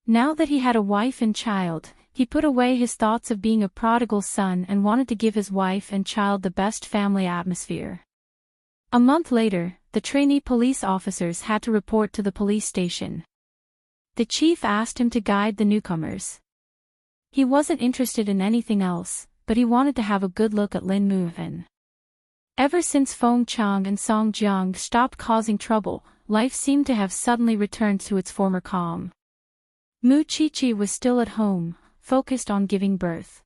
S1: Now that he had a wife and child, he put away his thoughts of being a prodigal son and wanted to give his wife and child the best family atmosphere. A month later, the trainee police officers had to report to the police station. The chief asked him to guide the newcomers. He wasn't interested in anything else, but he wanted to have a good look at Lin Muhan. Ever since Feng Chang and Song Jiang stopped causing trouble, life seemed to have suddenly returned to its former calm. Mu Qiqi was still at home, focused on giving birth.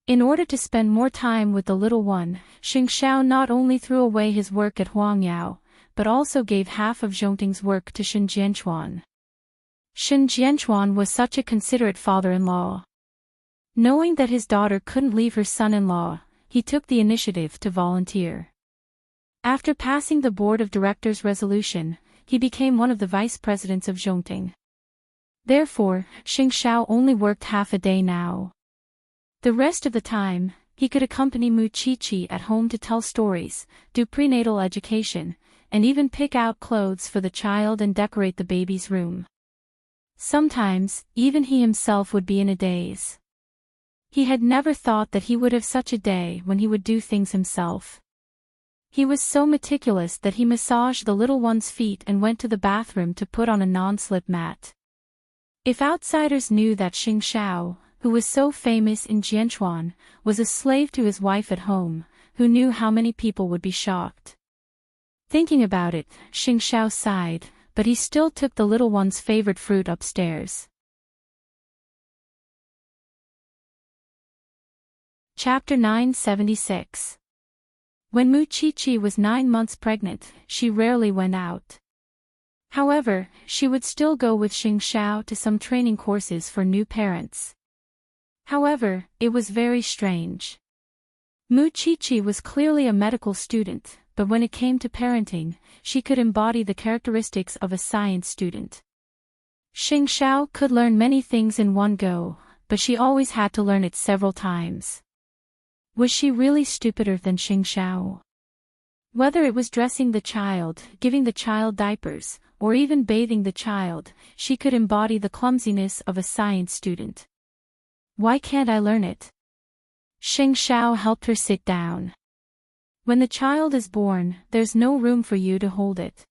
S1: In order to spend more time with the little one, Xing Xiao not only threw away his work at Huangyao, but also gave half of Zhongting's work to Shen Jianchuan. Shen Jianchuan was such a considerate father-in-law. Knowing that his daughter couldn't leave her son-in-law, he took the initiative to volunteer. After passing the board of directors' resolution, he became one of the vice presidents of Zhongting. Therefore, Xing Xiao only worked half a day now. The rest of the time, he could accompany Mu Qiqi at home to tell stories, do prenatal education, and even pick out clothes for the child and decorate the baby's room. Sometimes, even he himself would be in a daze. He had never thought that he would have such a day when he would do things himself. He was so meticulous that he massaged the little one's feet and went to the bathroom to put on a non-slip mat. If outsiders knew that Xing Xiao, who was so famous in Jianchuan, was a slave to his wife at home, who knew how many people would be shocked. Thinking about it, Xing Xiao sighed, but he still took the little one's favorite fruit upstairs. Chapter 976. When Mu Qiqi was 9 months pregnant, she rarely went out. However, she would still go with Xing Xiao to some training courses for new parents. However, it was very strange. Mu Qiqi was clearly a medical student, but when it came to parenting, she could embody the characteristics of a science student. Xing Xiao could learn many things in one go, but she always had to learn it several times. Was she really stupider than Xing Xiao? Whether it was dressing the child, giving the child diapers, or even bathing the child, she could embody the clumsiness of a science student. Why can't I learn it? Xing Xiao helped her sit down. When the child is born, there's no room for you to hold it.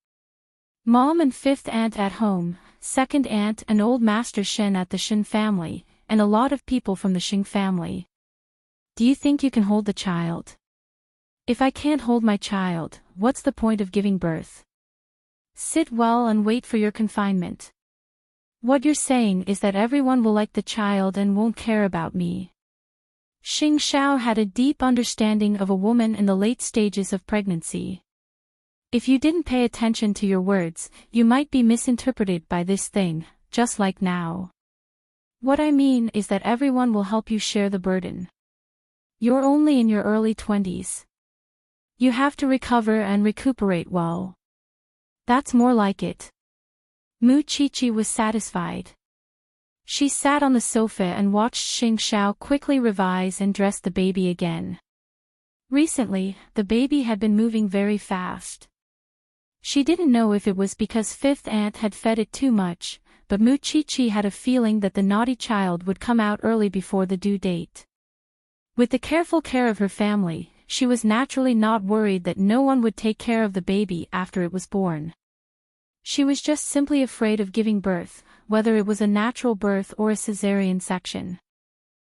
S1: Mom and fifth aunt at home, second aunt and old master Shen at the Shen family, and a lot of people from the Xing family. Do you think you can hold the child? If I can't hold my child, what's the point of giving birth? Sit well and wait for your confinement. What you're saying is that everyone will like the child and won't care about me. Xing Xiao had a deep understanding of a woman in the late stages of pregnancy. If you didn't pay attention to your words, you might be misinterpreted by this thing, just like now. What I mean is that everyone will help you share the burden. You're only in your early 20s. You have to recover and recuperate well. That's more like it. Mu Qiqi was satisfied. She sat on the sofa and watched Xing Xiao quickly revise and dress the baby again. Recently, the baby had been moving very fast. She didn't know if it was because fifth aunt had fed it too much, but Mu Qiqi had a feeling that the naughty child would come out early before the due date. With the careful care of her family, she was naturally not worried that no one would take care of the baby after it was born. She was just simply afraid of giving birth, whether it was a natural birth or a cesarean section.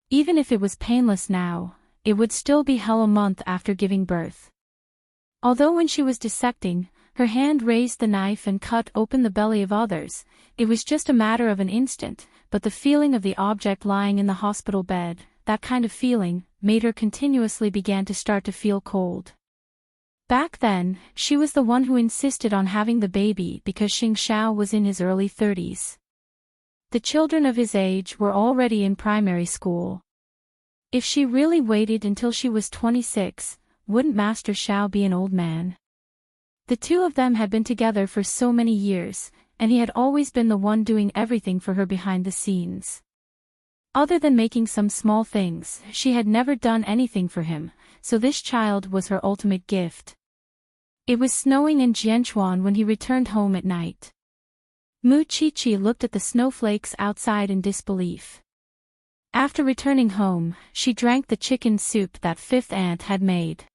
S1: Even if it was painless now, it would still be hell a month after giving birth. Although when she was dissecting, her hand raised the knife and cut open the belly of others, it was just a matter of an instant, but the feeling of the object lying in the hospital bed, that kind of feeling, made her continuously begin to start to feel cold. Back then, she was the one who insisted on having the baby because Xing Xiao was in his early 30s. The children of his age were already in primary school. If she really waited until she was 26, wouldn't Master Xiao be an old man? The two of them had been together for so many years, and he had always been the one doing everything for her behind the scenes. Other than making some small things, she had never done anything for him, so this child was her ultimate gift. It was snowing in Jianchuan when he returned home at night. Mu Qiqi looked at the snowflakes outside in disbelief. After returning home, she drank the chicken soup that fifth aunt had made.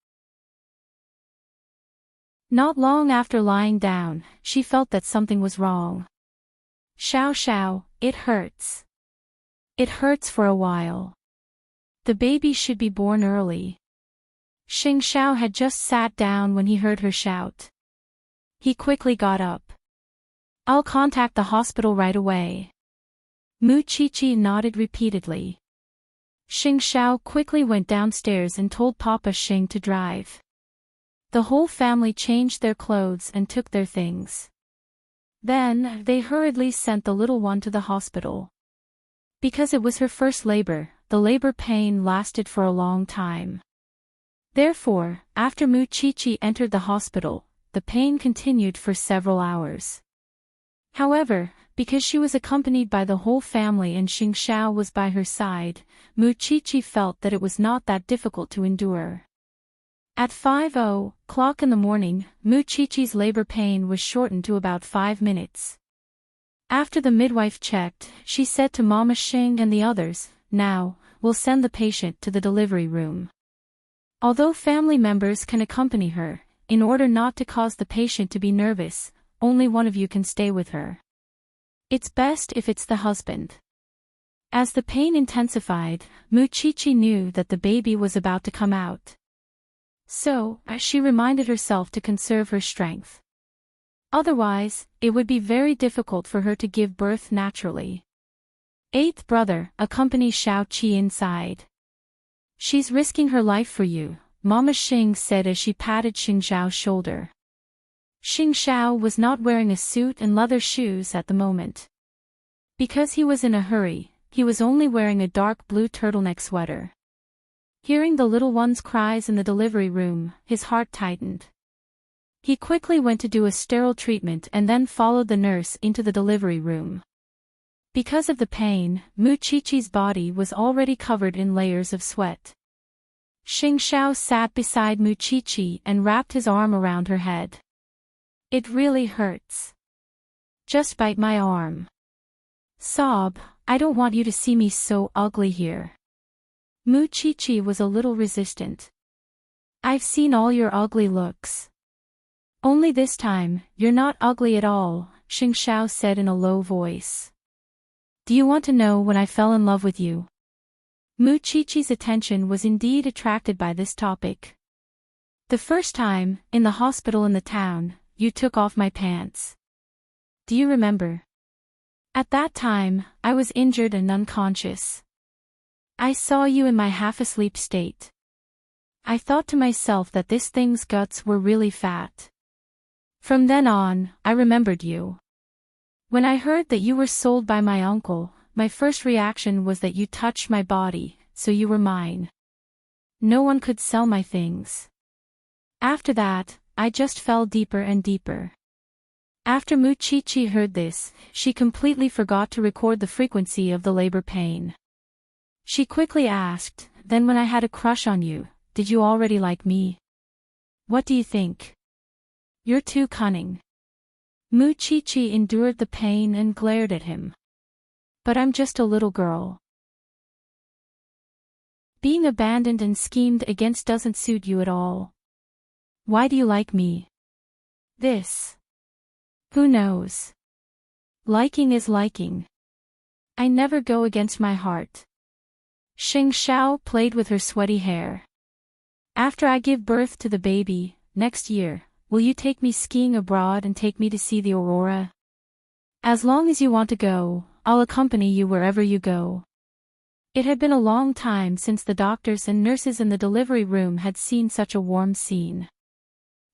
S1: Not long after lying down, she felt that something was wrong. Xiao Xiao, it hurts. It hurts for a while. The baby should be born early. Xing Xiao had just sat down when he heard her shout. He quickly got up. I'll contact the hospital right away. Mu Qiqi nodded repeatedly. Xing Xiao quickly went downstairs and told Papa Xing to drive. The whole family changed their clothes and took their things. Then, they hurriedly sent the little one to the hospital. Because it was her first labor, the labor pain lasted for a long time. Therefore, after Mu Qiqi entered the hospital, the pain continued for several hours. However, because she was accompanied by the whole family and Xing Xiao was by her side, Mu Qiqi felt that it was not that difficult to endure. At 5:00 in the morning, Mu Qiqi's labor pain was shortened to about 5 minutes. After the midwife checked, she said to Mama Xing and the others, "Now, we'll send the patient to the delivery room." Although family members can accompany her, in order not to cause the patient to be nervous, only one of you can stay with her. It's best if it's the husband. As the pain intensified, Mu Qiqi knew that the baby was about to come out. So, she reminded herself to conserve her strength. Otherwise, it would be very difficult for her to give birth naturally. Eighth brother, accompany Xiao Qi inside. She's risking her life for you, Mama Xing said as she patted Xing Xiao's shoulder. Xing Xiao was not wearing a suit and leather shoes at the moment. Because he was in a hurry, he was only wearing a dark blue turtleneck sweater. Hearing the little one's cries in the delivery room, his heart tightened. He quickly went to do a sterile treatment and then followed the nurse into the delivery room. Because of the pain, Mu Qiqi's body was already covered in layers of sweat. Xing Xiao sat beside Mu Qiqi and wrapped his arm around her head. It really hurts. Just bite my arm. Sob, I don't want you to see me so ugly here. Mu Chi-Chi was a little resistant. I've seen all your ugly looks. Only this time, you're not ugly at all, Xing Xiao said in a low voice. Do you want to know when I fell in love with you? Mu Chi-Chi's attention was indeed attracted by this topic. The first time, in the hospital in the town, you took off my pants. Do you remember? At that time, I was injured and unconscious. I saw you in my half-asleep state. I thought to myself that this thing's guts were really fat. From then on, I remembered you. When I heard that you were sold by my uncle, my first reaction was that you touched my body, so you were mine. No one could sell my things. After that, I just fell deeper and deeper. After Mu Chi-Chi heard this, she completely forgot to record the frequency of the labor pain. She quickly asked, then when I had a crush on you, did you already like me? What do you think? You're too cunning. Mu Chi-Chi endured the pain and glared at him. But I'm just a little girl. Being abandoned and schemed against doesn't suit you at all. Why do you like me? This. Who knows? Liking is liking. I never go against my heart. Xing Xiao played with her sweaty hair. After I give birth to the baby, next year, will you take me skiing abroad and take me to see the aurora? As long as you want to go, I'll accompany you wherever you go. It had been a long time since the doctors and nurses in the delivery room had seen such a warm scene.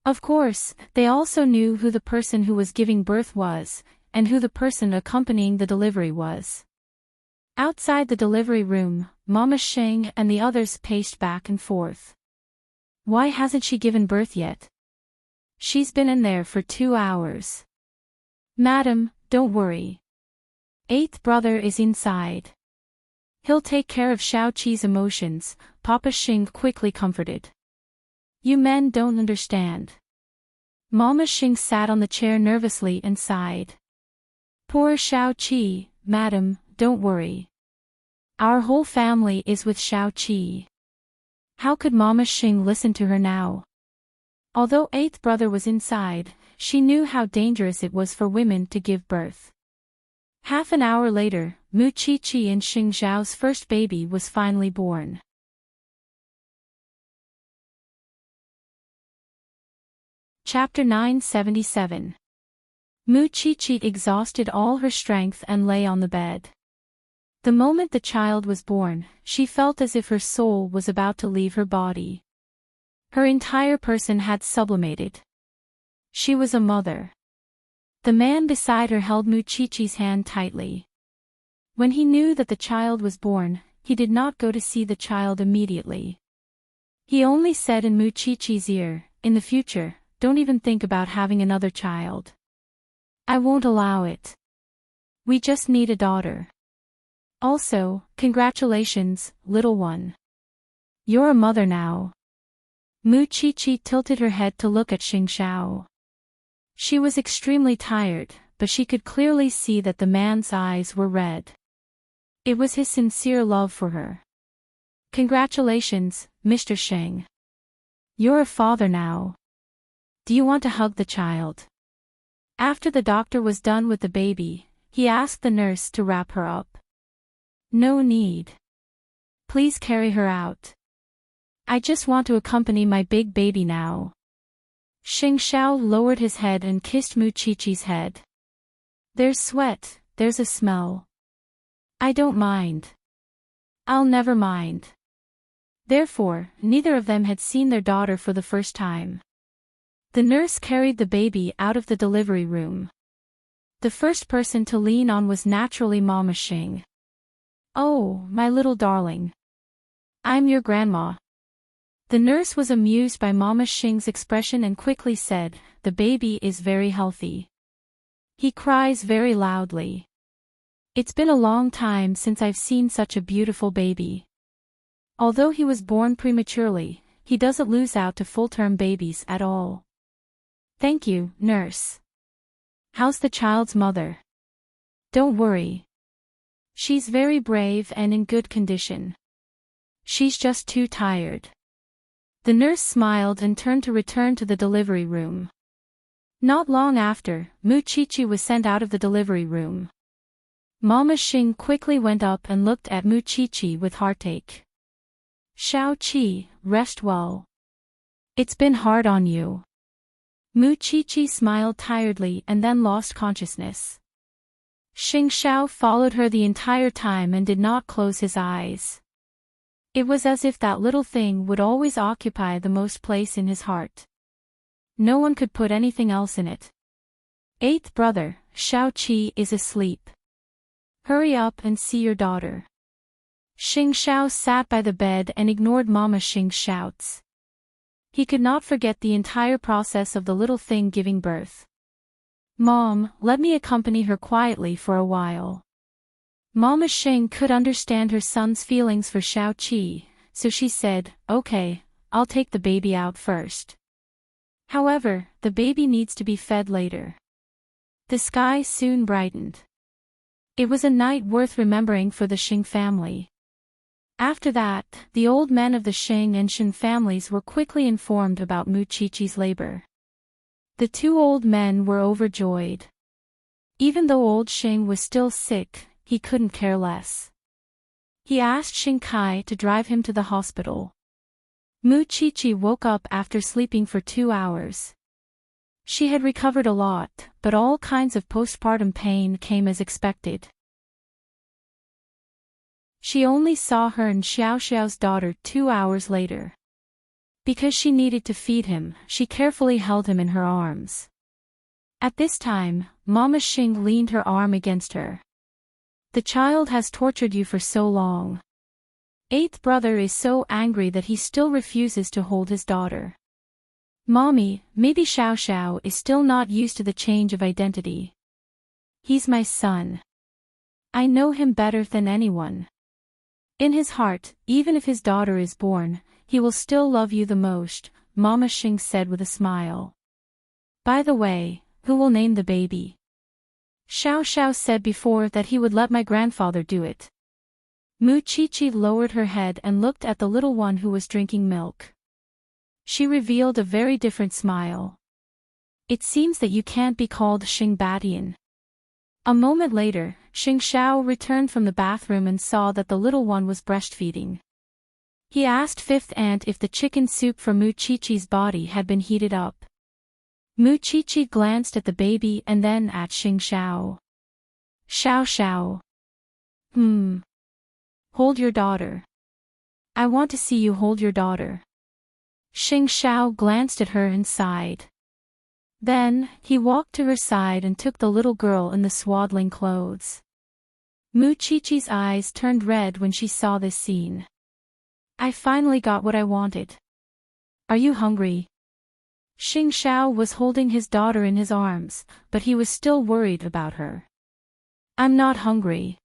S1: Of course, they also knew who the person who was giving birth was, and who the person accompanying the delivery was. Outside the delivery room, Mama Xing and the others paced back and forth. Why hasn't she given birth yet? She's been in there for 2 hours. Madam, don't worry. Eighth brother is inside. He'll take care of Xiao Qi's emotions, Papa Xing quickly comforted. You men don't understand. Mama Xing sat on the chair nervously and sighed. Poor Xiao Qi, madam, don't worry. Our whole family is with Xiao Qi. How could Mama Xing listen to her now? Although eighth brother was inside, she knew how dangerous it was for women to give birth. Half an hour later, Mu Chi-Chi and Xing Xiao's first baby was finally born. Chapter 977. Mu Chi-Chi exhausted all her strength and lay on the bed. The moment the child was born, she felt as if her soul was about to leave her body. Her entire person had sublimated. She was a mother. The man beside her held Mu Chi-Chi's hand tightly. When he knew that the child was born, he did not go to see the child immediately. He only said in Mu Chi-Chi's ear, in the future, don't even think about having another child. I won't allow it. We just need a daughter. Also, congratulations, little one. You're a mother now. Mu Chi-Chi tilted her head to look at Xing Xiao. She was extremely tired, but she could clearly see that the man's eyes were red. It was his sincere love for her. Congratulations, Mr. Sheng. You're a father now. Do you want to hug the child? After the doctor was done with the baby, he asked the nurse to wrap her up. No need. Please carry her out. I just want to accompany my big baby now. Xing Xiao lowered his head and kissed Mu Chi-Chi's head. There's sweat, there's a smell. I don't mind. I'll never mind. Therefore, neither of them had seen their daughter for the first time. The nurse carried the baby out of the delivery room. The first person to lean on was naturally Mama Xing. Oh, my little darling. I'm your grandma. The nurse was amused by Mama Xing's expression and quickly said, the baby is very healthy. He cries very loudly. It's been a long time since I've seen such a beautiful baby. Although he was born prematurely, he doesn't lose out to full-term babies at all. Thank you, nurse. How's the child's mother? Don't worry. She's very brave and in good condition. She's just too tired. The nurse smiled and turned to return to the delivery room. Not long after, Muchichi was sent out of the delivery room. Mama Xing quickly went up and looked at Muchichi with heartache. Xiao-Qi, rest well. It's been hard on you. Muchichi smiled tiredly and then lost consciousness. Xing Xiao followed her the entire time and did not close his eyes. It was as if that little thing would always occupy the most place in his heart. No one could put anything else in it. Eighth brother, Xiao-Qi is asleep. Hurry up and see your daughter. Xing Xiao sat by the bed and ignored Mama Xing's shouts. He could not forget the entire process of the little thing giving birth. Mom, let me accompany her quietly for a while. Mama Xing could understand her son's feelings for Xiao-Qi, so she said, okay, I'll take the baby out first. However, the baby needs to be fed later. The sky soon brightened. It was a night worth remembering for the Xing family. After that, the old men of the Xing and Shen families were quickly informed about Muchichi's labor. The two old men were overjoyed. Even though old Xing was still sick, he couldn't care less. He asked Xing Kai to drive him to the hospital. Muchichi woke up after sleeping for 2 hours. She had recovered a lot, but all kinds of postpartum pain came as expected. She only saw her and Xiao Xiao's daughter 2 hours later. Because she needed to feed him, she carefully held him in her arms. At this time, Mama Xing leaned her arm against her. The child has tortured you for so long. Eighth brother is so angry that he still refuses to hold his daughter. Mommy, maybe Xiao Xiao is still not used to the change of identity. He's my son. I know him better than anyone. In his heart, even if his daughter is born, he will still love you the most, Mama Xing said with a smile. By the way, who will name the baby? Xiao Xiao said before that he would let my grandfather do it. Muchichi lowered her head and looked at the little one who was drinking milk. She revealed a very different smile. It seems that you can't be called Xing Batian. A moment later, Xing Xiao returned from the bathroom and saw that the little one was breastfeeding. He asked fifth aunt if the chicken soup from Muchichi's body had been heated up. Muchichi glanced at the baby and then at Xing Xiao. Xiao Xiao. Hold your daughter. I want to see you hold your daughter. Xing Xiao glanced at her and sighed. Then, he walked to her side and took the little girl in the swaddling clothes. Muchichi's eyes turned red when she saw this scene. I finally got what I wanted. Are you hungry? Xing Xiao was holding his daughter in his arms, but he was still worried about her. I'm not hungry.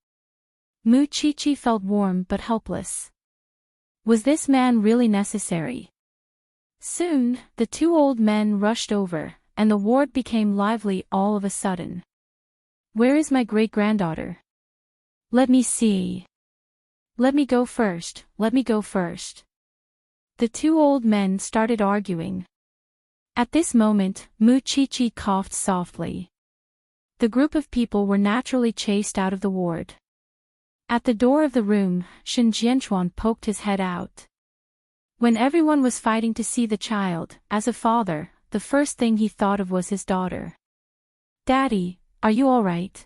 S1: Muchichi felt warm but helpless. Was this man really necessary? Soon, the two old men rushed over, and the ward became lively all of a sudden. Where is my great-granddaughter? Let me see. Let me go first, let me go first. The two old men started arguing. At this moment, Muchichi coughed softly. The group of people were naturally chased out of the ward. At the door of the room, Shen Jianchuan poked his head out. When everyone was fighting to see the child, as a father, the first thing he thought of was his daughter. Daddy, are you all right?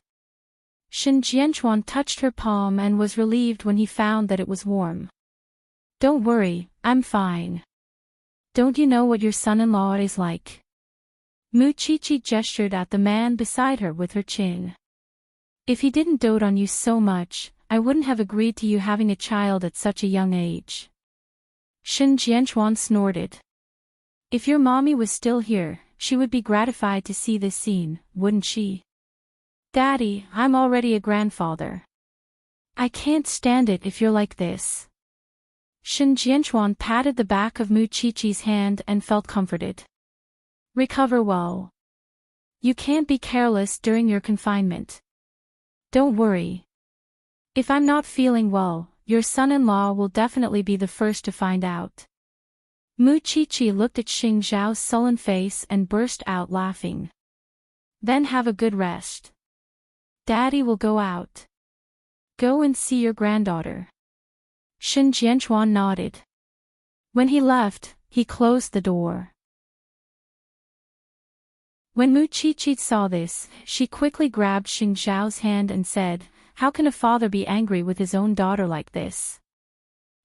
S1: Shen Jianchuan touched her palm and was relieved when he found that it was warm. Don't worry, I'm fine. Don't you know what your son-in-law is like? Muchichi gestured at the man beside her with her chin. If he didn't dote on you so much, I wouldn't have agreed to you having a child at such a young age. Shen Jianchuan snorted. If your mommy was still here, she would be gratified to see this scene, wouldn't she? Daddy, I'm already a grandfather. I can't stand it if you're like this. Shen Jianchuan patted the back of Muchichi's hand and felt comforted. Recover well. You can't be careless during your confinement. Don't worry. If I'm not feeling well, your son-in-law will definitely be the first to find out. Mu Qiqi looked at Xing Zhao's sullen face and burst out laughing. Then have a good rest. Daddy will go out. Go and see your granddaughter. Shen Jianchuan nodded. When he left, he closed the door. When Mu Qiqi saw this, she quickly grabbed Xing Zhao's hand and said, "How can a father be angry with his own daughter like this?"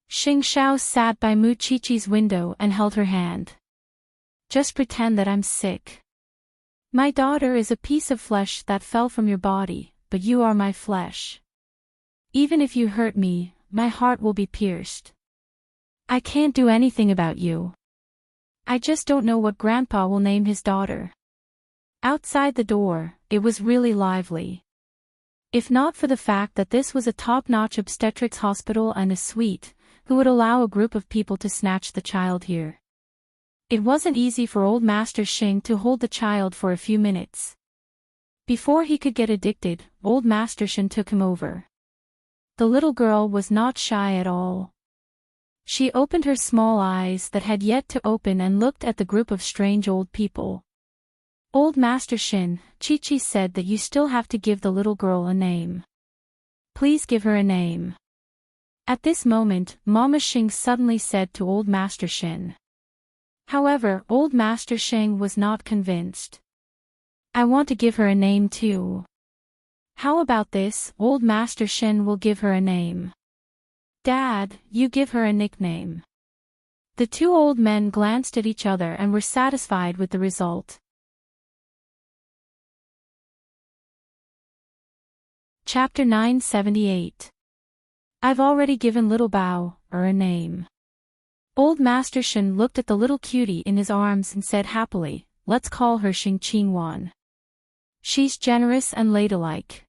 S1: Xing Zhao sat by Mu Qiqi's window and held her hand. "Just pretend that I'm sick. My daughter is a piece of flesh that fell from your body, but you are my flesh. Even if you hurt me, my heart will be pierced. I can't do anything about you. I just don't know what Grandpa will name his daughter." Outside the door, it was really lively. If not for the fact that this was a top-notch obstetrics hospital and a suite, who would allow a group of people to snatch the child here? It wasn't easy for old Master Xing to hold the child for a few minutes. Before he could get addicted, old Master Xing took him over. The little girl was not shy at all. She opened her small eyes that had yet to open and looked at the group of strange old people. "Old Master Xin," Qiqi said that you still have to give the little girl a name. Please give her a name. At this moment, Mama Xing suddenly said to Old Master Xin. However, Old Master Xing was not convinced. "I want to give her a name too." "How about this? Old Master Xin will give her a name. Dad, you give her a nickname." The two old men glanced at each other and were satisfied with the result. Chapter 978. I've already given little Bao, a name. Old Master Shen looked at the little cutie in his arms and said happily, "Let's call her Xing Qingwan. She's generous and ladylike.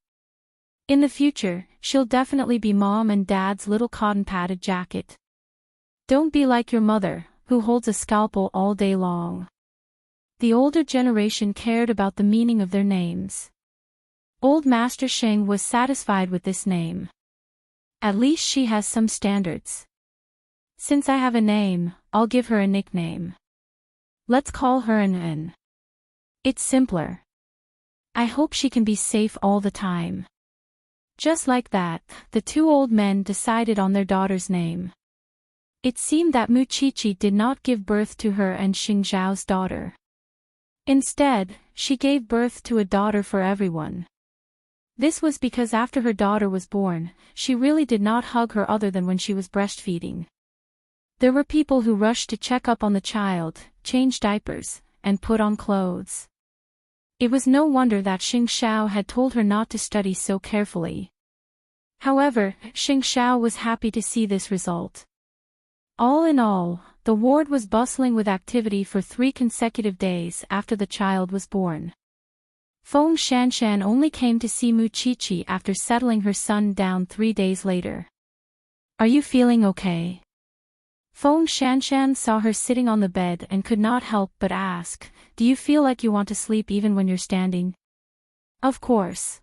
S1: In the future, she'll definitely be Mom and Dad's little cotton-padded jacket. Don't be like your mother, who holds a scalpel all day long." The older generation cared about the meaning of their names. Old Master Sheng was satisfied with this name. At least she has some standards. Since I have a name, I'll give her a nickname. Let's call her An. It's simpler. I hope she can be safe all the time. Just like that, the two old men decided on their daughter's name. It seemed that Mu Qiqi did not give birth to her and Xing Zhao's daughter. Instead, she gave birth to a daughter for everyone. This was because after her daughter was born, she really did not hug her other than when she was breastfeeding. There were people who rushed to check up on the child, change diapers, and put on clothes. It was no wonder that Xing Xiao had told her not to study so carefully. However, Xing Xiao was happy to see this result. All in all, the ward was bustling with activity for 3 consecutive days after the child was born. Feng Shanshan only came to see Mu Qiqi after settling her son down 3 days later. "Are you feeling okay?" Feng Shanshan saw her sitting on the bed and could not help but ask, "Do you feel like you want to sleep even when you're standing?" "Of course.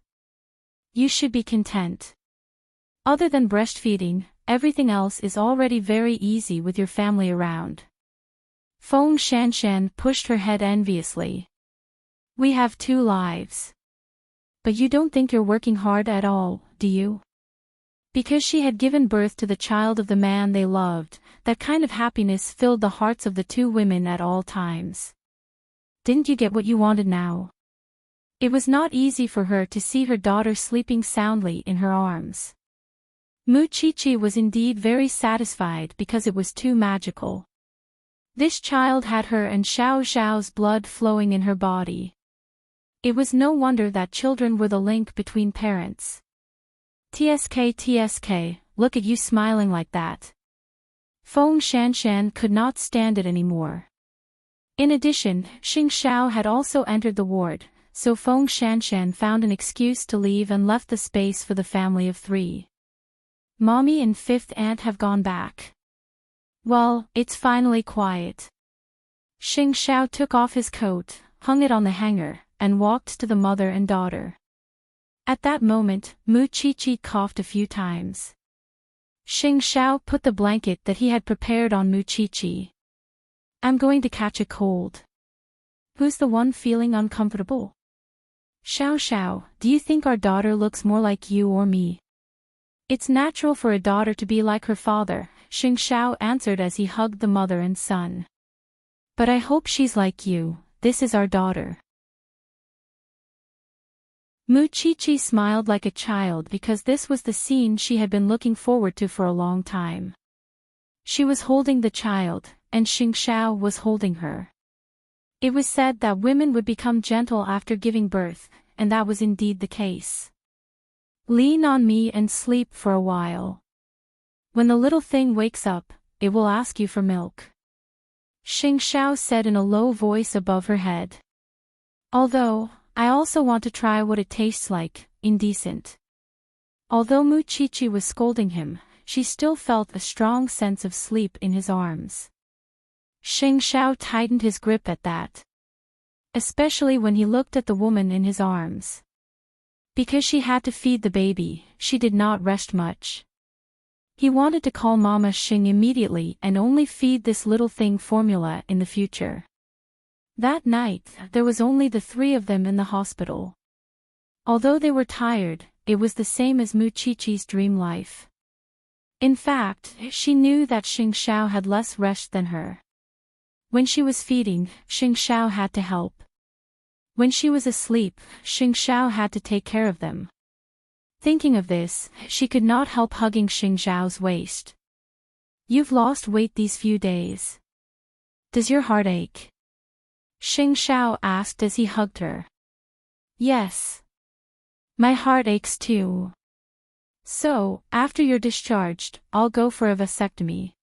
S1: You should be content. Other than breastfeeding, everything else is already very easy with your family around." Feng Shanshan pushed her head enviously. "We have 2 lives. But you don't think you're working hard at all, do you?" Because she had given birth to the child of the man they loved, that kind of happiness filled the hearts of the 2 women at all times. "Didn't you get what you wanted now?" It was not easy for her to see her daughter sleeping soundly in her arms. Mu Qiqi was indeed very satisfied because it was too magical. This child had her and Xiao Xiao's blood flowing in her body. It was no wonder that children were the link between parents. TSK, look at you smiling like that." Feng Shanshan could not stand it anymore. In addition, Xing Xiao had also entered the ward, so Feng Shanshan found an excuse to leave and left the space for the family of 3. Mommy and 5th aunt have gone back. Well, it's finally quiet. Xing Xiao took off his coat, hung it on the hanger, and walked to the mother and daughter. At that moment, Mu Chi-Chi coughed a few times. Xing Xiao put the blanket that he had prepared on Mu Chi-Chi. I'm going to catch a cold. Who's the one feeling uncomfortable? Xiao Xiao, do you think our daughter looks more like you or me? It's natural for a daughter to be like her father, Xing Xiao answered as he hugged the mother and son. But I hope she's like you, this is our daughter. Mu Chi-Chi smiled like a child because this was the scene she had been looking forward to for a long time. She was holding the child, and Xing Xiao was holding her. It was said that women would become gentle after giving birth, and that was indeed the case. Lean on me and sleep for a while. When the little thing wakes up, it will ask you for milk. Xing Xiao said in a low voice above her head. Although, I also want to try what it tastes like, indecent. Although Mu Chi-Chi was scolding him, she still felt a strong sense of sleep in his arms. Xing Xiao tightened his grip at that. Especially when he looked at the woman in his arms. Because she had to feed the baby, she did not rest much. He wanted to call Mama Xing immediately and only feed this little thing formula in the future. That night, there was only the three of them in the hospital. Although they were tired, it was the same as Mu Chi-Chi's dream life. In fact, she knew that Xing Xiao had less rest than her. When she was feeding, Xing Xiao had to help. When she was asleep, Xing Xiao had to take care of them. Thinking of this, she could not help hugging Xing Xiao's waist. You've lost weight these few days. Does your heart ache? Xing Xiao asked as he hugged her. Yes. My heart aches too. So, after you're discharged, I'll go for a vasectomy.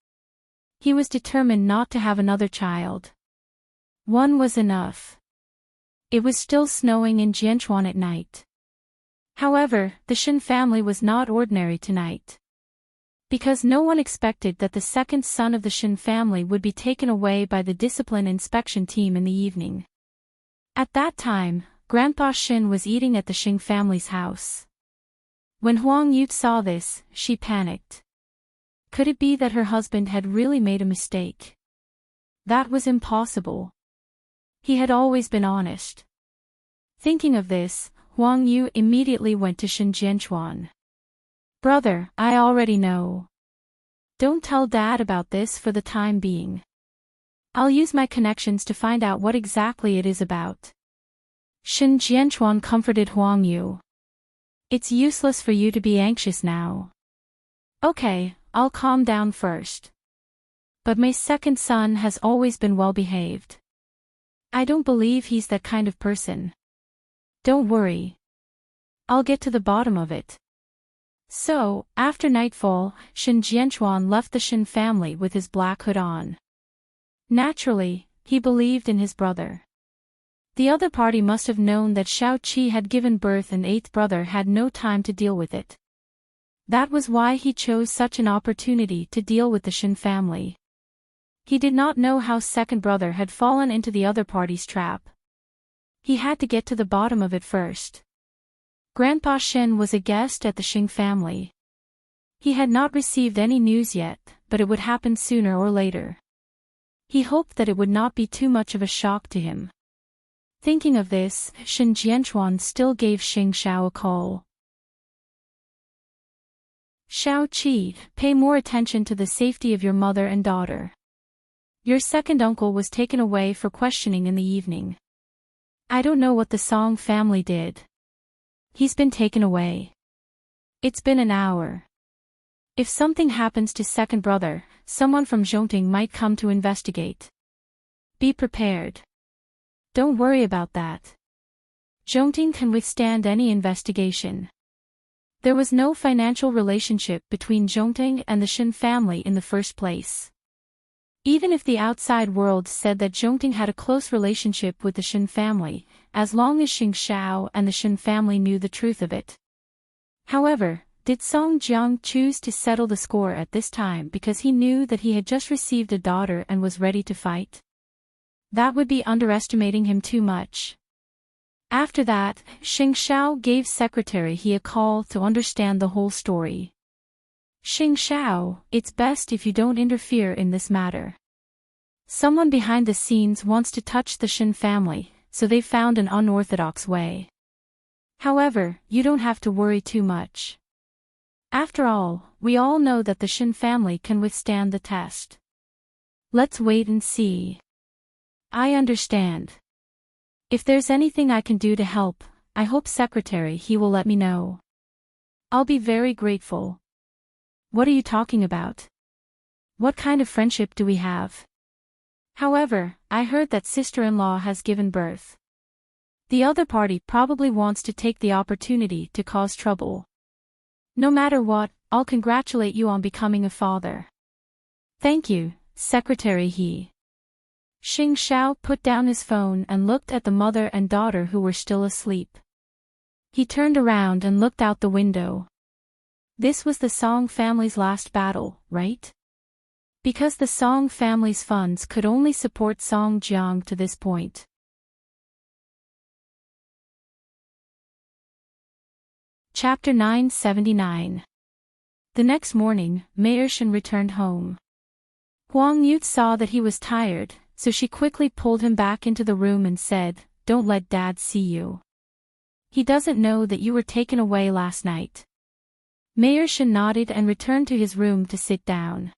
S1: He was determined not to have another child. One was enough. It was still snowing in Jianchuan at night. However, the Shin family was not ordinary tonight. Because no one expected that the second son of the Shin family would be taken away by the discipline inspection team in the evening. At that time, Grandpa Shin was eating at the Shin family's house. When Huang Yu saw this, she panicked. Could it be that her husband had really made a mistake? That was impossible. He had always been honest. Thinking of this, Huang Yu immediately went to Shin Jianchuan. Brother, I already know. Don't tell Dad about this for the time being. I'll use my connections to find out what exactly it is about. Shin Jianchuan comforted Huang Yu. It's useless for you to be anxious now. Okay, I'll calm down first. But my second son has always been well behaved. I don't believe he's that kind of person. Don't worry. I'll get to the bottom of it. So, after nightfall, Shin Jianchuan left the Shin family with his black hood on. Naturally, he believed in his brother. The other party must have known that Xiao Qi had given birth and eighth brother had no time to deal with it. That was why he chose such an opportunity to deal with the Shin family. He did not know how second brother had fallen into the other party's trap. He had to get to the bottom of it first. Grandpa Shin was a guest at the Xing family. He had not received any news yet, but it would happen sooner or later. He hoped that it would not be too much of a shock to him. Thinking of this, Shin Jianchuan still gave Xing Xiao a call. Xiao Qi, pay more attention to the safety of your mother and daughter. Your second uncle was taken away for questioning in the evening. I don't know what the Song family did. He's been taken away. It's been an hour. If something happens to second brother, someone from Zhongting might come to investigate. Be prepared. Don't worry about that. Zhongting can withstand any investigation. There was no financial relationship between Zhongting and the Shin family in the first place. Even if the outside world said that Zhongting had a close relationship with the Shin family, as long as Xing Xiao and the Shin family knew the truth of it. However, did Song Jiang choose to settle the score at this time because he knew that he had just received a daughter and was ready to fight? That would be underestimating him too much. After that, Xing Xiao gave Secretary He a call to understand the whole story. Xing Xiao, it's best if you don't interfere in this matter. Someone behind the scenes wants to touch the Shen family, so they found an unorthodox way. However, you don't have to worry too much. After all, we all know that the Shen family can withstand the test. Let's wait and see. I understand. If there's anything I can do to help, I hope Secretary He will let me know. I'll be very grateful. What are you talking about? What kind of friendship do we have? However, I heard that sister-in-law has given birth. The other party probably wants to take the opportunity to cause trouble. No matter what, I'll congratulate you on becoming a father. Thank you, Secretary He. Xing Xiao put down his phone and looked at the mother and daughter who were still asleep. He turned around and looked out the window. This was the Song family's last battle, right? Because the Song family's funds could only support Song Jiang to this point. Chapter 979. The next morning, Meershan returned home. Huang Yu saw that he was tired, so she quickly pulled him back into the room and said, "Don't let Dad see you. He doesn't know that you were taken away last night." Meershan nodded and returned to his room to sit down.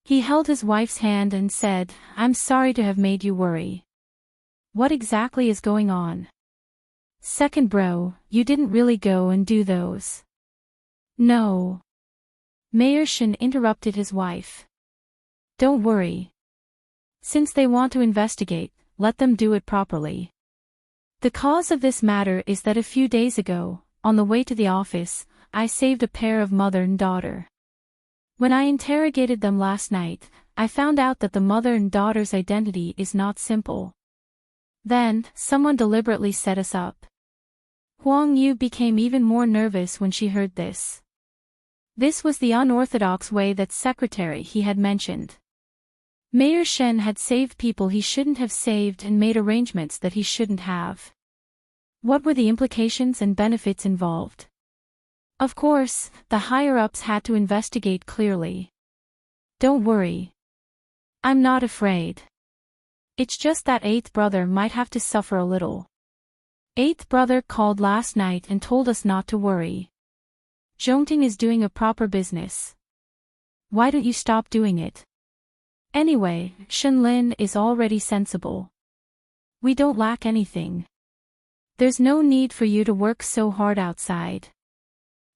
S1: He held his wife's hand and said, "I'm sorry to have made you worry. What exactly is going on?" "Second bro, you didn't really go and do those." "No." Meershan interrupted his wife. "Don't worry. Since they want to investigate, let them do it properly. The cause of this matter is that a few days ago, on the way to the office, I saved a pair of mother and daughter. When I interrogated them last night, I found out that the mother and daughter's identity is not simple. Then, someone deliberately set us up." Huang Yu became even more nervous when she heard this. This was the unorthodox way that Secretary He had mentioned. Mayor Shen had saved people he shouldn't have saved and made arrangements that he shouldn't have. What were the implications and benefits involved? Of course, the higher-ups had to investigate clearly. "Don't worry. I'm not afraid. It's just that eighth brother might have to suffer a little. Eighth brother called last night and told us not to worry. Zhongting is doing a proper business. Why don't you stop doing it? Anyway, Shenlin is already sensible. We don't lack anything. There's no need for you to work so hard outside.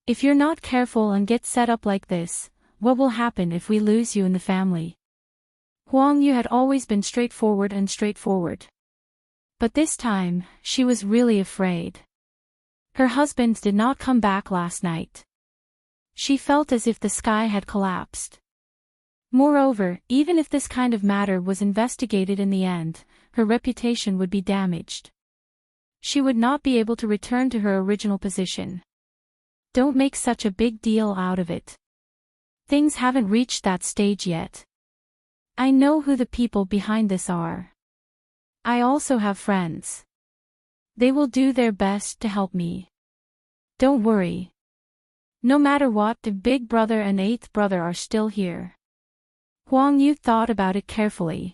S1: If you're not careful and get set up like this, what will happen if we lose you in the family?" Huang Yu had always been straightforward. But this time, she was really afraid. Her husband did not come back last night. She felt as if the sky had collapsed. Moreover, even if this kind of matter was investigated in the end, her reputation would be damaged. She would not be able to return to her original position. Don't make such a big deal out of it. Things haven't reached that stage yet. I know who the people behind this are. I also have friends. They will do their best to help me. Don't worry. No matter what, the big brother and eighth brother are still here." Huang Yu thought about it carefully.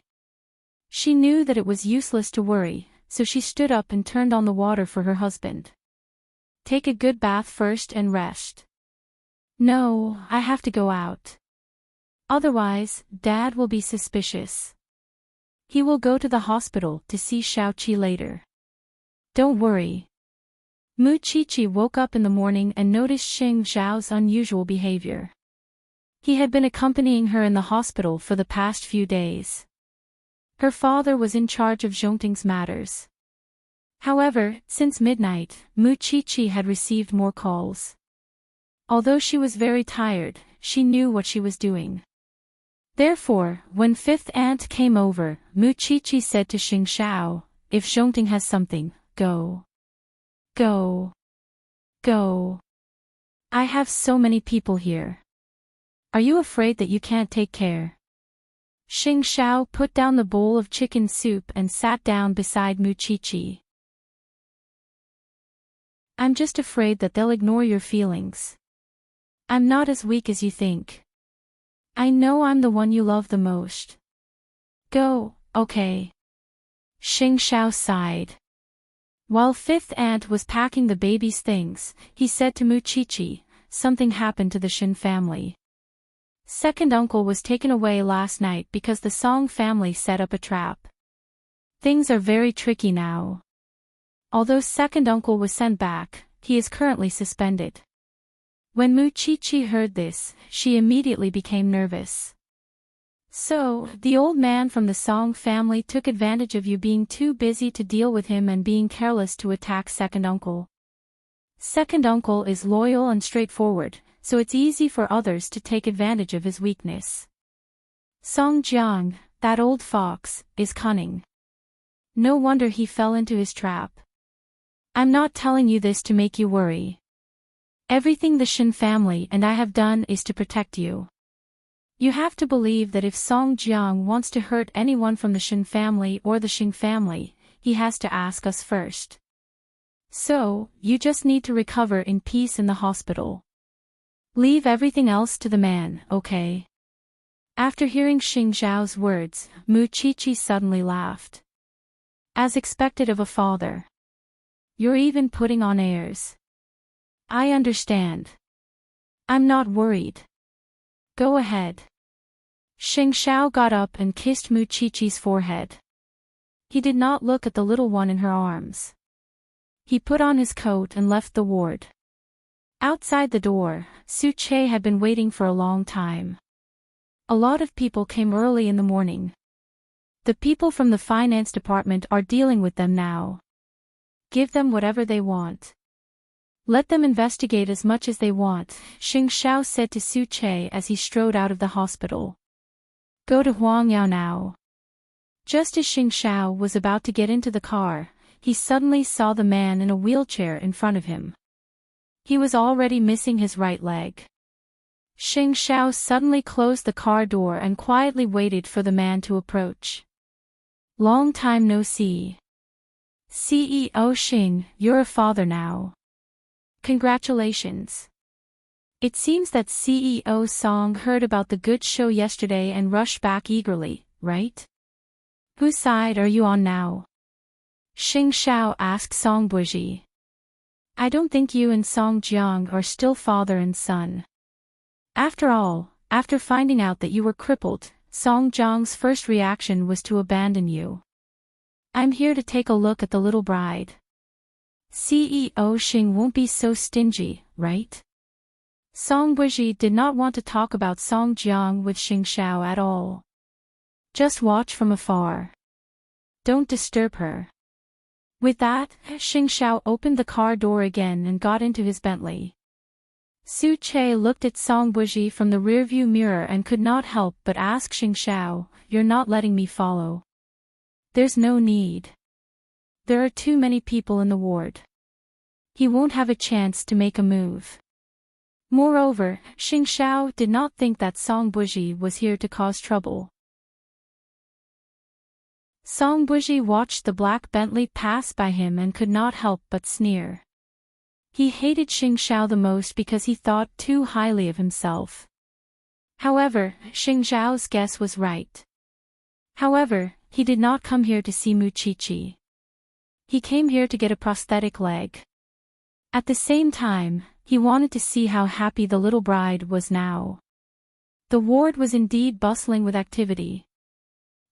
S1: She knew that it was useless to worry, so she stood up and turned on the water for her husband. "Take a good bath first and rest." "No, I have to go out. Otherwise, Dad will be suspicious. He will go to the hospital to see Xiaoqi later." "Don't worry." Mu Qiqi woke up in the morning and noticed Xing Zhao's unusual behavior. He had been accompanying her in the hospital for the past few days. Her father was in charge of Zhongting's matters. However, since midnight, Mu Qiqi had received more calls. Although she was very tired, she knew what she was doing. Therefore, when fifth aunt came over, Mu Qiqi said to Xing Xiao, "If Zhongting has something, go. Go. Go. I have so many people here. Are you afraid that you can't take care?" Xing Xiao put down the bowl of chicken soup and sat down beside Mu Qiqi. I'm just afraid that they'll ignore your feelings. I'm not as weak as you think. I know I'm the one you love the most. Go, okay. Xing Xiao sighed. While Fifth Aunt was packing the baby's things, he said to Muchichi, something happened to the Shin family. Second uncle was taken away last night because the Song family set up a trap. Things are very tricky now. Although second uncle was sent back, he is currently suspended. When Muchichi heard this, she immediately became nervous. So, the old man from the Song family took advantage of you being too busy to deal with him and being careless to attack second uncle. Second uncle is loyal and straightforward, so it's easy for others to take advantage of his weakness. Song Jiang, that old fox, is cunning. No wonder he fell into his trap. I'm not telling you this to make you worry. Everything the Shin family and I have done is to protect you. You have to believe that if Song Jiang wants to hurt anyone from the Shin family or the Xing family, he has to ask us first. So, you just need to recover in peace in the hospital. Leave everything else to the man, okay? After hearing Xing Xiao's words, Muchichi suddenly laughed. As expected of a father. You're even putting on airs. I understand. I'm not worried. Go ahead. Xing Xiao got up and kissed Muchichi's forehead. He did not look at the little one in her arms. He put on his coat and left the ward. Outside the door, Su Che had been waiting for a long time. A lot of people came early in the morning. The people from the finance department are dealing with them now. Give them whatever they want. Let them investigate as much as they want, Xing Xiao said to Su Che as he strode out of the hospital. Go to Huangyao now. Just as Xing Xiao was about to get into the car, he suddenly saw the man in a wheelchair in front of him. He was already missing his right leg. Xing Xiao suddenly closed the car door and quietly waited for the man to approach. Long time no see. CEO Xing, you're a father now. Congratulations. It seems that CEO Song heard about the good show yesterday and rushed back eagerly, right? Whose side are you on now? Xing Xiao asked Song Buji. I don't think you and Song Jiang are still father and son. After all, after finding out that you were crippled, Song Jiang's first reaction was to abandon you. I'm here to take a look at the little bride. CEO Xing won't be so stingy, right? Song Buji did not want to talk about Song Jiang with Xing Xiao at all. Just watch from afar. Don't disturb her. With that, Xing Xiao opened the car door again and got into his Bentley. Su Che looked at Song Buji from the rearview mirror and could not help but ask Xing Xiao, you're not letting me follow. There's no need. There are too many people in the ward. He won't have a chance to make a move. Moreover, Xing Xiao did not think that Song Buji was here to cause trouble. Song Buji watched the black Bentley pass by him and could not help but sneer. He hated Xing Xiao the most because he thought too highly of himself. However, Xing Xiao's guess was right. However, he did not come here to see Muchichi. He came here to get a prosthetic leg. At the same time, he wanted to see how happy the little bride was now. The ward was indeed bustling with activity.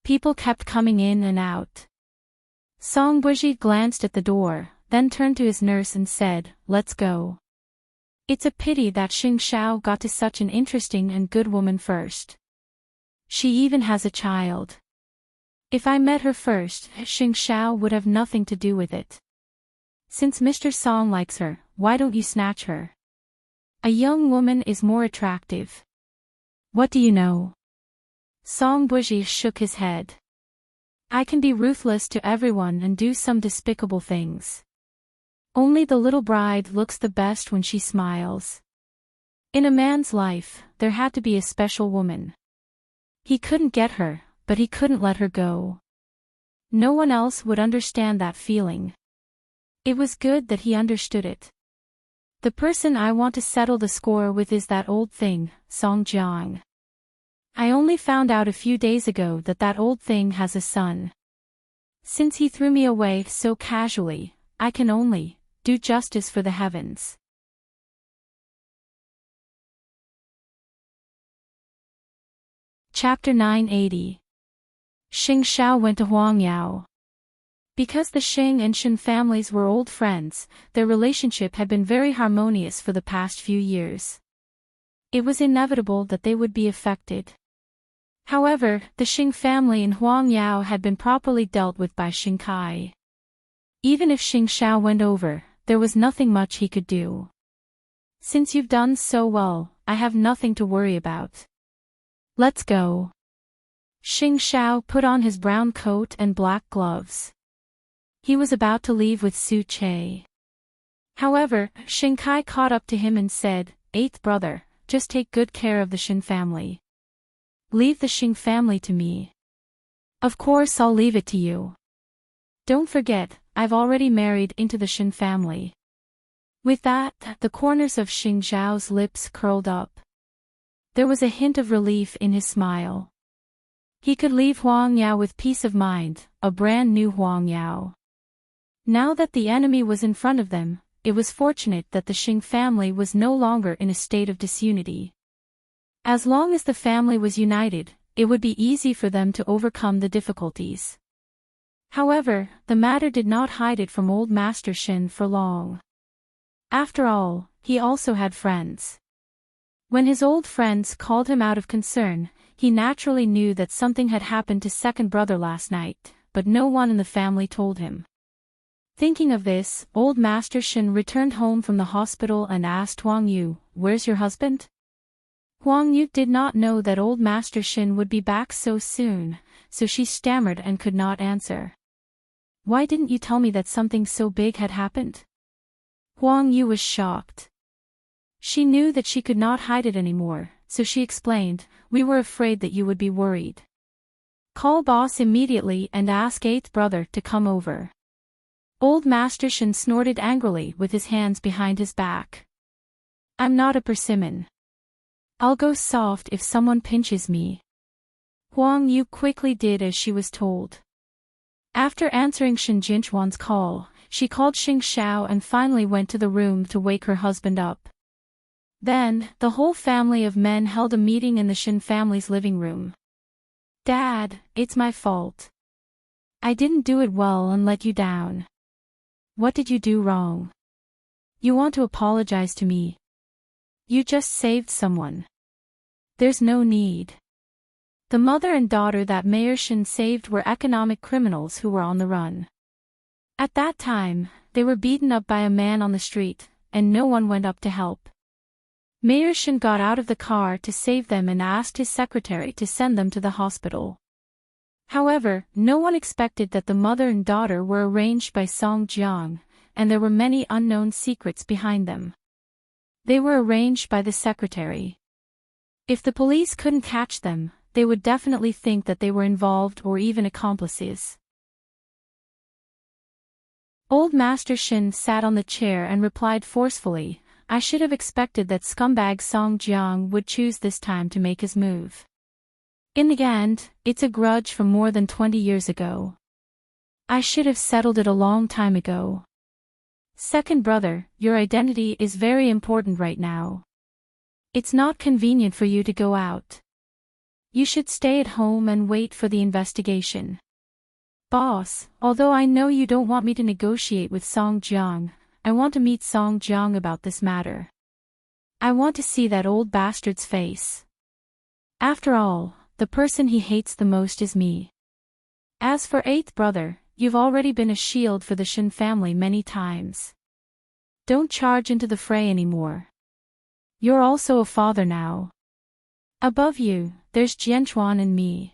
S1: People kept coming in and out. Song Buji glanced at the door, then turned to his nurse and said, let's go. It's a pity that Xing Xiao got to such an interesting and good woman first. She even has a child. If I met her first, Xing Xiao would have nothing to do with it. Since Mr. Song likes her, why don't you snatch her? A young woman is more attractive. What do you know? Song Buji shook his head. I can be ruthless to everyone and do some despicable things. Only the little bride looks the best when she smiles. In a man's life, there had to be a special woman. He couldn't get her, but he couldn't let her go. No one else would understand that feeling. It was good that he understood it. The person I want to settle the score with is that old thing, Song Jiang. I only found out a few days ago that that old thing has a son. Since he threw me away so casually, I can only do justice for the heavens. Chapter 980. Xing Xiao went to Huangyao. Because the Xing and Shen families were old friends, their relationship had been very harmonious for the past few years. It was inevitable that they would be affected. However, the Xing family in Huangyao had been properly dealt with by Xing Kai. Even if Xing Xiao went over, there was nothing much he could do. Since you've done so well, I have nothing to worry about. Let's go. Xing Xiao put on his brown coat and black gloves. He was about to leave with Su Che. However, Xing Kai caught up to him and said, "Eighth brother, just take good care of the Shen family. Leave the Xing family to me." "Of course I'll leave it to you. Don't forget, I've already married into the Shen family." With that, the corners of Xing Zhao's lips curled up. There was a hint of relief in his smile. He could leave Huangyao with peace of mind, a brand new Huangyao. Now that the enemy was in front of them, it was fortunate that the Xing family was no longer in a state of disunity. As long as the family was united, it would be easy for them to overcome the difficulties. However, the matter did not hide it from old Master Shen for long. After all, he also had friends. When his old friends called him out of concern, he naturally knew that something had happened to second brother last night, but no one in the family told him. Thinking of this, old Master Shen returned home from the hospital and asked Huang Yu, "Where's your husband?" Huang Yu did not know that old Master Shen would be back so soon, so she stammered and could not answer. "Why didn't you tell me that something so big had happened?" Huang Yu was shocked. She knew that she could not hide it anymore, so she explained, "We were afraid that you would be worried. Call boss immediately and ask eighth brother to come over." Old Master Shen snorted angrily with his hands behind his back. "I'm not a persimmon. I'll go soft if someone pinches me." Huang Yu quickly did as she was told. After answering Shen Jinchuan's call, she called Xing Xiao and finally went to the room to wake her husband up. Then, the whole family of men held a meeting in the Shen family's living room. "Dad, it's my fault. I didn't do it well and let you down." "What did you do wrong? You want to apologize to me? You just saved someone. There's no need." The mother and daughter that Mayor Shen saved were economic criminals who were on the run. At that time, they were beaten up by a man on the street, and no one went up to help. Mayor Shen got out of the car to save them and asked his secretary to send them to the hospital. However, no one expected that the mother and daughter were arranged by Song Jiang, and there were many unknown secrets behind them. They were arranged by the secretary. If the police couldn't catch them, they would definitely think that they were involved or even accomplices. Old Master Shen sat on the chair and replied forcefully, "I should have expected that scumbag Song Jiang would choose this time to make his move. In the end, it's a grudge from more than 20 years ago. I should have settled it a long time ago. Second brother, your identity is very important right now. It's not convenient for you to go out. You should stay at home and wait for the investigation." "Boss, although I know you don't want me to negotiate with Song Jiang, I want to meet Song Jiang about this matter. I want to see that old bastard's face. After all, the person he hates the most is me. As for eighth brother, you've already been a shield for the Shen family many times. Don't charge into the fray anymore. You're also a father now. Above you, there's Jianchuan and me.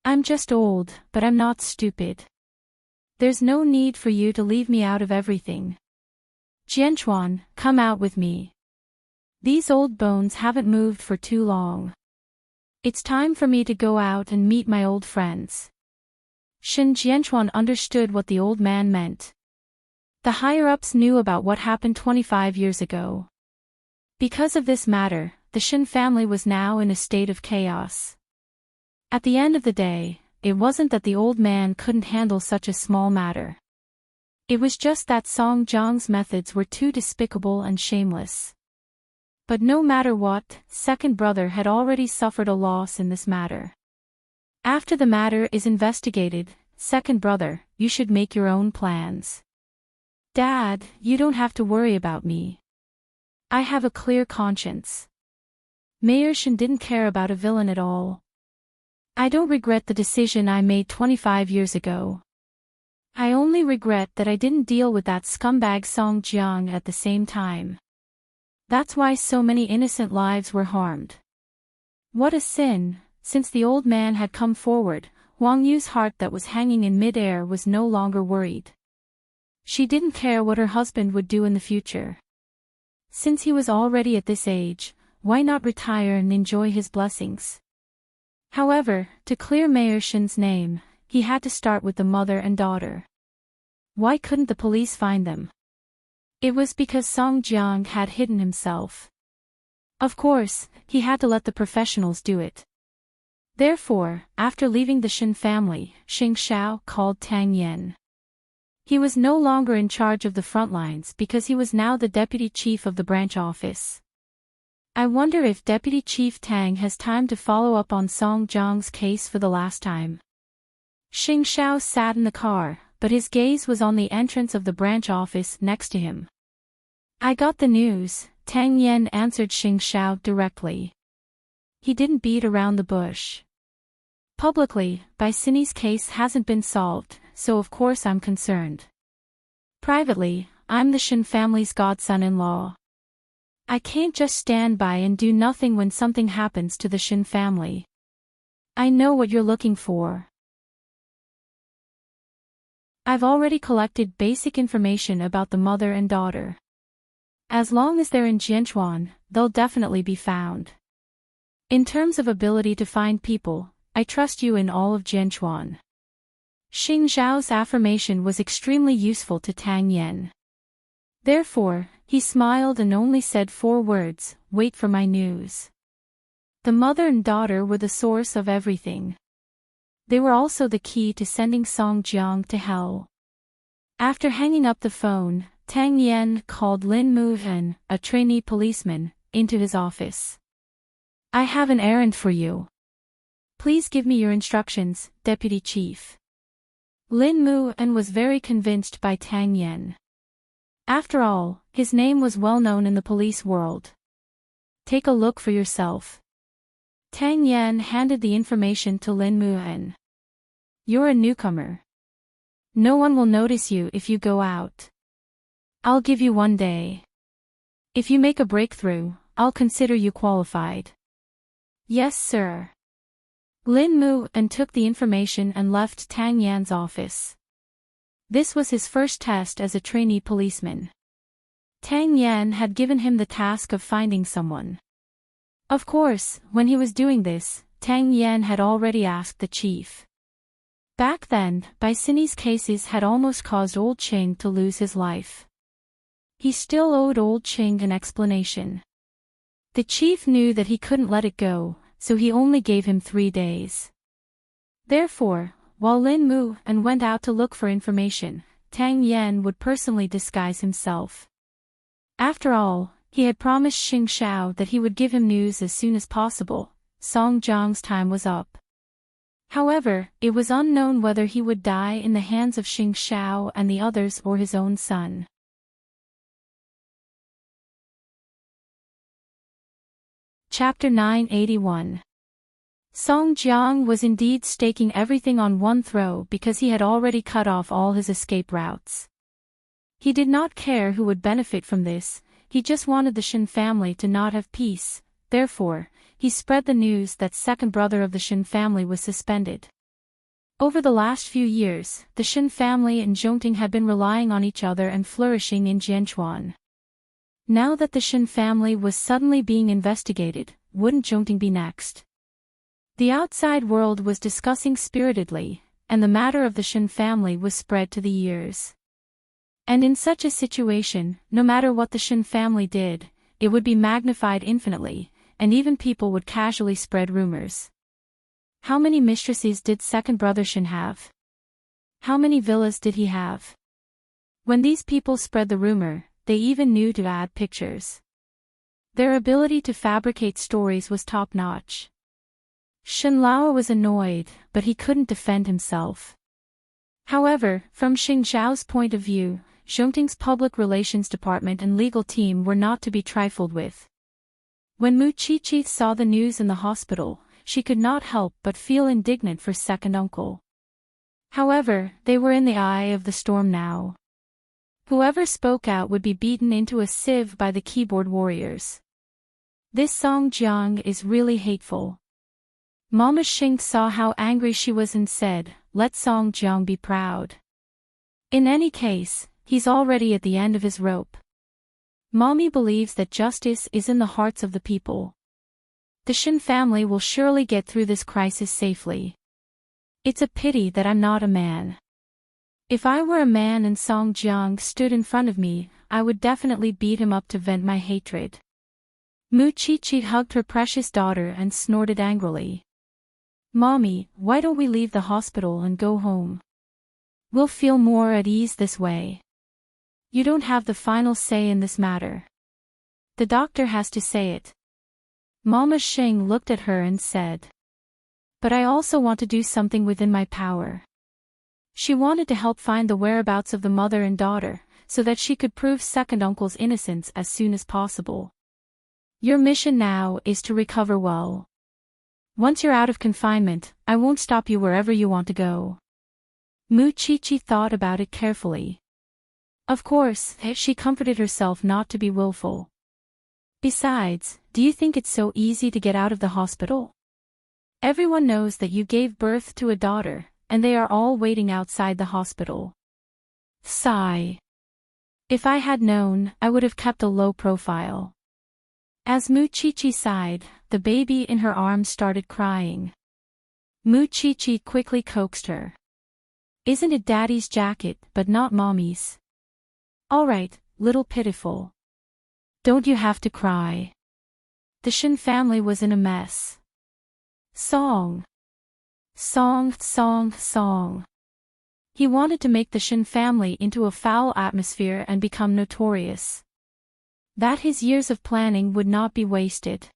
S1: I'm just old, but I'm not stupid. There's no need for you to leave me out of everything. Jianchuan, come out with me. These old bones haven't moved for too long. It's time for me to go out and meet my old friends." Shen Jianchuan understood what the old man meant. The higher-ups knew about what happened 25 years ago. Because of this matter, the Shin family was now in a state of chaos. At the end of the day, it wasn't that the old man couldn't handle such a small matter. It was just that Song Jiang's methods were too despicable and shameless. But no matter what, second brother had already suffered a loss in this matter. After the matter is investigated, second brother, you should make your own plans. Dad, you don't have to worry about me. I have a clear conscience. Mayor Shin didn't care about a villain at all. I don't regret the decision I made 25 years ago. I only regret that I didn't deal with that scumbag Song Jiang at the same time. That's why so many innocent lives were harmed. What a sin! Since the old man had come forward, Wang Yu's heart that was hanging in mid-air was no longer worried. She didn't care what her husband would do in the future. Since he was already at this age, why not retire and enjoy his blessings? However, to clear Mayor Shin's name, he had to start with the mother and daughter. Why couldn't the police find them? It was because Song Jiang had hidden himself. Of course, he had to let the professionals do it. Therefore, after leaving the Shin family, Xing Xiao called Tang Yan. He was no longer in charge of the front lines because he was now the deputy chief of the branch office. I wonder if Deputy Chief Tang has time to follow up on Song Jiang's case for the last time. Xing Xiao sat in the car, but his gaze was on the entrance of the branch office next to him. I got the news, Tang Yan answered Xing Xiao directly. He didn't beat around the bush. Publicly, Baisini's case hasn't been solved, so of course I'm concerned. Privately, I'm the Shin family's godson-in-law. I can't just stand by and do nothing when something happens to the Shin family. I know what you're looking for. I've already collected basic information about the mother and daughter. As long as they're in Jianchuan, they'll definitely be found. In terms of ability to find people, I trust you in all of Jianchuan. Xing Zhao's affirmation was extremely useful to Tang Yan. Therefore, he smiled and only said 4 words, wait for my news. The mother and daughter were the source of everything. They were also the key to sending Song Jiang to hell. After hanging up the phone, Tang Yan called Lin Muhen, a trainee policeman, into his office. I have an errand for you. Please give me your instructions, Deputy Chief. Lin Muhen was very convinced by Tang Yan. After all, his name was well known in the police world. Take a look for yourself. Tang Yan handed the information to Lin Muhen. You're a newcomer. No one will notice you if you go out. I'll give you 1 day. If you make a breakthrough, I'll consider you qualified. Yes, sir. Lin Muhen took the information and left Tang Yan's office. This was his first test as a trainee policeman. Tang Yan had given him the task of finding someone. Of course, when he was doing this, Tang Yan had already asked the chief. Back then, Baisini's cases had almost caused Old Qing to lose his life. He still owed Old Qing an explanation. The chief knew that he couldn't let it go, so he only gave him 3 days. Therefore, while Lin Muhen went out to look for information, Tang Yan would personally disguise himself. After all, he had promised Xing Xiao that he would give him news as soon as possible. Song Jiang's time was up. However, it was unknown whether he would die in the hands of Xing Xiao and the others or his own son. Chapter 981. Song Jiang was indeed staking everything on one throw because he had already cut off all his escape routes. He did not care who would benefit from this, he just wanted the Shin family to not have peace. Therefore, he spread the news that second brother of the Shin family was suspended. Over the last few years, the Shin family and Zhongting had been relying on each other and flourishing in Jianchuan. Now that the Shin family was suddenly being investigated, wouldn't Zhongting be next? The outside world was discussing spiritedly, and the matter of the Shin family was spread to the ears. And in such a situation, no matter what the Shin family did, it would be magnified infinitely, and even people would casually spread rumors. How many mistresses did second brother Shin have? How many villas did he have? When these people spread the rumor, they even knew to add pictures. Their ability to fabricate stories was top-notch. Shin Lao was annoyed, but he couldn't defend himself. However, from Xing Zhao's point of view, Zhongting's public relations department and legal team were not to be trifled with. When Mu Qiqi saw the news in the hospital, she could not help but feel indignant for second uncle. However, they were in the eye of the storm now. Whoever spoke out would be beaten into a sieve by the keyboard warriors. This Song Jiang is really hateful. Mama Xing saw how angry she was and said, "Let Song Jiang be proud. In any case, he's already at the end of his rope. Mommy believes that justice is in the hearts of the people. The Shin family will surely get through this crisis safely. It's a pity that I'm not a man. If I were a man and Song Jiang stood in front of me, I would definitely beat him up to vent my hatred." Mu Qiqi hugged her precious daughter and snorted angrily. "Mommy, why don't we leave the hospital and go home? We'll feel more at ease this way. You don't have the final say in this matter. The doctor has to say it." Mama Xing looked at her and said, "But I also want to do something within my power." She wanted to help find the whereabouts of the mother and daughter, so that she could prove second uncle's innocence as soon as possible. "Your mission now is to recover well. Once you're out of confinement, I won't stop you wherever you want to go." Mu Qiqi thought about it carefully. Of course, she comforted herself not to be willful. "Besides, do you think it's so easy to get out of the hospital? Everyone knows that you gave birth to a daughter, and they are all waiting outside the hospital." Sigh. "If I had known, I would have kept a low profile." As Mu Qiqi sighed, the baby in her arms started crying. Mu Qiqi quickly coaxed her. "Isn't it Daddy's jacket, but not Mommy's? All right, little pitiful. Don't you have to cry." The Shin family was in a mess. Song. Song, song, song. He wanted to make the Shin family into a foul atmosphere and become notorious. That his years of planning would not be wasted.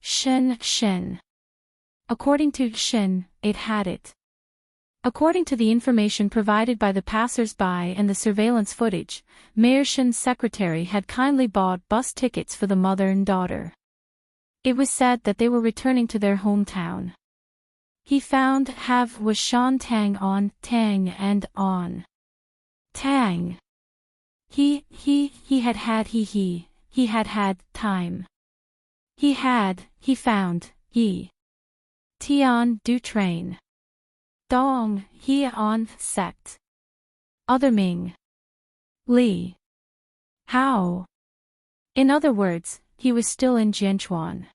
S1: Shin. According to Shin, it had it. According to the information provided by the passers-by and the surveillance footage, Mayor Shin's secretary had kindly bought bus tickets for the mother and daughter. It was said that they were returning to their hometown. He found have was Shan Tang on Tang and on Tang. He had time. He found, Tian du train. Dong, he on sect. Other Ming. Li. How? In other words, he was still in Jianchuan.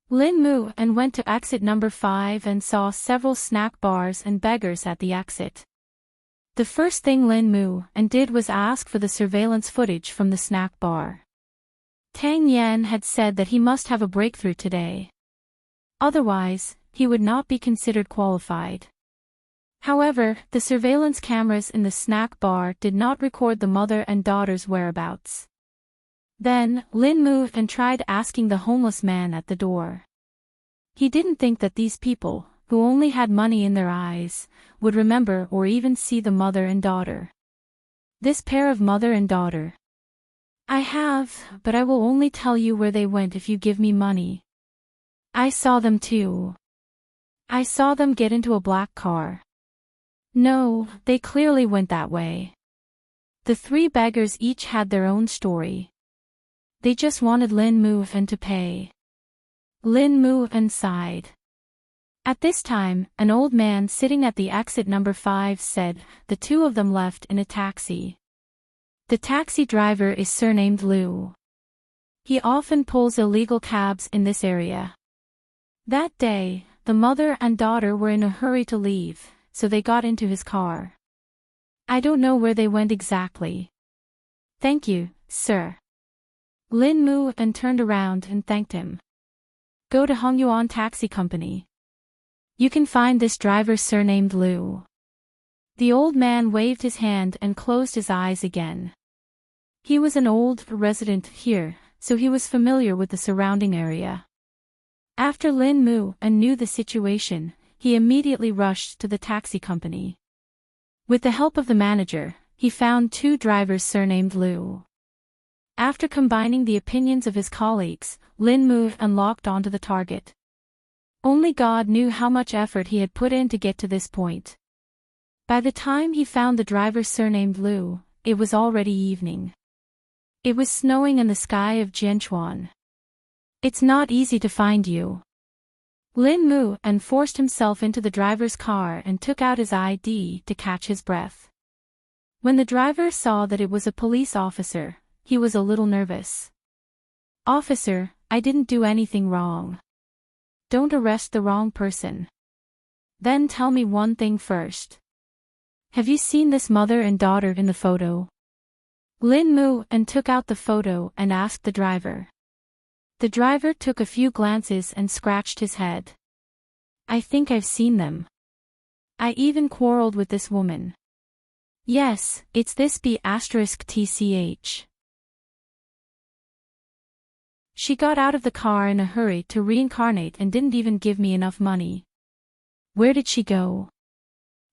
S1: Lin Mu and went to exit number 5 and saw several snack bars and beggars at the exit. The first thing Lin Mu and did was ask for the surveillance footage from the snack bar. Tang Yan had said that he must have a breakthrough today. Otherwise, he would not be considered qualified. However, the surveillance cameras in the snack bar did not record the mother and daughter's whereabouts. Then, Lin moved and tried asking the homeless man at the door. He didn't think that these people, who only had money in their eyes, would remember or even see the mother and daughter. This pair of mother and daughter. "I have, but I will only tell you where they went if you give me money." "I saw them too. I saw them get into a black car." "No, they clearly went that way." The three beggars each had their own story. They just wanted Lin Mu and to pay. Lin Mu and sighed. At this time, an old man sitting at the exit number 5 said, the two of them left in a taxi. The taxi driver is surnamed Liu. He often pulls illegal cabs in this area. That day, the mother and daughter were in a hurry to leave, so they got into his car. I don't know where they went exactly. Thank you, sir. Lin moved and turned around and thanked him. Go to Hongyuan Taxi Company. You can find this driver surnamed Liu. The old man waved his hand and closed his eyes again. He was an old resident here, so he was familiar with the surrounding area. After Lin moved and knew the situation, he immediately rushed to the taxi company. With the help of the manager, he found 2 drivers surnamed Liu. After combining the opinions of his colleagues, Lin moved and locked onto the target. Only God knew how much effort he had put in to get to this point. By the time he found the driver surnamed Liu, it was already evening. It was snowing in the sky of Jianchuan. It's not easy to find you. Lin moved and forced himself into the driver's car and took out his ID to catch his breath. When the driver saw that it was a police officer, he was a little nervous. Officer, I didn't do anything wrong. Don't arrest the wrong person. Then tell me one thing first. Have you seen this mother and daughter in the photo? Lin moved and took out the photo and asked the driver. The driver took a few glances and scratched his head. I think I've seen them. I even quarreled with this woman. Yes, it's this B*TCH. She got out of the car in a hurry to reincarnate and didn't even give me enough money. Where did she go?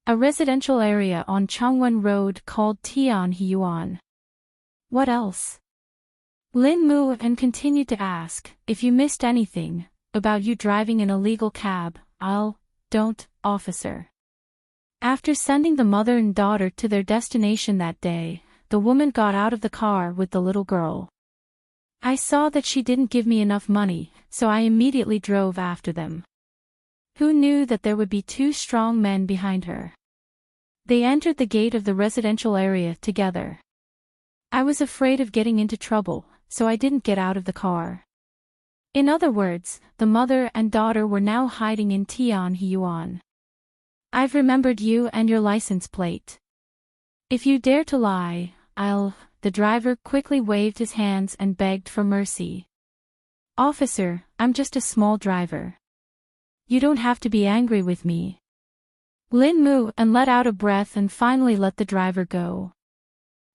S1: A residential area on Changwon Road called Tianhuan. What else? Lin moved and continued to ask, if you missed anything, about you driving an illegal cab, don't, officer. After sending the mother and daughter to their destination that day, the woman got out of the car with the little girl. I saw that she didn't give me enough money, so I immediately drove after them. Who knew that there would be 2 strong men behind her? They entered the gate of the residential area together. I was afraid of getting into trouble, so I didn't get out of the car. In other words, the mother and daughter were now hiding in Tianhuan. I've remembered you and your license plate. If you dare to lie, The driver quickly waved his hands and begged for mercy. Officer, I'm just a small driver. You don't have to be angry with me. Lin moved and let out a breath and finally let the driver go.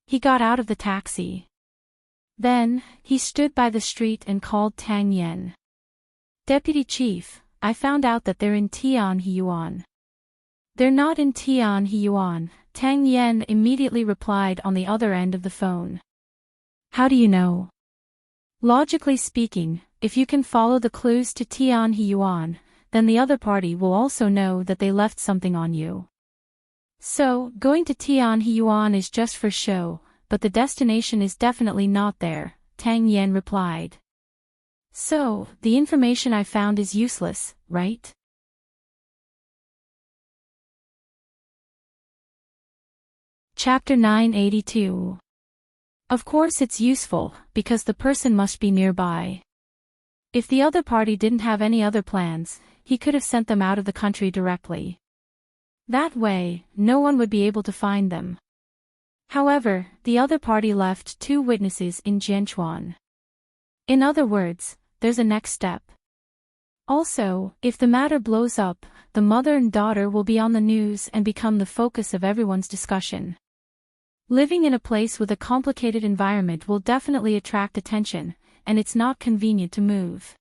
S1: He got out of the taxi. Then, he stood by the street and called Tang Yen. Deputy Chief, I found out that they're in Tianhuan. They're not in Tianhuan, Tang Yen immediately replied on the other end of the phone. How do you know? Logically speaking, if you can follow the clues to Tianhuan, then the other party will also know that they left something on you. So, going to Tianhuan is just for show, but the destination is definitely not there, Tang Yen replied. So, the information I found is useless, right? Chapter 982. Of course it's useful, because the person must be nearby. If the other party didn't have any other plans, he could have sent them out of the country directly. That way, no one would be able to find them. However, the other party left 2 witnesses in Jianchuan. In other words, there's a next step. Also, if the matter blows up, the mother and daughter will be on the news and become the focus of everyone's discussion. Living in a place with a complicated environment will definitely attract attention, and it's not convenient to move.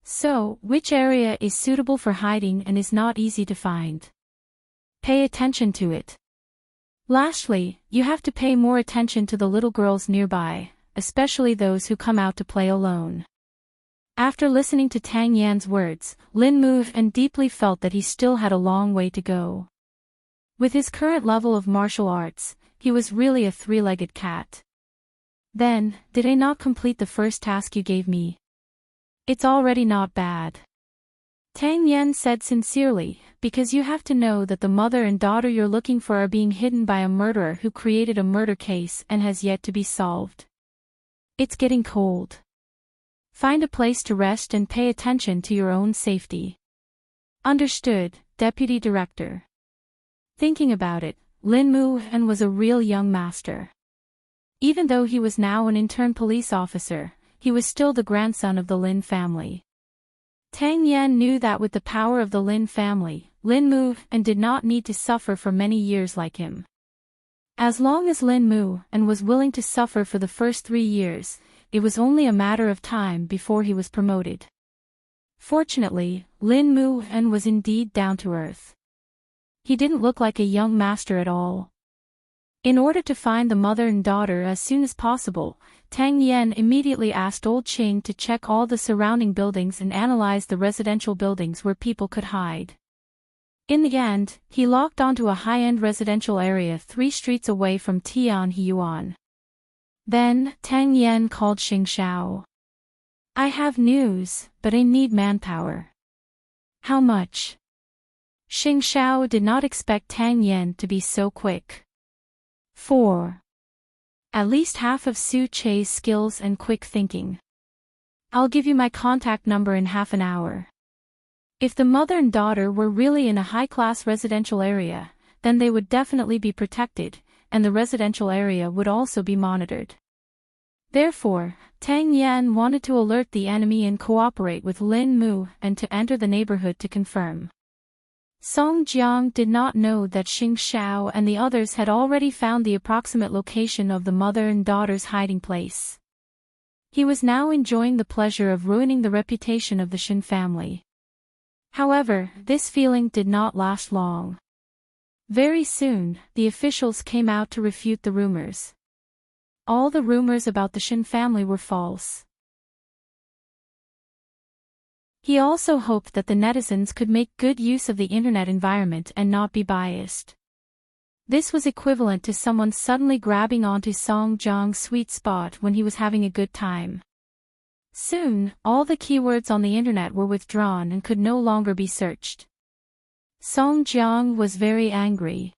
S1: So, which area is suitable for hiding and is not easy to find? Pay attention to it. Lastly, you have to pay more attention to the little girls nearby, especially those who come out to play alone. After listening to Tang Yan's words, Lin moved and deeply felt that he still had a long way to go. With his current level of martial arts, he was really a 3-legged cat. Then, did I not complete the first task you gave me? It's already not bad. Tang Yan said sincerely, because you have to know that the mother and daughter you're looking for are being hidden by a murderer who created a murder case and has yet to be solved. It's getting cold. Find a place to rest and pay attention to your own safety. Understood, Deputy Director. Thinking about it, Lin Mu-en was a real young master. Even though he was now an intern police officer, he was still the grandson of the Lin family. Tang Yan knew that with the power of the Lin family, Lin Mu-en did not need to suffer for many years like him. As long as Lin Mu-en was willing to suffer for the first 3 years, it was only a matter of time before he was promoted. Fortunately, Lin Mu-en was indeed down to earth. He didn't look like a young master at all. In order to find the mother and daughter as soon as possible, Tang Yan immediately asked Old Qing to check all the surrounding buildings and analyze the residential buildings where people could hide. In the end, he locked onto a high-end residential area 3 streets away from Tianhuan. Then, Tang Yan called Xing Xiao. "I have news, but I need manpower." "How much?" Xing Xiao did not expect Tang Yan to be so quick. 4. At least half of Su Che's skills and quick thinking. "I'll give you my contact number in half an hour." If the mother and daughter were really in a high-class residential area, then they would definitely be protected, and the residential area would also be monitored. Therefore, Tang Yan wanted to alert the enemy and cooperate with Lin Mu-en to enter the neighborhood to confirm. Song Jiang did not know that Xing Xiao and the others had already found the approximate location of the mother and daughter's hiding place. He was now enjoying the pleasure of ruining the reputation of the Shin family. However, this feeling did not last long. Very soon, the officials came out to refute the rumors. All the rumors about the Shin family were false. He also hoped that the netizens could make good use of the internet environment and not be biased. This was equivalent to someone suddenly grabbing onto Song Jiang's sweet spot when he was having a good time. Soon, all the keywords on the internet were withdrawn and could no longer be searched. Song Jiang was very angry.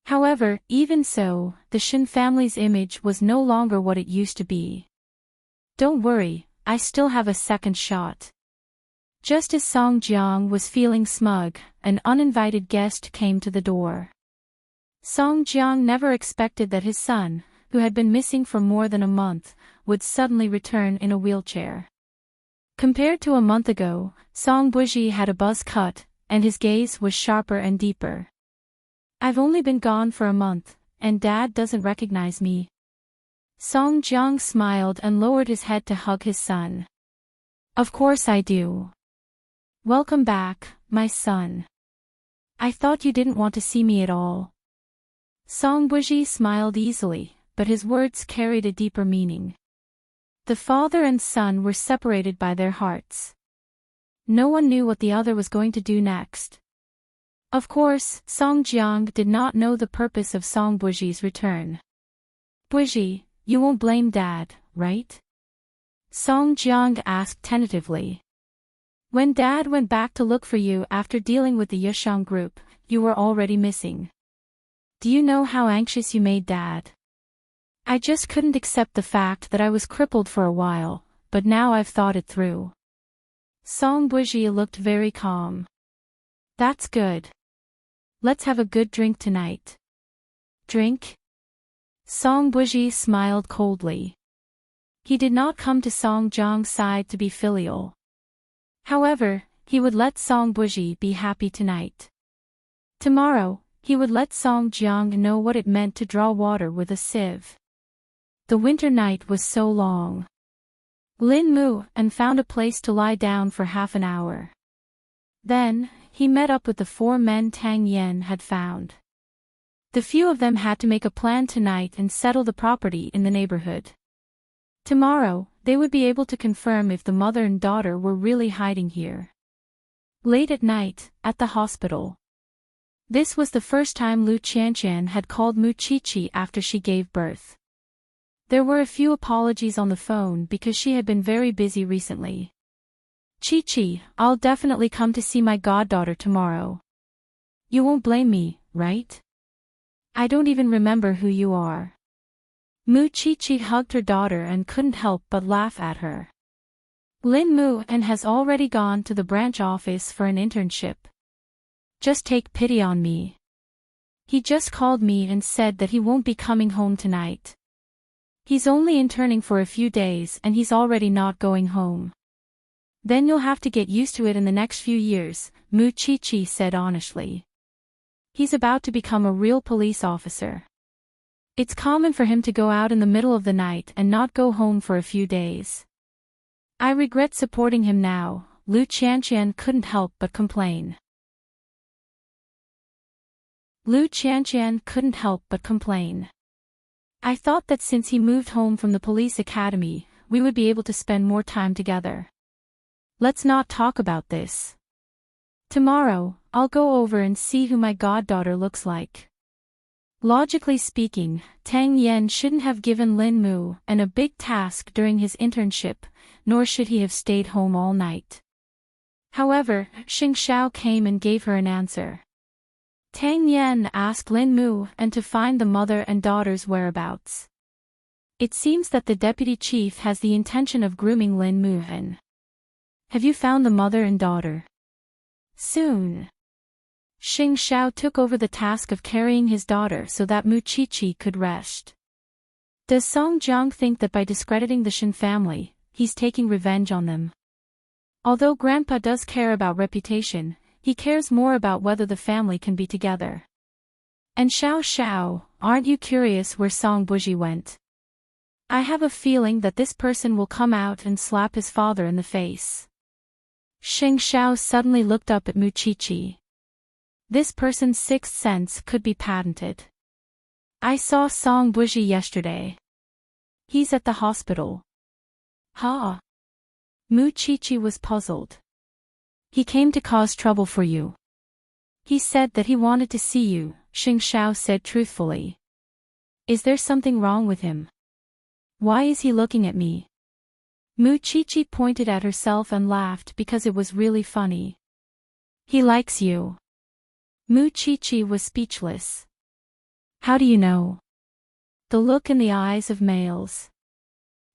S1: However, even so, the Shin family's image was no longer what it used to be. "Don't worry, I still have a second shot." Just as Song Jiang was feeling smug, an uninvited guest came to the door. Song Jiang never expected that his son, who had been missing for more than a month, would suddenly return in a wheelchair. Compared to a month ago, Song Buji had a buzz cut, and his gaze was sharper and deeper. "I've only been gone for a month, and Dad doesn't recognize me." Song Jiang smiled and lowered his head to hug his son. "Of course I do. Welcome back, my son. I thought you didn't want to see me at all." Song Buji smiled easily, but his words carried a deeper meaning. The father and son were separated by their hearts. No one knew what the other was going to do next. Of course, Song Jiang did not know the purpose of Song Buji's return. "Buji, you won't blame Dad, right?" Song Jiang asked tentatively. "When Dad went back to look for you after dealing with the Yushang group, you were already missing. Do you know how anxious you made Dad? I just couldn't accept the fact that I was crippled for a while, but now I've thought it through." Song Buji looked very calm. "That's good. Let's have a good drink tonight." "Drink?" Song Buji smiled coldly. He did not come to Song Jiang's side to be filial. However, he would let Song Buji be happy tonight. Tomorrow, he would let Song Jiang know what it meant to draw water with a sieve. The winter night was so long. Lin Mu-en found a place to lie down for half an hour. Then, he met up with the 4 men Tang Yan had found. The few of them had to make a plan tonight and settle the property in the neighborhood. Tomorrow, they would be able to confirm if the mother and daughter were really hiding here. Late at night, at the hospital. This was the first time Lu Qianqian had called Mu Qiqi after she gave birth. There were a few apologies on the phone because she had been very busy recently. "Qiqi, I'll definitely come to see my goddaughter tomorrow. You won't blame me, right? I don't even remember who you are." Mu Qiqi hugged her daughter and couldn't help but laugh at her. Lin Mu-en has already gone to the branch office for an internship. "Just take pity on me." He just called me and said that he won't be coming home tonight. He's only interning for a few days and he's already not going home. Then you'll have to get used to it in the next few years, Mu Chi-Chi said honestly. He's about to become a real police officer. It's common for him to go out in the middle of the night and not go home for a few days. I regret supporting him now, Lu Qianqian couldn't help but complain. Lu Qianqian couldn't help but complain. I thought that since he moved home from the police academy, we would be able to spend more time together. Let's not talk about this. Tomorrow, I'll go over and see who my goddaughter looks like. Logically speaking, Tang Yen shouldn't have given Lin Mu a big task during his internship, nor should he have stayed home all night. However, Xing Xiao came and gave her an answer. Tang Yen asked Lin Mu to find the mother and daughter's whereabouts. It seems that the deputy chief has the intention of grooming Lin Mu. Have you found the mother and daughter? Soon. Xing Xiao took over the task of carrying his daughter so that Mu Chi-Chi could rest. Does Song Jiang think that by discrediting the Shin family, he's taking revenge on them? Although Grandpa does care about reputation, he cares more about whether the family can be together. And Xiao Xiao, aren't you curious where Song Buji went? I have a feeling that this person will come out and slap his father in the face. Xing Xiao suddenly looked up at Mu Chi-Chi. This person's sixth sense could be patented. I saw Song Buji yesterday. He's at the hospital. Ha! Mu Chi-Chi was puzzled. He came to cause trouble for you. He said that he wanted to see you, Xing Xiao said truthfully. Is there something wrong with him? Why is he looking at me? Mu Chi-Chi pointed at herself and laughed because it was really funny. He likes you. Mu Chi-Chi was speechless. How do you know? The look in the eyes of males.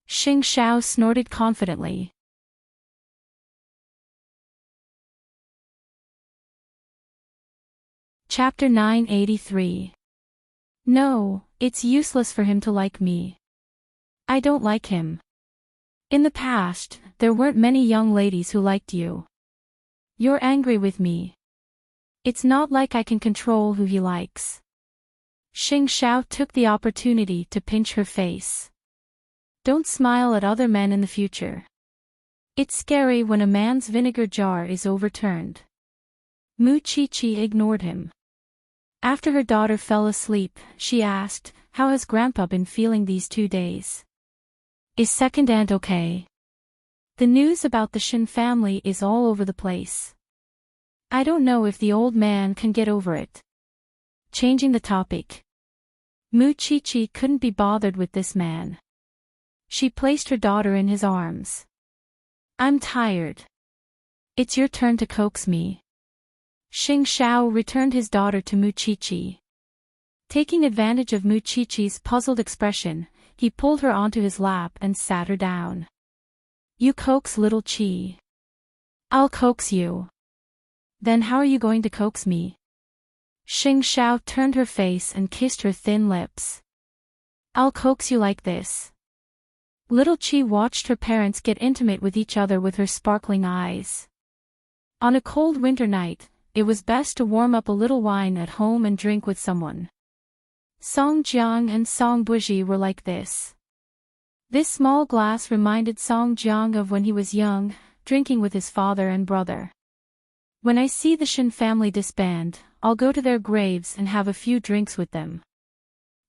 S1: Xing Xiao snorted confidently. Chapter 983. No, it's useless for him to like me. I don't like him. In the past, there weren't many young ladies who liked you. You're angry with me. It's not like I can control who he likes. Xing Xiao took the opportunity to pinch her face. Don't smile at other men in the future. It's scary when a man's vinegar jar is overturned. Mu Chi-Chi ignored him. After her daughter fell asleep, she asked, "How has Grandpa been feeling these 2 days? Is second aunt okay?" The news about the Shin family is all over the place. I don't know if the old man can get over it. Changing the topic. Mu Chi-Chi couldn't be bothered with this man. She placed her daughter in his arms. I'm tired. It's your turn to coax me. Xing Xiao returned his daughter to Mu Chi-Chi. Taking advantage of Mu Chi-Chi's puzzled expression, he pulled her onto his lap and sat her down. You coax little Chi. I'll coax you. Then how are you going to coax me? Xing Xiao turned her face and kissed her thin lips. I'll coax you like this. Little Chi watched her parents get intimate with each other with her sparkling eyes. On a cold winter night, it was best to warm up a little wine at home and drink with someone. Song Jiang and Song Buji were like this. This small glass reminded Song Jiang of when he was young, drinking with his father and brother. When I see the Shin family disband, I'll go to their graves and have a few drinks with them.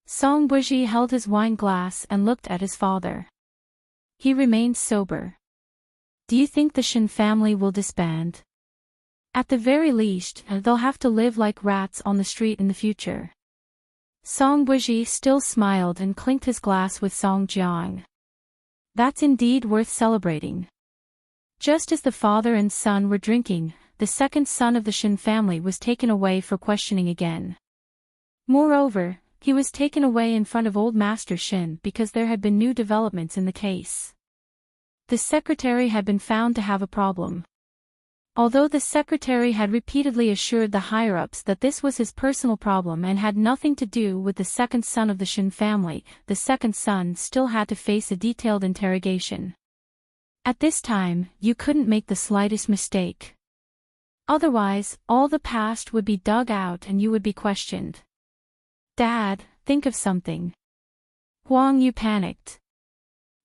S1: Song Buji held his wine glass and looked at his father. He remained sober. Do you think the Shin family will disband? At the very least, they'll have to live like rats on the street in the future. Song Buji still smiled and clinked his glass with Song Jiang. That's indeed worth celebrating. Just as the father and son were drinking, the second son of the Shin family was taken away for questioning again. Moreover, he was taken away in front of old Master Shin because there had been new developments in the case. The secretary had been found to have a problem. Although the secretary had repeatedly assured the higher-ups that this was his personal problem and had nothing to do with the second son of the Shin family, the second son still had to face a detailed interrogation. At this time, you couldn't make the slightest mistake. Otherwise, all the past would be dug out and you would be questioned. Dad, think of something. Huang Yu panicked.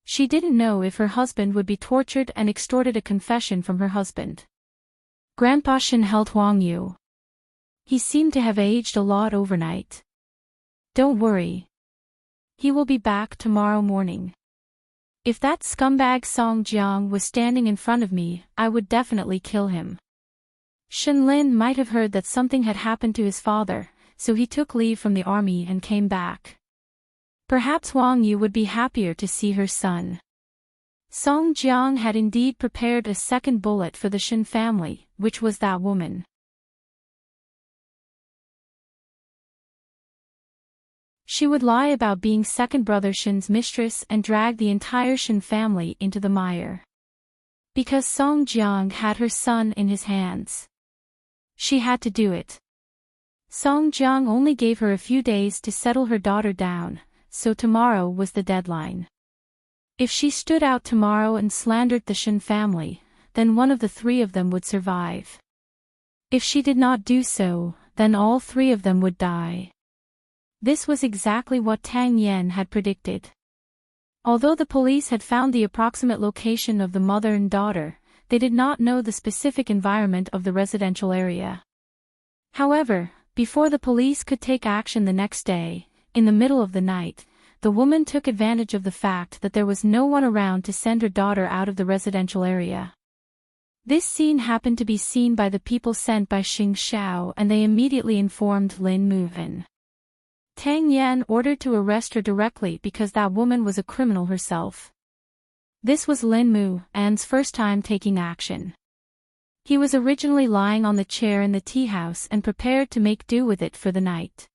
S1: She didn't know if her husband would be tortured and extorted a confession from her husband. Grandpa Shin held Huang Yu. He seemed to have aged a lot overnight. Don't worry. He will be back tomorrow morning. If that scumbag Song Jiang was standing in front of me, I would definitely kill him. Shin Lin might have heard that something had happened to his father, so he took leave from the army and came back. Perhaps Huang Yu would be happier to see her son. Song Jiang had indeed prepared a second bullet for the Shin family, which was that woman. She would lie about being second brother Shin's mistress and drag the entire Shin family into the mire. Because Song Jiang had her son in his hands. She had to do it. Song Jiang only gave her a few days to settle her daughter down, so tomorrow was the deadline. If she stood out tomorrow and slandered the Shin family, then one of the three of them would survive. If she did not do so, then all three of them would die. This was exactly what Tang Yan had predicted. Although the police had found the approximate location of the mother and daughter, they did not know the specific environment of the residential area. However, before the police could take action the next day, in the middle of the night, the woman took advantage of the fact that there was no one around to send her daughter out of the residential area. This scene happened to be seen by the people sent by Xing Xiao and they immediately informed Lin Muhan. Tang Yan ordered to arrest her directly because that woman was a criminal herself. This was Lin Muhan's first time taking action. He was originally lying on the chair in the tea house and prepared to make do with it for the night.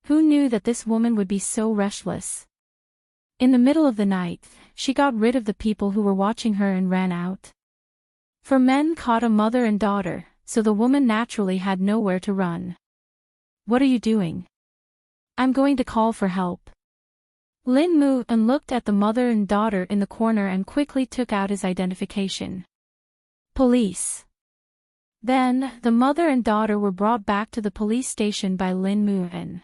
S1: Who knew that this woman would be so restless? In the middle of the night, she got rid of the people who were watching her and ran out. For men caught a mother and daughter, so the woman naturally had nowhere to run. What are you doing? I'm going to call for help. Lin Muhan looked at the mother and daughter in the corner and quickly took out his identification. Police. Then, the mother and daughter were brought back to the police station by Lin Muhan.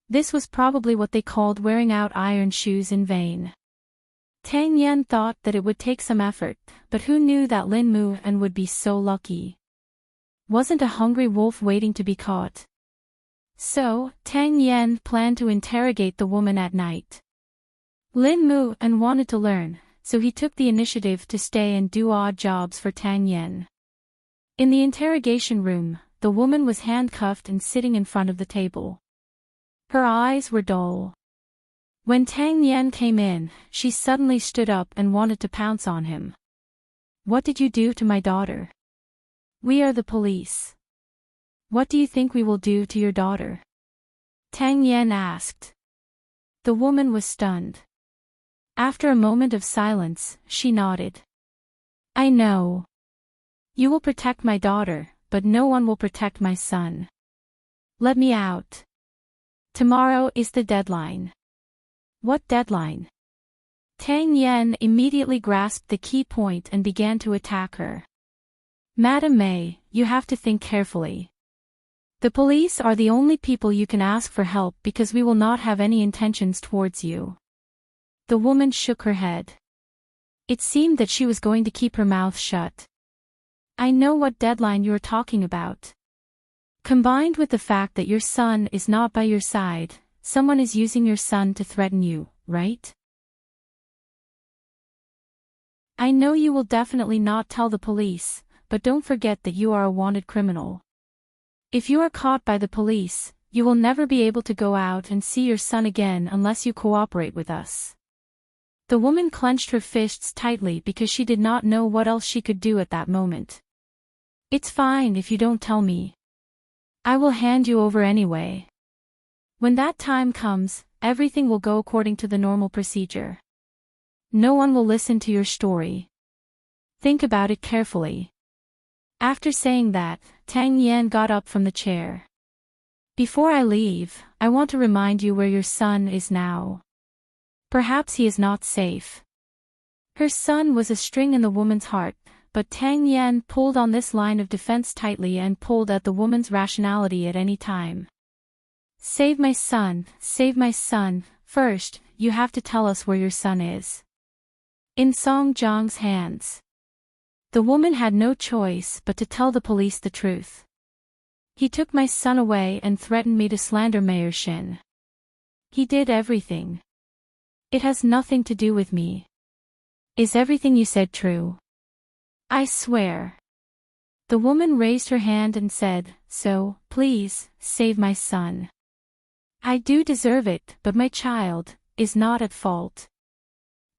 S1: This was probably what they called wearing out iron shoes in vain. Tang Yan thought that it would take some effort, but who knew that Lin Muhan would be so lucky? Wasn't a hungry wolf waiting to be caught? So, Tang Yan planned to interrogate the woman at night. Lin Muhan wanted to learn, so he took the initiative to stay and do odd jobs for Tang Yan. In the interrogation room, the woman was handcuffed and sitting in front of the table. Her eyes were dull. When Tang Yan came in, she suddenly stood up and wanted to pounce on him. What did you do to my daughter? We are the police. What do you think we will do to your daughter? Tang Yan asked. The woman was stunned. After a moment of silence, she nodded. I know. You will protect my daughter, but no one will protect my son. Let me out. Tomorrow is the deadline. What deadline? Tang Yan immediately grasped the key point and began to attack her. Madam May, you have to think carefully. The police are the only people you can ask for help because we will not have any intentions towards you. The woman shook her head. It seemed that she was going to keep her mouth shut. I know what deadline you are talking about. Combined with the fact that your son is not by your side, someone is using your son to threaten you, right? I know you will definitely not tell the police, but don't forget that you are a wanted criminal. If you are caught by the police, you will never be able to go out and see your son again unless you cooperate with us. The woman clenched her fists tightly because she did not know what else she could do at that moment. It's fine if you don't tell me. I will hand you over anyway. When that time comes, everything will go according to the normal procedure. No one will listen to your story. Think about it carefully. After saying that, Tang Yan got up from the chair. Before I leave, I want to remind you where your son is now. Perhaps he is not safe. Her son was a string in the woman's heart, but Tang Yan pulled on this line of defense tightly and pulled at the woman's rationality at any time. Save my son, first, you have to tell us where your son is. In Song Jiang's hands. The woman had no choice but to tell the police the truth. He took my son away and threatened me to slander Mayor Shin. He did everything. It has nothing to do with me. Is everything you said true? I swear. The woman raised her hand and said, so, please, save my son. I do deserve it, but my child is not at fault.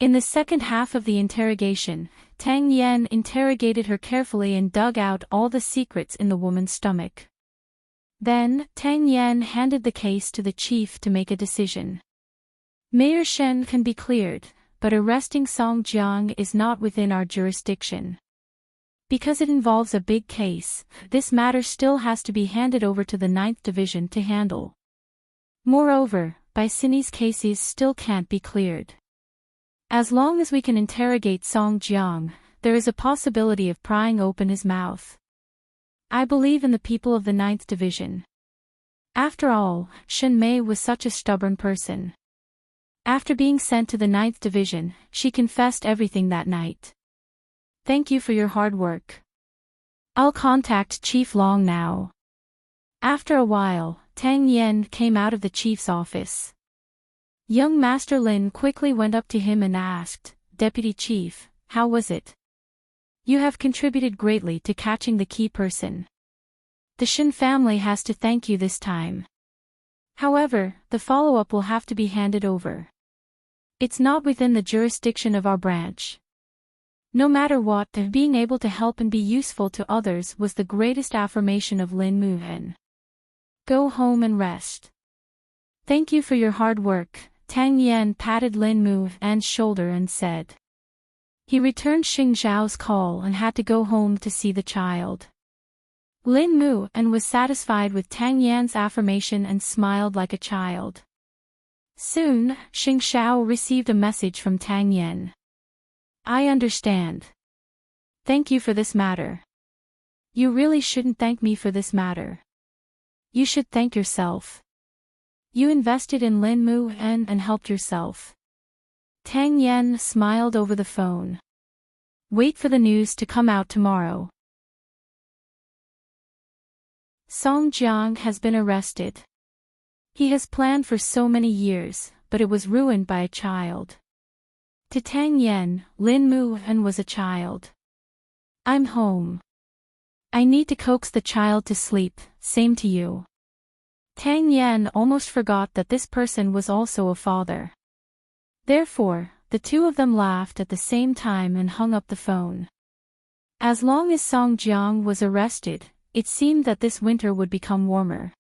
S1: In the second half of the interrogation, Tang Yan interrogated her carefully and dug out all the secrets in the woman's stomach. Then, Tang Yan handed the case to the chief to make a decision. Mayor Shen can be cleared, but arresting Song Jiang is not within our jurisdiction. Because it involves a big case, this matter still has to be handed over to the 9th Division to handle. Moreover, Baisini's cases still can't be cleared. As long as we can interrogate Song Jiang, there is a possibility of prying open his mouth. I believe in the people of the 9th Division. After all, Shen Mei was such a stubborn person. After being sent to the 9th Division, she confessed everything that night. Thank you for your hard work. I'll contact Chief Long now. After a while, Tang Yan came out of the chief's office. Young Master Lin quickly went up to him and asked, Deputy Chief, how was it? You have contributed greatly to catching the key person. The Shin family has to thank you this time. However, the follow-up will have to be handed over. It's not within the jurisdiction of our branch. No matter what, being able to help and be useful to others was the greatest affirmation of Lin Muhen. Go home and rest. Thank you for your hard work, Tang Yan patted Lin Muhen's shoulder and said. He returned Xing Zhao's call and had to go home to see the child. Lin Muhen was satisfied with Tang Yan's affirmation and smiled like a child. Soon, Xing Zhao received a message from Tang Yan. I understand. Thank you for this matter. You really shouldn't thank me for this matter. You should thank yourself. You invested in Lin Muhen and helped yourself. Tang Yan smiled over the phone. Wait for the news to come out tomorrow. Song Jiang has been arrested. He has planned for so many years, but it was ruined by a child. To Tang Yan, Lin Muhen was a child. I'm home. I need to coax the child to sleep, same to you. Tang Yan almost forgot that this person was also a father. Therefore, the two of them laughed at the same time and hung up the phone. As long as Song Jiang was arrested, it seemed that this winter would become warmer.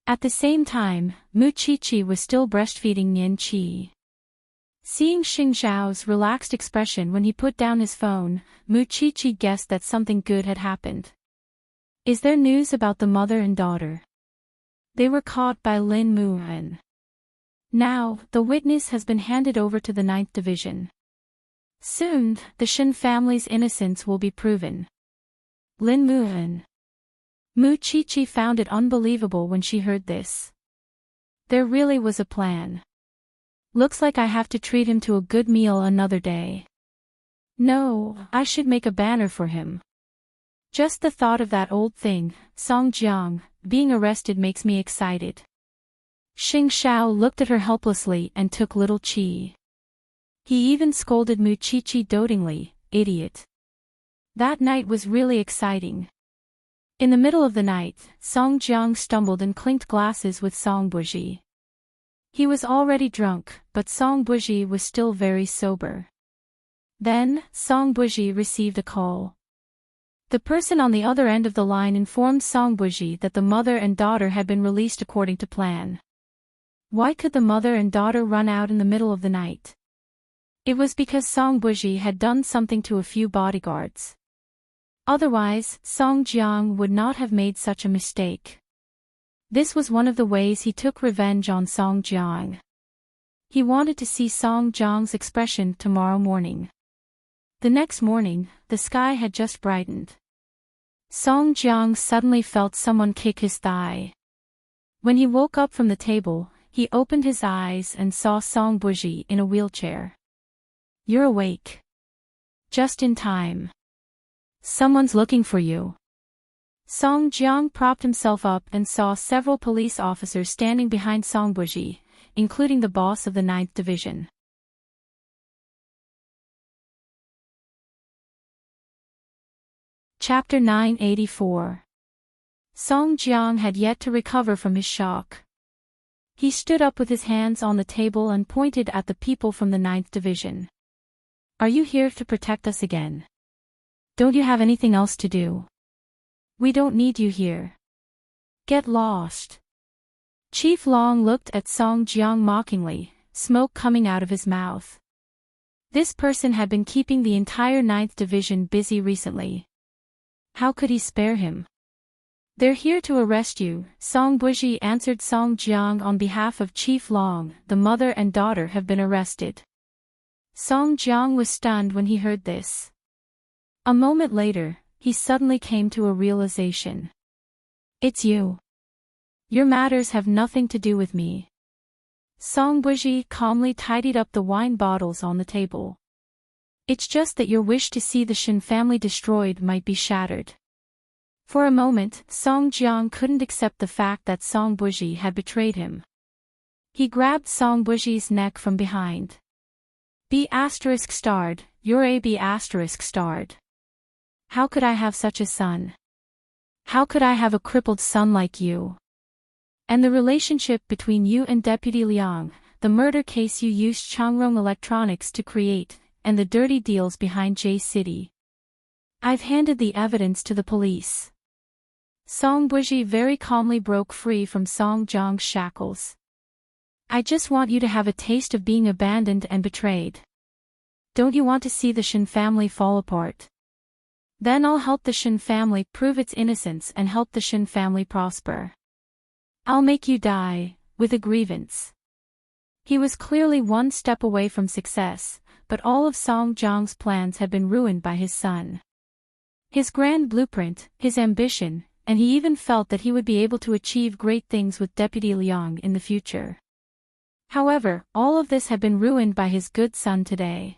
S1: At the same time, Mu Qiqi was still breastfeeding Nian Qi. Seeing Xing Zhao's relaxed expression when he put down his phone, Mu Qiqi guessed that something good had happened. Is there news about the mother and daughter? They were caught by Lin Muhen. Now, the witness has been handed over to the 9th Division. Soon, the Shin family's innocence will be proven. Lin Muhen. Mu Qiqi found it unbelievable when she heard this. There really was a plan. Looks like I have to treat him to a good meal another day. No, I should make a banner for him. Just the thought of that old thing, Song Jiang, being arrested makes me excited. Xing Zhao looked at her helplessly and took little Qi. He even scolded Mu Qiqi dotingly, idiot. That night was really exciting. In the middle of the night, Song Jiang stumbled and clinked glasses with Song Buji. He was already drunk, but Song Buji was still very sober. Then, Song Buji received a call. The person on the other end of the line informed Song Buji that the mother and daughter had been released according to plan. Why could the mother and daughter run out in the middle of the night? It was because Song Buji had done something to a few bodyguards. Otherwise, Song Jiang would not have made such a mistake. This was one of the ways he took revenge on Song Jiang. He wanted to see Song Jiang's expression tomorrow morning. The next morning, the sky had just brightened. Song Jiang suddenly felt someone kick his thigh. When he woke up from the table, he opened his eyes and saw Song Buji in a wheelchair. "You're awake. Just in time. Someone's looking for you." Song Jiang propped himself up and saw several police officers standing behind Song Buji, including the boss of the 9th Division. Chapter 984. Song Jiang had yet to recover from his shock. He stood up with his hands on the table and pointed at the people from the 9th Division. "Are you here to protect us again? Don't you have anything else to do? We don't need you here. Get lost." Chief Long looked at Song Jiang mockingly, smoke coming out of his mouth. This person had been keeping the entire 9th Division busy recently. How could he spare him? "They're here to arrest you," Song Buji answered Song Jiang on behalf of Chief Long. "The mother and daughter have been arrested." Song Jiang was stunned when he heard this. A moment later, he suddenly came to a realization. "It's you. Your matters have nothing to do with me." Song Buji calmly tidied up the wine bottles on the table. "It's just that your wish to see the Shin family destroyed might be shattered." For a moment, Song Jiang couldn't accept the fact that Song Buji had betrayed him. He grabbed Song Buji's neck from behind. B*****, you're a B*****. How could I have such a son? How could I have a crippled son like you? And the relationship between you and Deputy Liang, the murder case you used Changrong Electronics to create, and the dirty deals behind J-City. I've handed the evidence to the police." Song Buji very calmly broke free from Song Jiang's shackles. "I just want you to have a taste of being abandoned and betrayed. Don't you want to see the Shin family fall apart? Then I'll help the Shin family prove its innocence and help the Shin family prosper. I'll make you die, with a grievance." He was clearly one step away from success, but all of Song Jiang's plans had been ruined by his son. His grand blueprint, his ambition, and he even felt that he would be able to achieve great things with Deputy Liang in the future. However, all of this had been ruined by his good son today.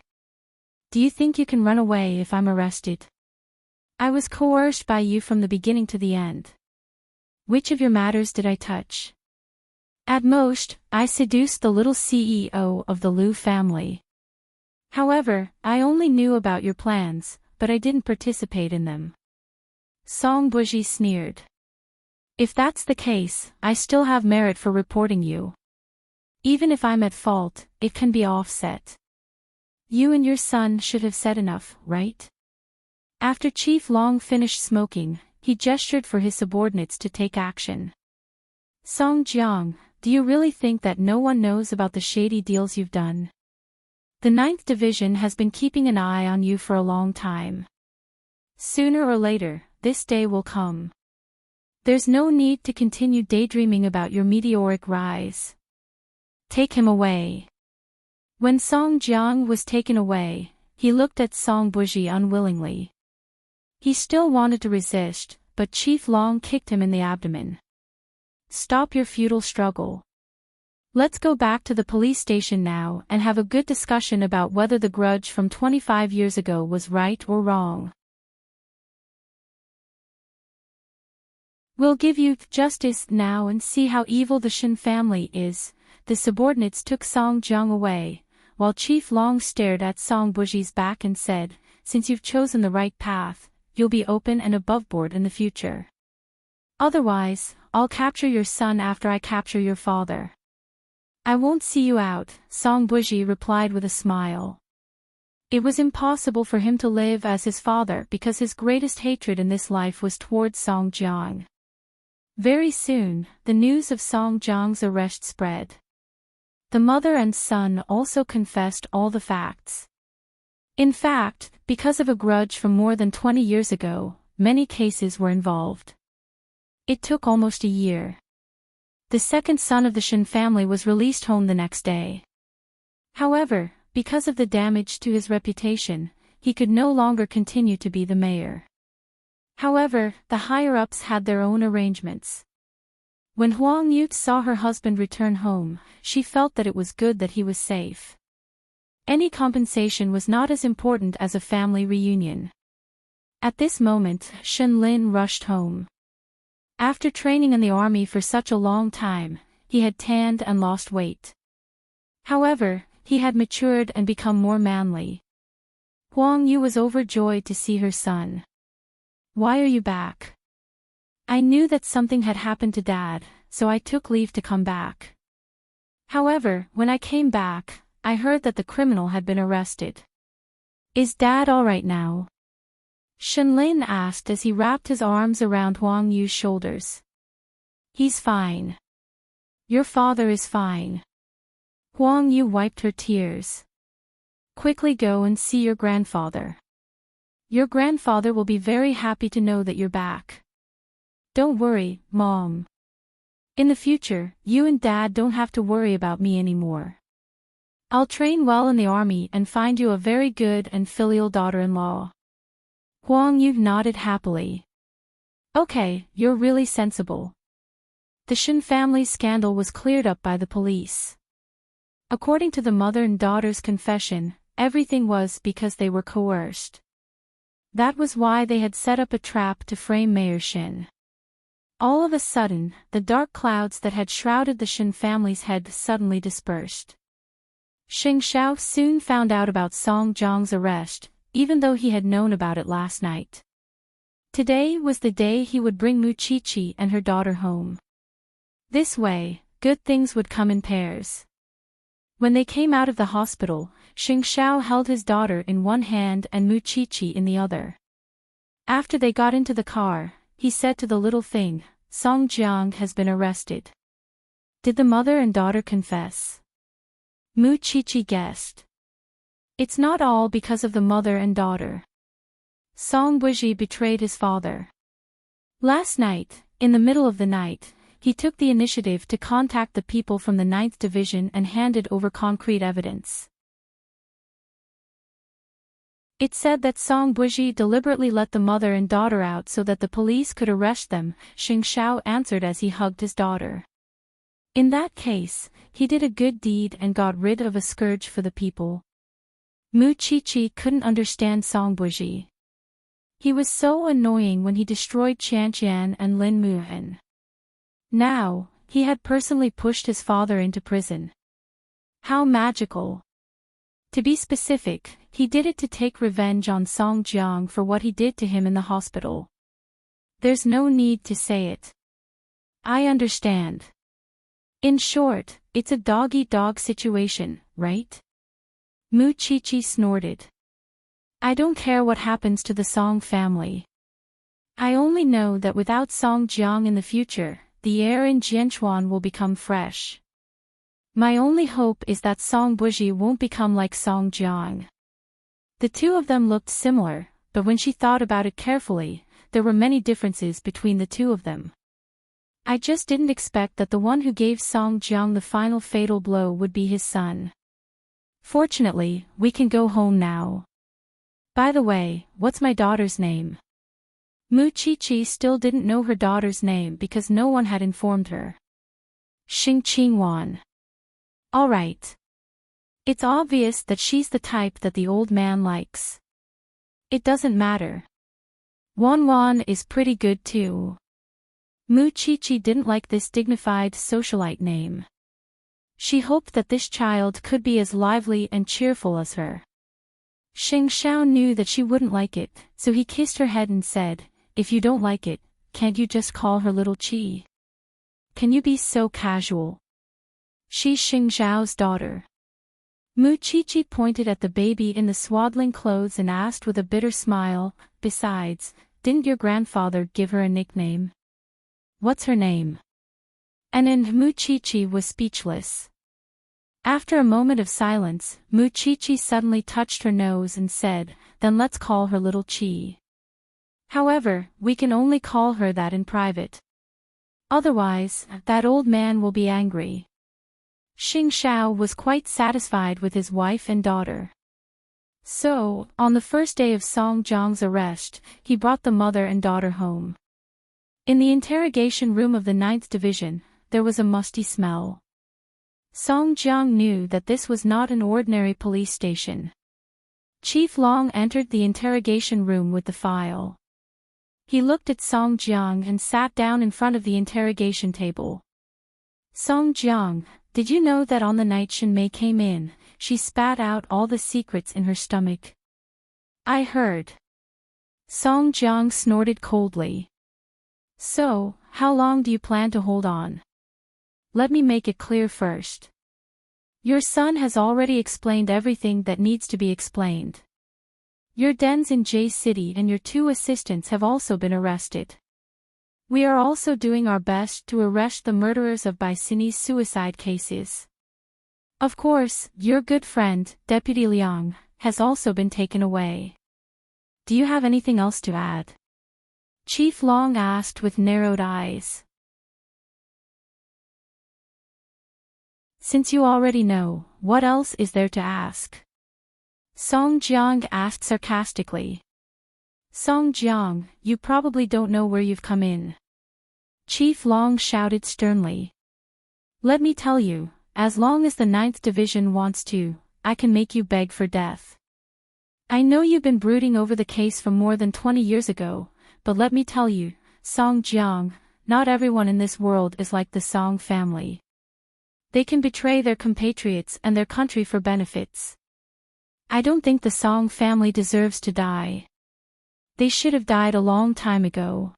S1: "Do you think you can run away if I'm arrested? I was coerced by you from the beginning to the end. Which of your matters did I touch? At most, I seduced the little CEO of the Liu family. However, I only knew about your plans, but I didn't participate in them." Song Buji sneered. "If that's the case, I still have merit for reporting you. Even if I'm at fault, it can be offset. You and your son should have said enough, right?" After Chief Long finished smoking, he gestured for his subordinates to take action. "Song Jiang, do you really think that no one knows about the shady deals you've done? The 9th Division has been keeping an eye on you for a long time. Sooner or later, this day will come. There's no need to continue daydreaming about your meteoric rise. Take him away." When Song Jiang was taken away, he looked at Song Buji unwillingly. He still wanted to resist, but Chief Long kicked him in the abdomen. "Stop your futile struggle. Let's go back to the police station now and have a good discussion about whether the grudge from 25 years ago was right or wrong. We'll give you justice now and see how evil the Shin family is." The subordinates took Song Jiang away, while Chief Long stared at Song Buji's back and said, "Since you've chosen the right path, you'll be open and aboveboard in the future. Otherwise, I'll capture your son after I capture your father." "I won't see you out," Song Buji replied with a smile. It was impossible for him to live as his father because his greatest hatred in this life was towards Song Jiang. Very soon, the news of Song Jiang's arrest spread. The mother and son also confessed all the facts. In fact, because of a grudge from more than 20 years ago, many cases were involved. It took almost a year. The second son of the Shin family was released home the next day. However, because of the damage to his reputation, he could no longer continue to be the mayor. However, the higher-ups had their own arrangements. When Huang Yu saw her husband return home, she felt that it was good that he was safe. Any compensation was not as important as a family reunion. At this moment, Shen Lin rushed home. After training in the army for such a long time, he had tanned and lost weight. However, he had matured and become more manly. Huang Yu was overjoyed to see her son. "Why are you back?" "I knew that something had happened to Dad, so I took leave to come back. However, when I came back, I heard that the criminal had been arrested." "Is Dad all right now?" Shenlin asked as he wrapped his arms around Huang Yu's shoulders. "He's fine. Your father is fine." Huang Yu wiped her tears. "Quickly go and see your grandfather. Your grandfather will be very happy to know that you're back." "Don't worry, Mom. In the future, you and Dad don't have to worry about me anymore. I'll train well in the army and find you a very good and filial daughter-in-law." Huang Yu nodded happily. "Okay, you're really sensible." The Shin family's scandal was cleared up by the police. According to the mother and daughter's confession, everything was because they were coerced. That was why they had set up a trap to frame Mayor Shin. All of a sudden, the dark clouds that had shrouded the Shin family's head suddenly dispersed. Xing Xiao soon found out about Song Jiang's arrest, even though he had known about it last night. Today was the day he would bring Mu Qiqi and her daughter home. This way, good things would come in pairs. When they came out of the hospital, Xing Xiao held his daughter in one hand and Mu Qiqi in the other. After they got into the car, he said to the little thing, "Song Jiang has been arrested." Did the mother and daughter confess? Mu Qiqi guessed. It's not all because of the mother and daughter. Song Buji betrayed his father. Last night, in the middle of the night, he took the initiative to contact the people from the 9th Division and handed over concrete evidence. It said that Song Buji deliberately let the mother and daughter out so that the police could arrest them, Xing Xiao answered as he hugged his daughter. In that case, he did a good deed and got rid of a scourge for the people. Mu Qiqi couldn't understand Song Buji. He was so annoying when he destroyed Qianqian and Lin Muhen. Now, he had personally pushed his father into prison. How magical. To be specific, he did it to take revenge on Song Jiang for what he did to him in the hospital. There's no need to say it. I understand. In short, it's a dog-eat-dog situation, right? Mu Qiqi snorted. I don't care what happens to the Song family. I only know that without Song Jiang in the future, the air in Jianchuan will become fresh. My only hope is that Song Buji won't become like Song Jiang. The two of them looked similar, but when she thought about it carefully, there were many differences between the two of them. I just didn't expect that the one who gave Song Jiang the final fatal blow would be his son. Fortunately, we can go home now. By the way, what's my daughter's name? Mu Qiqi still didn't know her daughter's name because no one had informed her. Xing Qingwan. All right. It's obvious that she's the type that the old man likes. It doesn't matter. Wanwan is pretty good too. Mu Qiqi didn't like this dignified socialite name. She hoped that this child could be as lively and cheerful as her. Xing Xiao knew that she wouldn't like it, so he kissed her head and said, "If you don't like it, can't you just call her little Qi? Can you be so casual? She's Xing Xiao's daughter." Mu Qiqi pointed at the baby in the swaddling clothes and asked with a bitter smile, "Besides, didn't your grandfather give her a nickname? What's her name?" And Mu Qiqi was speechless. After a moment of silence, Mu Qiqi suddenly touched her nose and said, "Then let's call her little Qi." However, we can only call her that in private. Otherwise, that old man will be angry. Xing Xiao was quite satisfied with his wife and daughter. So, on the first day of Song Jiang's arrest, he brought the mother and daughter home. In the interrogation room of the 9th Division, there was a musty smell. Song Jiang knew that this was not an ordinary police station. Chief Long entered the interrogation room with the file. He looked at Song Jiang and sat down in front of the interrogation table. Song Jiang, did you know that on the night Shin Mei came in, she spat out all the secrets in her stomach? I heard. Song Jiang snorted coldly. So, how long do you plan to hold on? Let me make it clear first. Your son has already explained everything that needs to be explained. Your dens in J City and your 2 assistants have also been arrested. We are also doing our best to arrest the murderers of Baisini's suicide cases. Of course, your good friend, Deputy Liang, has also been taken away. Do you have anything else to add? Chief Long asked with narrowed eyes. Since you already know, what else is there to ask? Song Jiang asked sarcastically. Song Jiang, you probably don't know where you've come in. Chief Long shouted sternly. Let me tell you, as long as the 9th Division wants to, I can make you beg for death. I know you've been brooding over the case from more than 20 years ago, but let me tell you, Song Jiang, not everyone in this world is like the Song family. They can betray their compatriots and their country for benefits. I don't think the Song family deserves to die. They should have died a long time ago.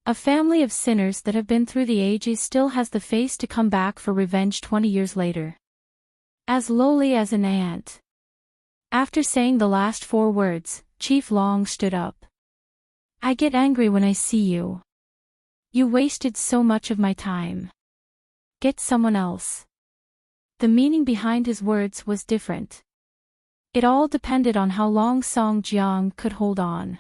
S1: A family of sinners that have been through the ages still has the face to come back for revenge 20 years later. As lowly as an ant. After saying the last 4 words, Chief Long stood up. I get angry when I see you. You wasted so much of my time. Get someone else. The meaning behind his words was different. It all depended on how long Song Jiang could hold on.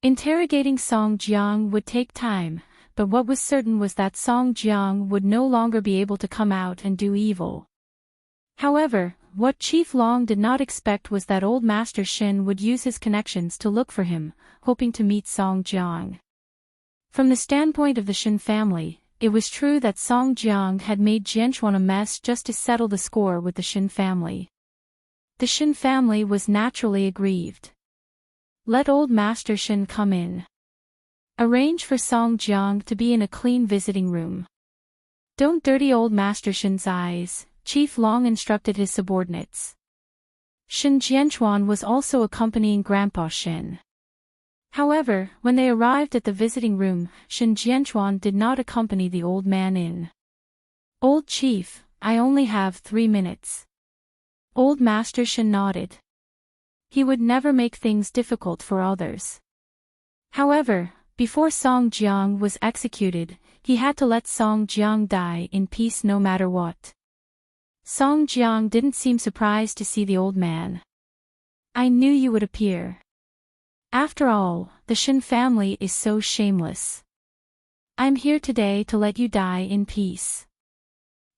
S1: Interrogating Song Jiang would take time, but what was certain was that Song Jiang would no longer be able to come out and do evil. However, what Chief Long did not expect was that old Master Shin would use his connections to look for him, hoping to meet Song Jiang. From the standpoint of the Shin family, it was true that Song Jiang had made Jianchuan a mess just to settle the score with the Shin family. The Shin family was naturally aggrieved. Let old Master Shin come in. Arrange for Song Jiang to be in a clean visiting room. Don't dirty old Master Shin's eyes, Chief Long instructed his subordinates. Shin Jianchuan was also accompanying Grandpa Shin. However, when they arrived at the visiting room, Shin Jianchuan did not accompany the old man in. Old Chief, I only have 3 minutes. Old Master Shin nodded. He would never make things difficult for others. However, before Song Jiang was executed, he had to let Song Jiang die in peace no matter what. Song Jiang didn't seem surprised to see the old man. I knew you would appear. After all, the Shin family is so shameless. I'm here today to let you die in peace.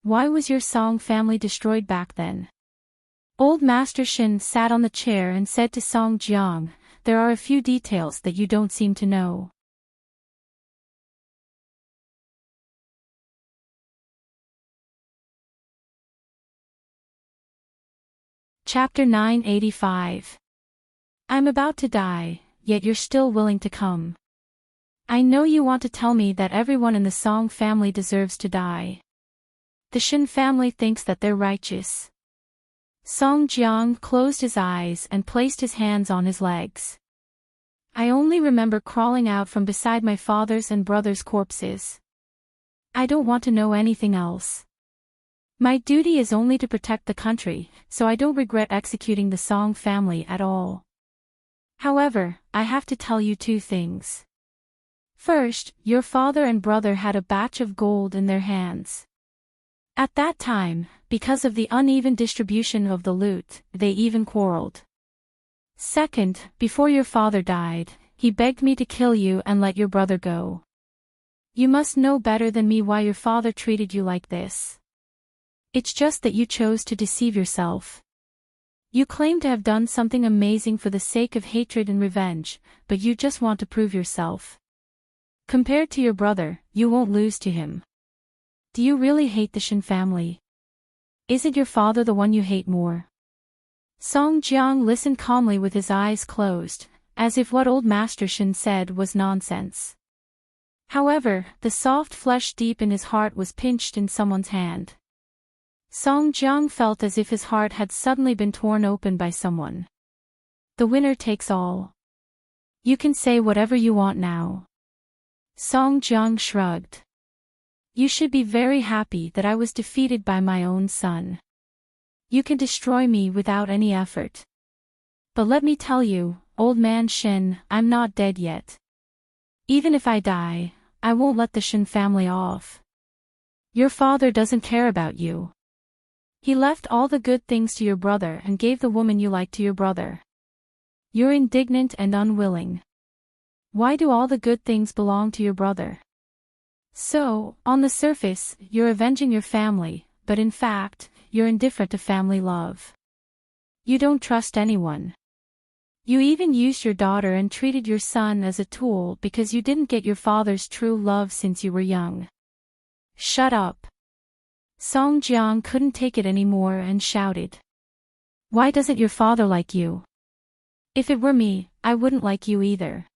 S1: Why was your Song family destroyed back then? Old Master Shin sat on the chair and said to Song Jiang, there are a few details that you don't seem to know. Chapter 985. I'm about to die, yet you're still willing to come. I know you want to tell me that everyone in the Song family deserves to die. The Shin family thinks that they're righteous. Song Jiang closed his eyes and placed his hands on his legs. I only remember crawling out from beside my father's and brother's corpses. I don't want to know anything else. My duty is only to protect the country, so I don't regret executing the Song family at all. However, I have to tell you 2 things. First, your father and brother had a batch of gold in their hands. At that time, because of the uneven distribution of the loot, they even quarreled. Second, before your father died, he begged me to kill you and let your brother go. You must know better than me why your father treated you like this. It's just that you chose to deceive yourself. You claim to have done something amazing for the sake of hatred and revenge, but you just want to prove yourself. Compared to your brother, you won't lose to him. Do you really hate the Shin family? Isn't your father the one you hate more? Song Jiang listened calmly with his eyes closed, as if what old Master Shin said was nonsense. However, the soft flesh deep in his heart was pinched in someone's hand. Song Jiang felt as if his heart had suddenly been torn open by someone. The winner takes all. You can say whatever you want now. Song Jiang shrugged. You should be very happy that I was defeated by my own son. You can destroy me without any effort. But let me tell you, old man Shin, I'm not dead yet. Even if I die, I won't let the Shin family off. Your father doesn't care about you. He left all the good things to your brother and gave the woman you like to your brother. You're indignant and unwilling. Why do all the good things belong to your brother? So, on the surface, you're avenging your family, but in fact, you're indifferent to family love. You don't trust anyone. You even used your daughter and treated your son as a tool because you didn't get your father's true love since you were young. Shut up. Song Jiang couldn't take it anymore and shouted. Why doesn't your father like you? If it were me, I wouldn't like you either.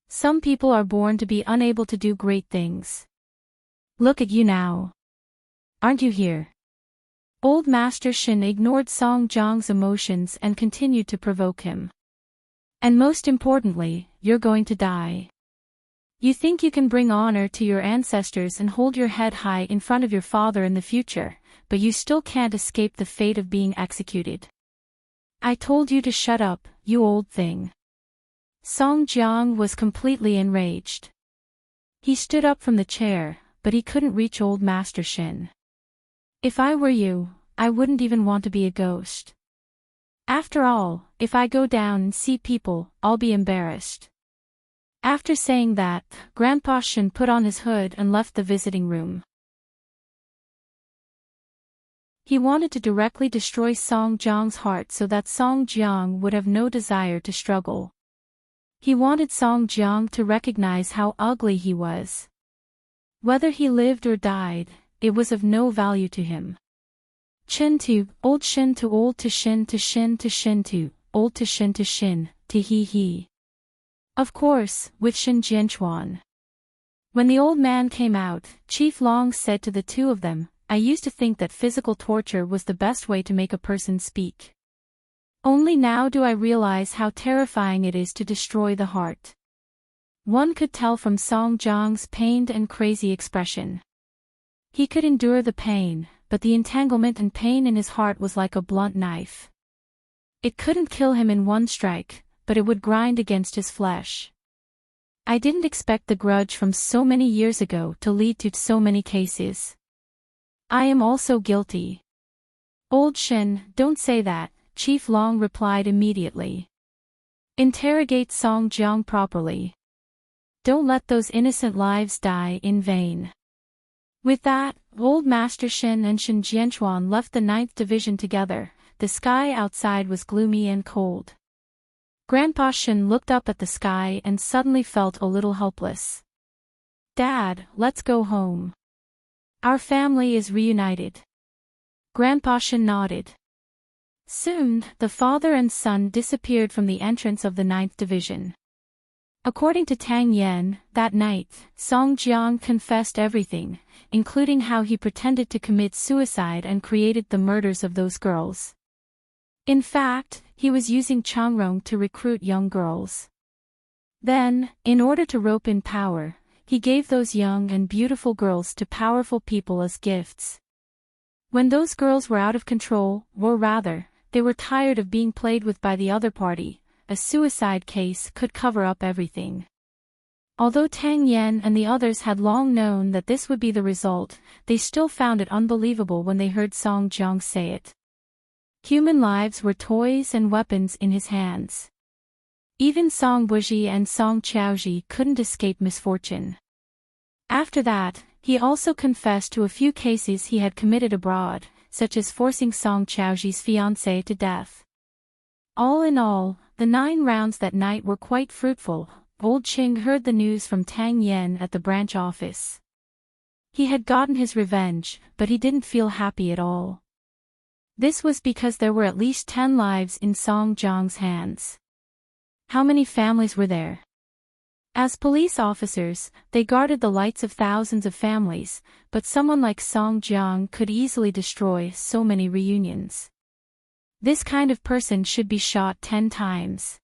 S1: Some people are born to be unable to do great things. Look at you now. Aren't you here? Old Master Shin ignored Song Jiang's emotions and continued to provoke him. And most importantly, you're going to die. You think you can bring honor to your ancestors and hold your head high in front of your father in the future, but you still can't escape the fate of being executed. I told you to shut up, you old thing. Song Jiang was completely enraged. He stood up from the chair, but he couldn't reach old Master Shin. If I were you, I wouldn't even want to be a ghost. After all, if I go down and see people, I'll be embarrassed. After saying that, Grandpa Shin put on his hood and left the visiting room. He wanted to directly destroy Song Jiang's heart so that Song Jiang would have no desire to struggle. He wanted Song Jiang to recognize how ugly he was. Whether he lived or died, it was of no value to him. Chin to, old Shin to old to Shin to Shin to Shin to, old to Shin to Shin, to he. Of course, with Shin Jianchuan. When the old man came out, Chief Long said to the two of them, I used to think that physical torture was the best way to make a person speak. Only now do I realize how terrifying it is to destroy the heart. One could tell from Song Jiang's pained and crazy expression. He could endure the pain, but the entanglement and pain in his heart was like a blunt knife. It couldn't kill him in one strike, but it would grind against his flesh. I didn't expect the grudge from so many years ago to lead to so many cases. I am also guilty. Old Shin, don't say that, Chief Long replied immediately. Interrogate Song Jiang properly. Don't let those innocent lives die in vain. With that, old Master Shin and Shin Jianchuan left the 9th Division together. The sky outside was gloomy and cold. Grandpa Shin looked up at the sky and suddenly felt a little helpless. Dad, let's go home. Our family is reunited. Grandpa Shin nodded. Soon, the father and son disappeared from the entrance of the 9th Division. According to Tang Yen, that night, Song Jiang confessed everything, including how he pretended to commit suicide and created the murders of those girls. In fact, he was using Changrong to recruit young girls. Then, in order to rope in power, he gave those young and beautiful girls to powerful people as gifts. When those girls were out of control, or rather, they were tired of being played with by the other party, a suicide case could cover up everything. Although Tang Yen and the others had long known that this would be the result, they still found it unbelievable when they heard Song Jiang say it. Human lives were toys and weapons in his hands. Even Song Buji and Song Xiaoji couldn't escape misfortune. After that, he also confessed to a few cases he had committed abroad, such as forcing Song Xiaoji's fiancée to death. All in all, the 9 rounds that night were quite fruitful. Old Qing heard the news from Tang Yen at the branch office. He had gotten his revenge, but he didn't feel happy at all. This was because there were at least 10 lives in Song Jiang's hands. How many families were there? As police officers, they guarded the lights of thousands of families, but someone like Song Jiang could easily destroy so many reunions. This kind of person should be shot 10 times.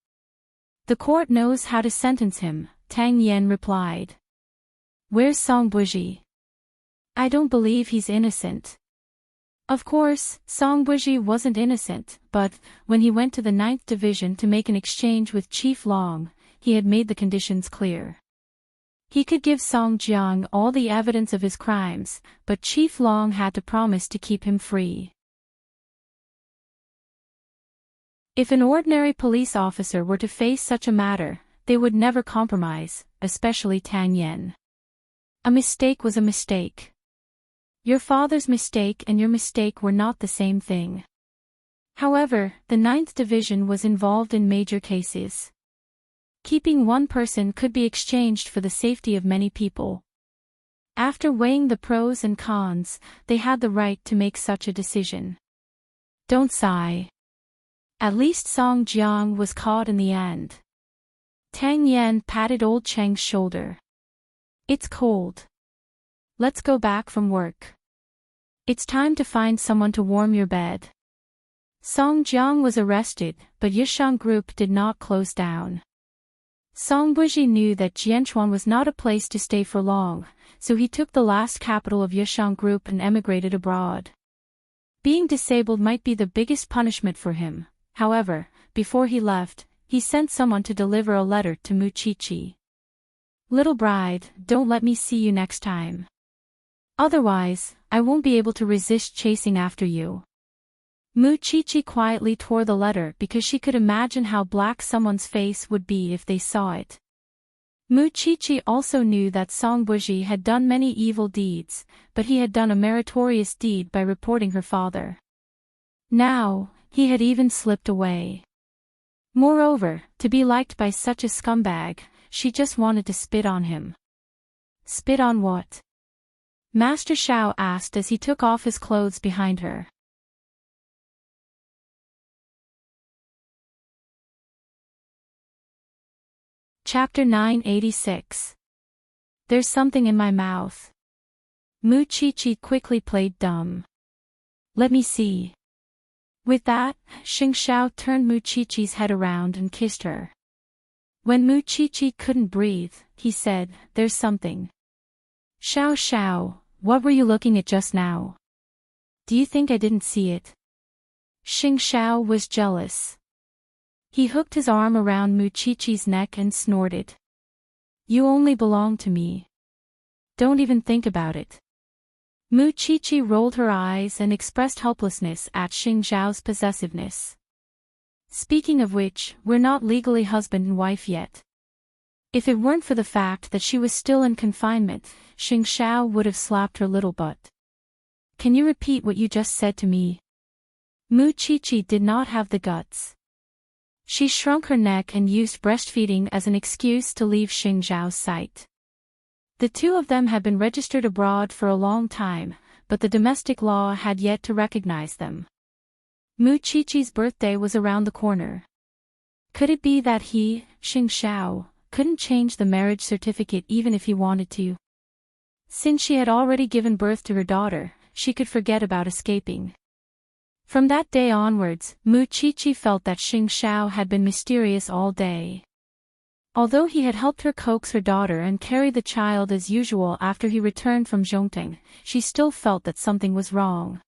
S1: The court knows how to sentence him, Tang Yen replied. Where's Song Buji? I don't believe he's innocent. Of course, Song Buji wasn't innocent, but, when he went to the 9th Division to make an exchange with Chief Long, he had made the conditions clear. He could give Song Jiang all the evidence of his crimes, but Chief Long had to promise to keep him free. If an ordinary police officer were to face such a matter, they would never compromise, especially Tang Yen. A mistake was a mistake. Your father's mistake and your mistake were not the same thing. However, the 9th Division was involved in major cases. Keeping one person could be exchanged for the safety of many people. After weighing the pros and cons, they had the right to make such a decision. Don't sigh. At least Song Jiang was caught in the end. Tang Yen patted old Cheng's shoulder. It's cold. Let's go back from work. It's time to find someone to warm your bed. Song Jiang was arrested, but Yishang Group did not close down. Song Buji knew that Jianchuan was not a place to stay for long, so he took the last capital of Yishang Group and emigrated abroad. Being disabled might be the biggest punishment for him. However, before he left, he sent someone to deliver a letter to Mu Chichi. Little bride, don't let me see you next time. Otherwise, I won't be able to resist chasing after you. Mu Chichi quietly tore the letter because she could imagine how black someone's face would be if they saw it. Mu Chichi also knew that Song Buji had done many evil deeds, but he had done a meritorious deed by reporting her father. Now, he had even slipped away. Moreover, to be liked by such a scumbag, she just wanted to spit on him. Spit on what? Master Xiao asked as he took off his clothes behind her. Chapter 986. There's something in my mouth. Mu Chichi quickly played dumb. Let me see. With that, Xing Xiao turned Mu Chichi's head around and kissed her. When Mu Chichi couldn't breathe, he said, There's something. Xiao Xiao, what were you looking at just now? Do you think I didn't see it? Xing Xiao was jealous. He hooked his arm around Mu Chichi's neck and snorted. You only belong to me. Don't even think about it. Mu Chichi rolled her eyes and expressed helplessness at Xing Xiao's possessiveness. Speaking of which, we're not legally husband and wife yet. If it weren't for the fact that she was still in confinement, Xing Xiao would have slapped her little butt. Can you repeat what you just said to me? Mu Chichi did not have the guts. She shrunk her neck and used breastfeeding as an excuse to leave Xing Xiao's sight. The two of them had been registered abroad for a long time, but the domestic law had yet to recognize them. Mu Chichi's birthday was around the corner. Could it be that he, Xing Xiao, couldn't change the marriage certificate even if he wanted to? Since she had already given birth to her daughter, she could forget about escaping. From that day onwards, Mu Chichi felt that Xing Xiao had been mysterious all day. Although he had helped her coax her daughter and carry the child as usual after he returned from Zhongting, she still felt that something was wrong.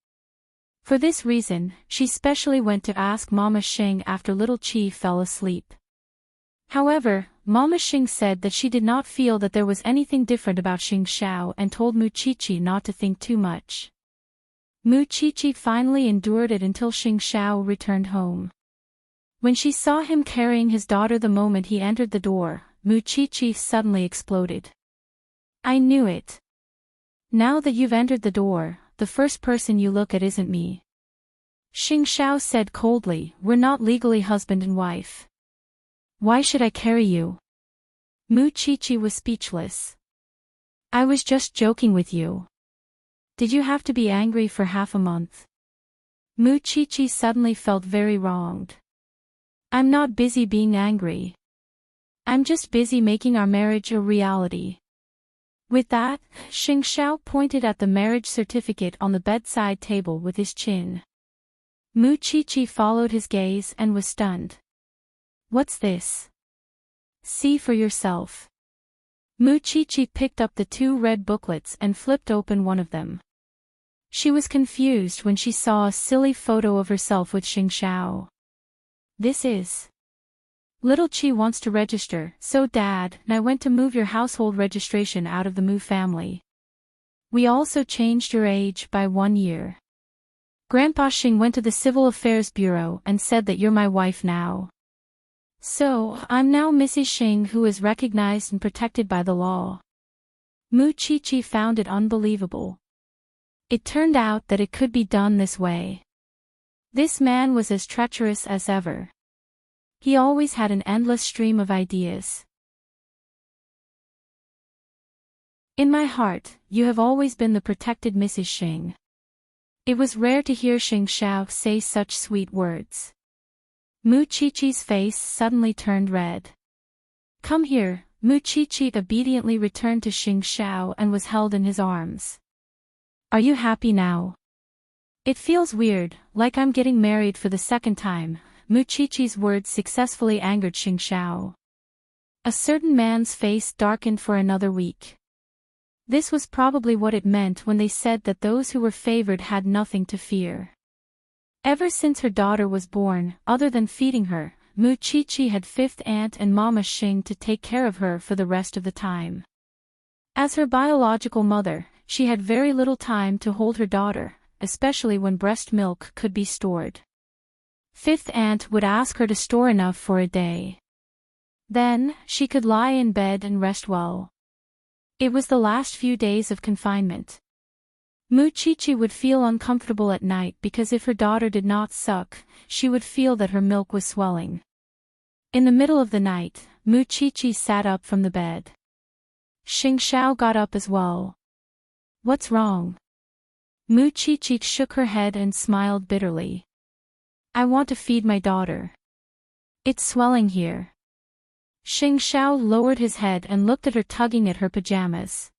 S1: For this reason, she specially went to ask Mama Xing after little Qi fell asleep. However, Mama Xing said that she did not feel that there was anything different about Xing Xiao and told Mu Chichi not to think too much. Mu Chichi finally endured it until Xing Xiao returned home. When she saw him carrying his daughter the moment he entered the door, Mu-Chi-Chi suddenly exploded. I knew it. Now that you've entered the door, the first person you look at isn't me. Xing Xiao said coldly, we're not legally husband and wife. Why should I carry you? Mu-Chi-Chi was speechless. I was just joking with you. Did you have to be angry for half a month? Mu-Chi-Chi suddenly felt very wronged. I'm not busy being angry. I'm just busy making our marriage a reality. With that, Xing Xiao pointed at the marriage certificate on the bedside table with his chin. Mu-Chi-Chi followed his gaze and was stunned. What's this? See for yourself. Mu-Chi-Chi picked up the 2 red booklets and flipped open one of them. She was confused when she saw a silly photo of herself with Xing Xiao. This is... Little Chi wants to register, so Dad and I went to move your household registration out of the Mu family. We also changed your age by 1 year. Grandpa Xing went to the Civil Affairs Bureau and said that you're my wife now. So, I'm now Mrs. Xing, who is recognized and protected by the law. Mu-Chi-Chi found it unbelievable. It turned out that it could be done this way. This man was as treacherous as ever. He always had an endless stream of ideas. In my heart, you have always been the protected Mrs. Xing. It was rare to hear Xing Xiao say such sweet words. Mu-Chi-Chi's face suddenly turned red. Come here. Mu-Chi-Chi obediently returned to Xing Xiao and was held in his arms. Are you happy now? It feels weird, like I'm getting married for the second time. Mu-Chi-Chi's words successfully angered Xing Xiao. A certain man's face darkened for another week. This was probably what it meant when they said that those who were favored had nothing to fear. Ever since her daughter was born, other than feeding her, Mu-Chi-Chi had fifth aunt and Mama Xing to take care of her for the rest of the time. As her biological mother, she had very little time to hold her daughter, especially when breast milk could be stored. Fifth aunt would ask her to store enough for a day. Then, she could lie in bed and rest well. It was the last few days of confinement. Mu-Chi-Chi would feel uncomfortable at night because if her daughter did not suck, she would feel that her milk was swelling. In the middle of the night, Mu-Chi-Chi sat up from the bed. Xing Xiao got up as well. What's wrong? Mu-Chi-Chi shook her head and smiled bitterly. I want to feed my daughter. It's swelling here. Xing Xiao lowered his head and looked at her, tugging at her pajamas.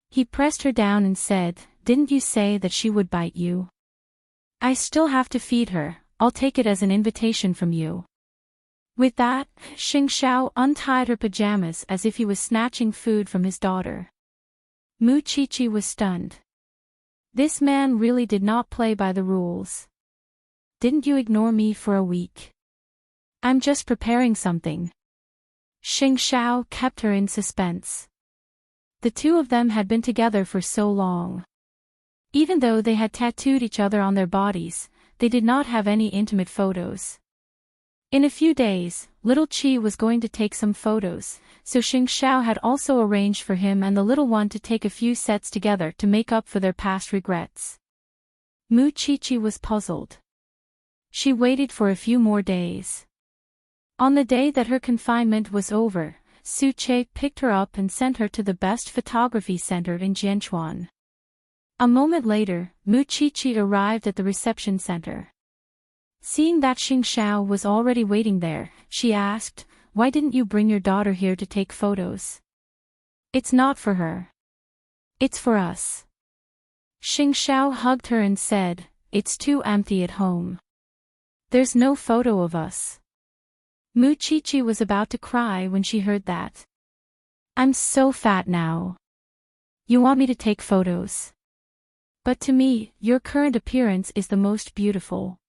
S1: He pressed her down and said, Didn't you say that she would bite you? I still have to feed her. I'll take it as an invitation from you. With that, Xing Xiao untied her pajamas as if he was snatching food from his daughter. Mu-Chi-Chi was stunned. This man really did not play by the rules. Didn't you ignore me for a week? I'm just preparing something. Xing Xiao kept her in suspense. The two of them had been together for so long. Even though they had tattooed each other on their bodies, they did not have any intimate photos. In a few days, little Chi was going to take some photos, so Xing Xiao had also arranged for him and the little one to take a few sets together to make up for their past regrets. Mu-Chi-Chi was puzzled. She waited for a few more days. On the day that her confinement was over, Su Che picked her up and sent her to the best photography center in Jianchuan. A moment later, Mu-Chi-Chi arrived at the reception center. Seeing that Xing Xiao was already waiting there, she asked, Why didn't you bring your daughter here to take photos? It's not for her. It's for us. Xing Xiao hugged her and said, It's too empty at home. There's no photo of us. Mu-Chi-Chi was about to cry when she heard that. I'm so fat now. You want me to take photos? But to me, your current appearance is the most beautiful.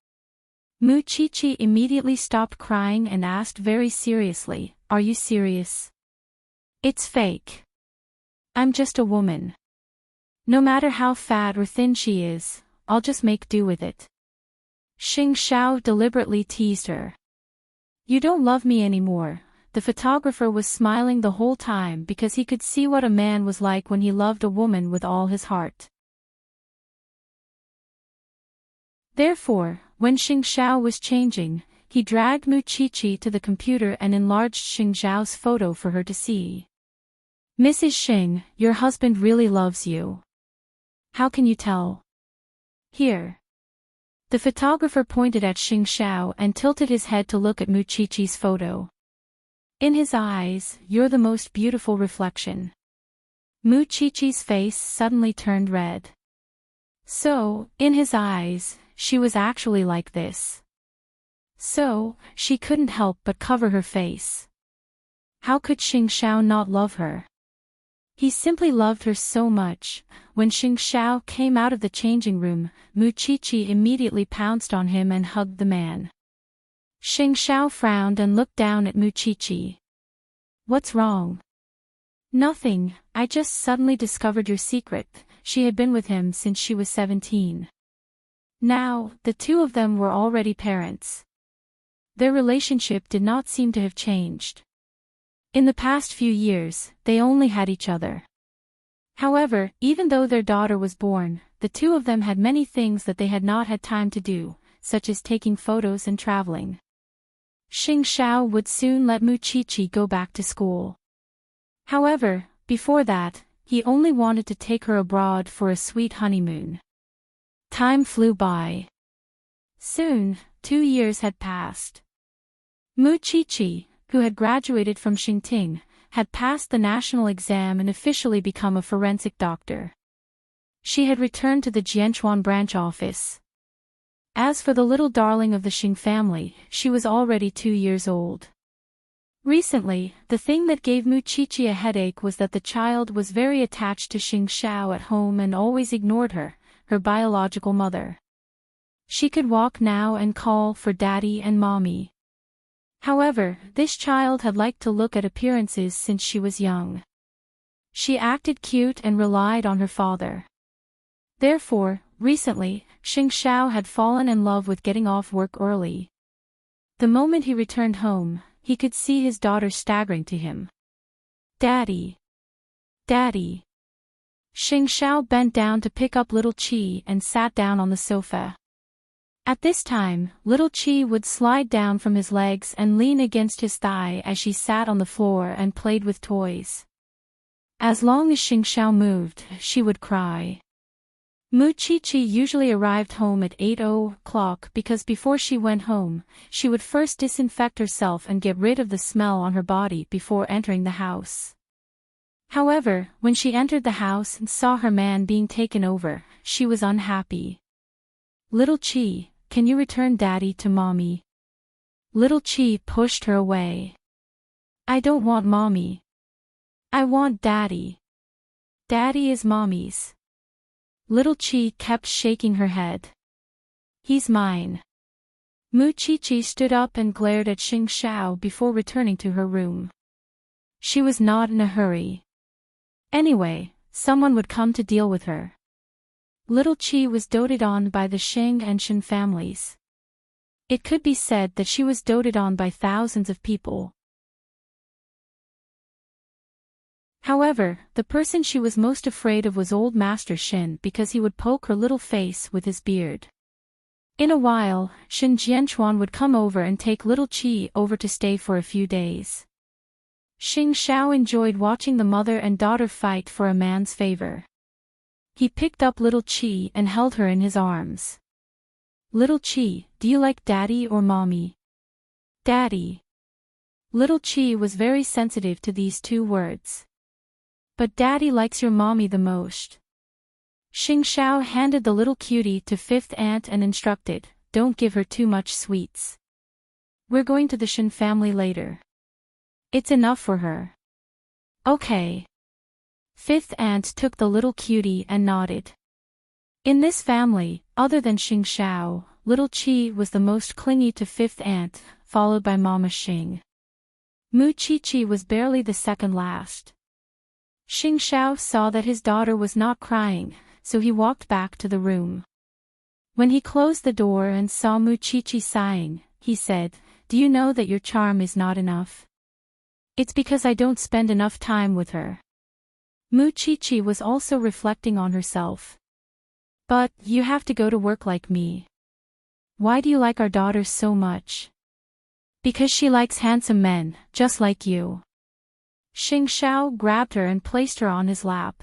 S1: Mu-Chi-Chi immediately stopped crying and asked very seriously, Are you serious? It's fake. I'm just a woman. No matter how fat or thin she is, I'll just make do with it. Xing Xiao deliberately teased her. You don't love me anymore. The photographer was smiling the whole time because he could see what a man was like when he loved a woman with all his heart. Therefore, when Xing Xiao was changing, he dragged Mu Qiqi to the computer and enlarged Xing Xiao's photo for her to see. Mrs. Xing, your husband really loves you. How can you tell? Here. The photographer pointed at Xing Xiao and tilted his head to look at Mu Qiqi's photo. In his eyes, you're the most beautiful reflection. Mu Qiqi's face suddenly turned red. So, in his eyes, she was actually like this. So, she couldn't help but cover her face. How could Xing Xiao not love her? He simply loved her so much. When Xing Xiao came out of the changing room, Mu Qiqi immediately pounced on him and hugged the man. Xing Xiao frowned and looked down at Mu Qiqi. What's wrong? Nothing, I just suddenly discovered your secret. She had been with him since she was 17. Now, the two of them were already parents. Their relationship did not seem to have changed. In the past few years, they only had each other. However, even though their daughter was born, the two of them had many things that they had not had time to do, such as taking photos and traveling. Xing Xiao would soon let Mu Qiqi go back to school. However, before that, he only wanted to take her abroad for a sweet honeymoon. Time flew by. Soon, 2 years had passed. Mu Qiqi, who had graduated from Xingting, had passed the national exam and officially become a forensic doctor. She had returned to the Jianchuan branch office. As for the little darling of the Xing family, she was already 2 years old. Recently, the thing that gave Mu Qiqi a headache was that the child was very attached to Xing Xiao at home and always ignored her, her biological mother. She could walk now and call for daddy and mommy. However, this child had liked to look at appearances since she was young. She acted cute and relied on her father. Therefore, recently, Xing Xiao had fallen in love with getting off work early. The moment he returned home, he could see his daughter staggering to him. Daddy! Daddy! Xing Xiao bent down to pick up little Qi and sat down on the sofa. At this time, little Qi would slide down from his legs and lean against his thigh as she sat on the floor and played with toys. As long as Xing Xiao moved, she would cry. Mu Qiqi usually arrived home at 8 o'clock because before she went home, she would first disinfect herself and get rid of the smell on her body before entering the house. However, when she entered the house and saw her man being taken over, she was unhappy. Little Qi, can you return daddy to mommy? Little Qi pushed her away. I don't want mommy. I want daddy. Daddy is mommy's. Little Qi kept shaking her head. He's mine. Mu Qiqi stood up and glared at Xing Xiao before returning to her room. She was not in a hurry. Anyway, someone would come to deal with her. Little Qi was doted on by the Xing and Shen families. It could be said that she was doted on by thousands of people. However, the person she was most afraid of was old Master Shen because he would poke her little face with his beard. In a while, Shen Jianchuan would come over and take little Qi over to stay for a few days. Xing Xiao enjoyed watching the mother and daughter fight for a man's favor. He picked up little Qi and held her in his arms. Little Qi, do you like daddy or mommy? Daddy. Little Qi was very sensitive to these two words. But daddy likes your mommy the most. Xing Xiao handed the little cutie to fifth aunt and instructed, don't give her too much sweets. We're going to the Shen family later. It's enough for her. Okay. Fifth aunt took the little cutie and nodded. In this family, other than Xing Xiao, little Qi was the most clingy to fifth aunt, followed by Mama Xing. Mu Qiqi was barely the second last. Xing Xiao saw that his daughter was not crying, so he walked back to the room. When he closed the door and saw Mu Qiqi sighing, he said, do you know that your charm is not enough? It's because I don't spend enough time with her. Muchichi was also reflecting on herself. But, you have to go to work like me. Why do you like our daughter so much? Because she likes handsome men, just like you. Xing Xiao grabbed her and placed her on his lap.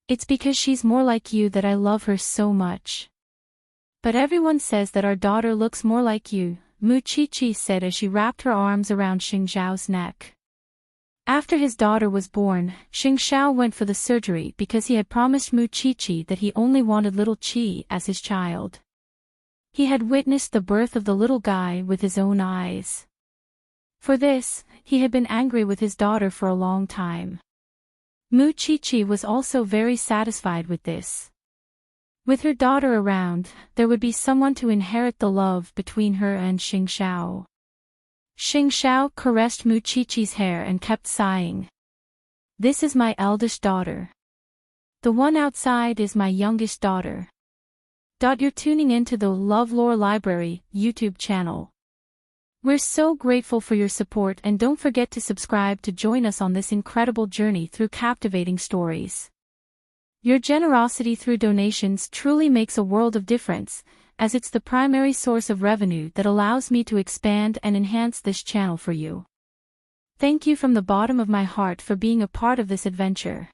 S1: It's because she's more like you that I love her so much. But everyone says that our daughter looks more like you, Muchichi said as she wrapped her arms around Xing Xiao's neck. After his daughter was born, Xing Xiao went for the surgery because he had promised Muchichi that he only wanted little Qi as his child. He had witnessed the birth of the little guy with his own eyes. For this, he had been angry with his daughter for a long time. Muchichi was also very satisfied with this. With her daughter around, there would be someone to inherit the love between her and Xing Xiao. Xing Xiao caressed Muchichi's hair and kept sighing. This is my eldest daughter. The one outside is my youngest daughter. You're tuning into the LoveLore Library YouTube channel. We're so grateful for your support, and don't forget to subscribe to join us on this incredible journey through captivating stories. Your generosity through donations truly makes a world of difference, as it's the primary source of revenue that allows me to expand and enhance this channel for you. Thank you from the bottom of my heart for being a part of this adventure.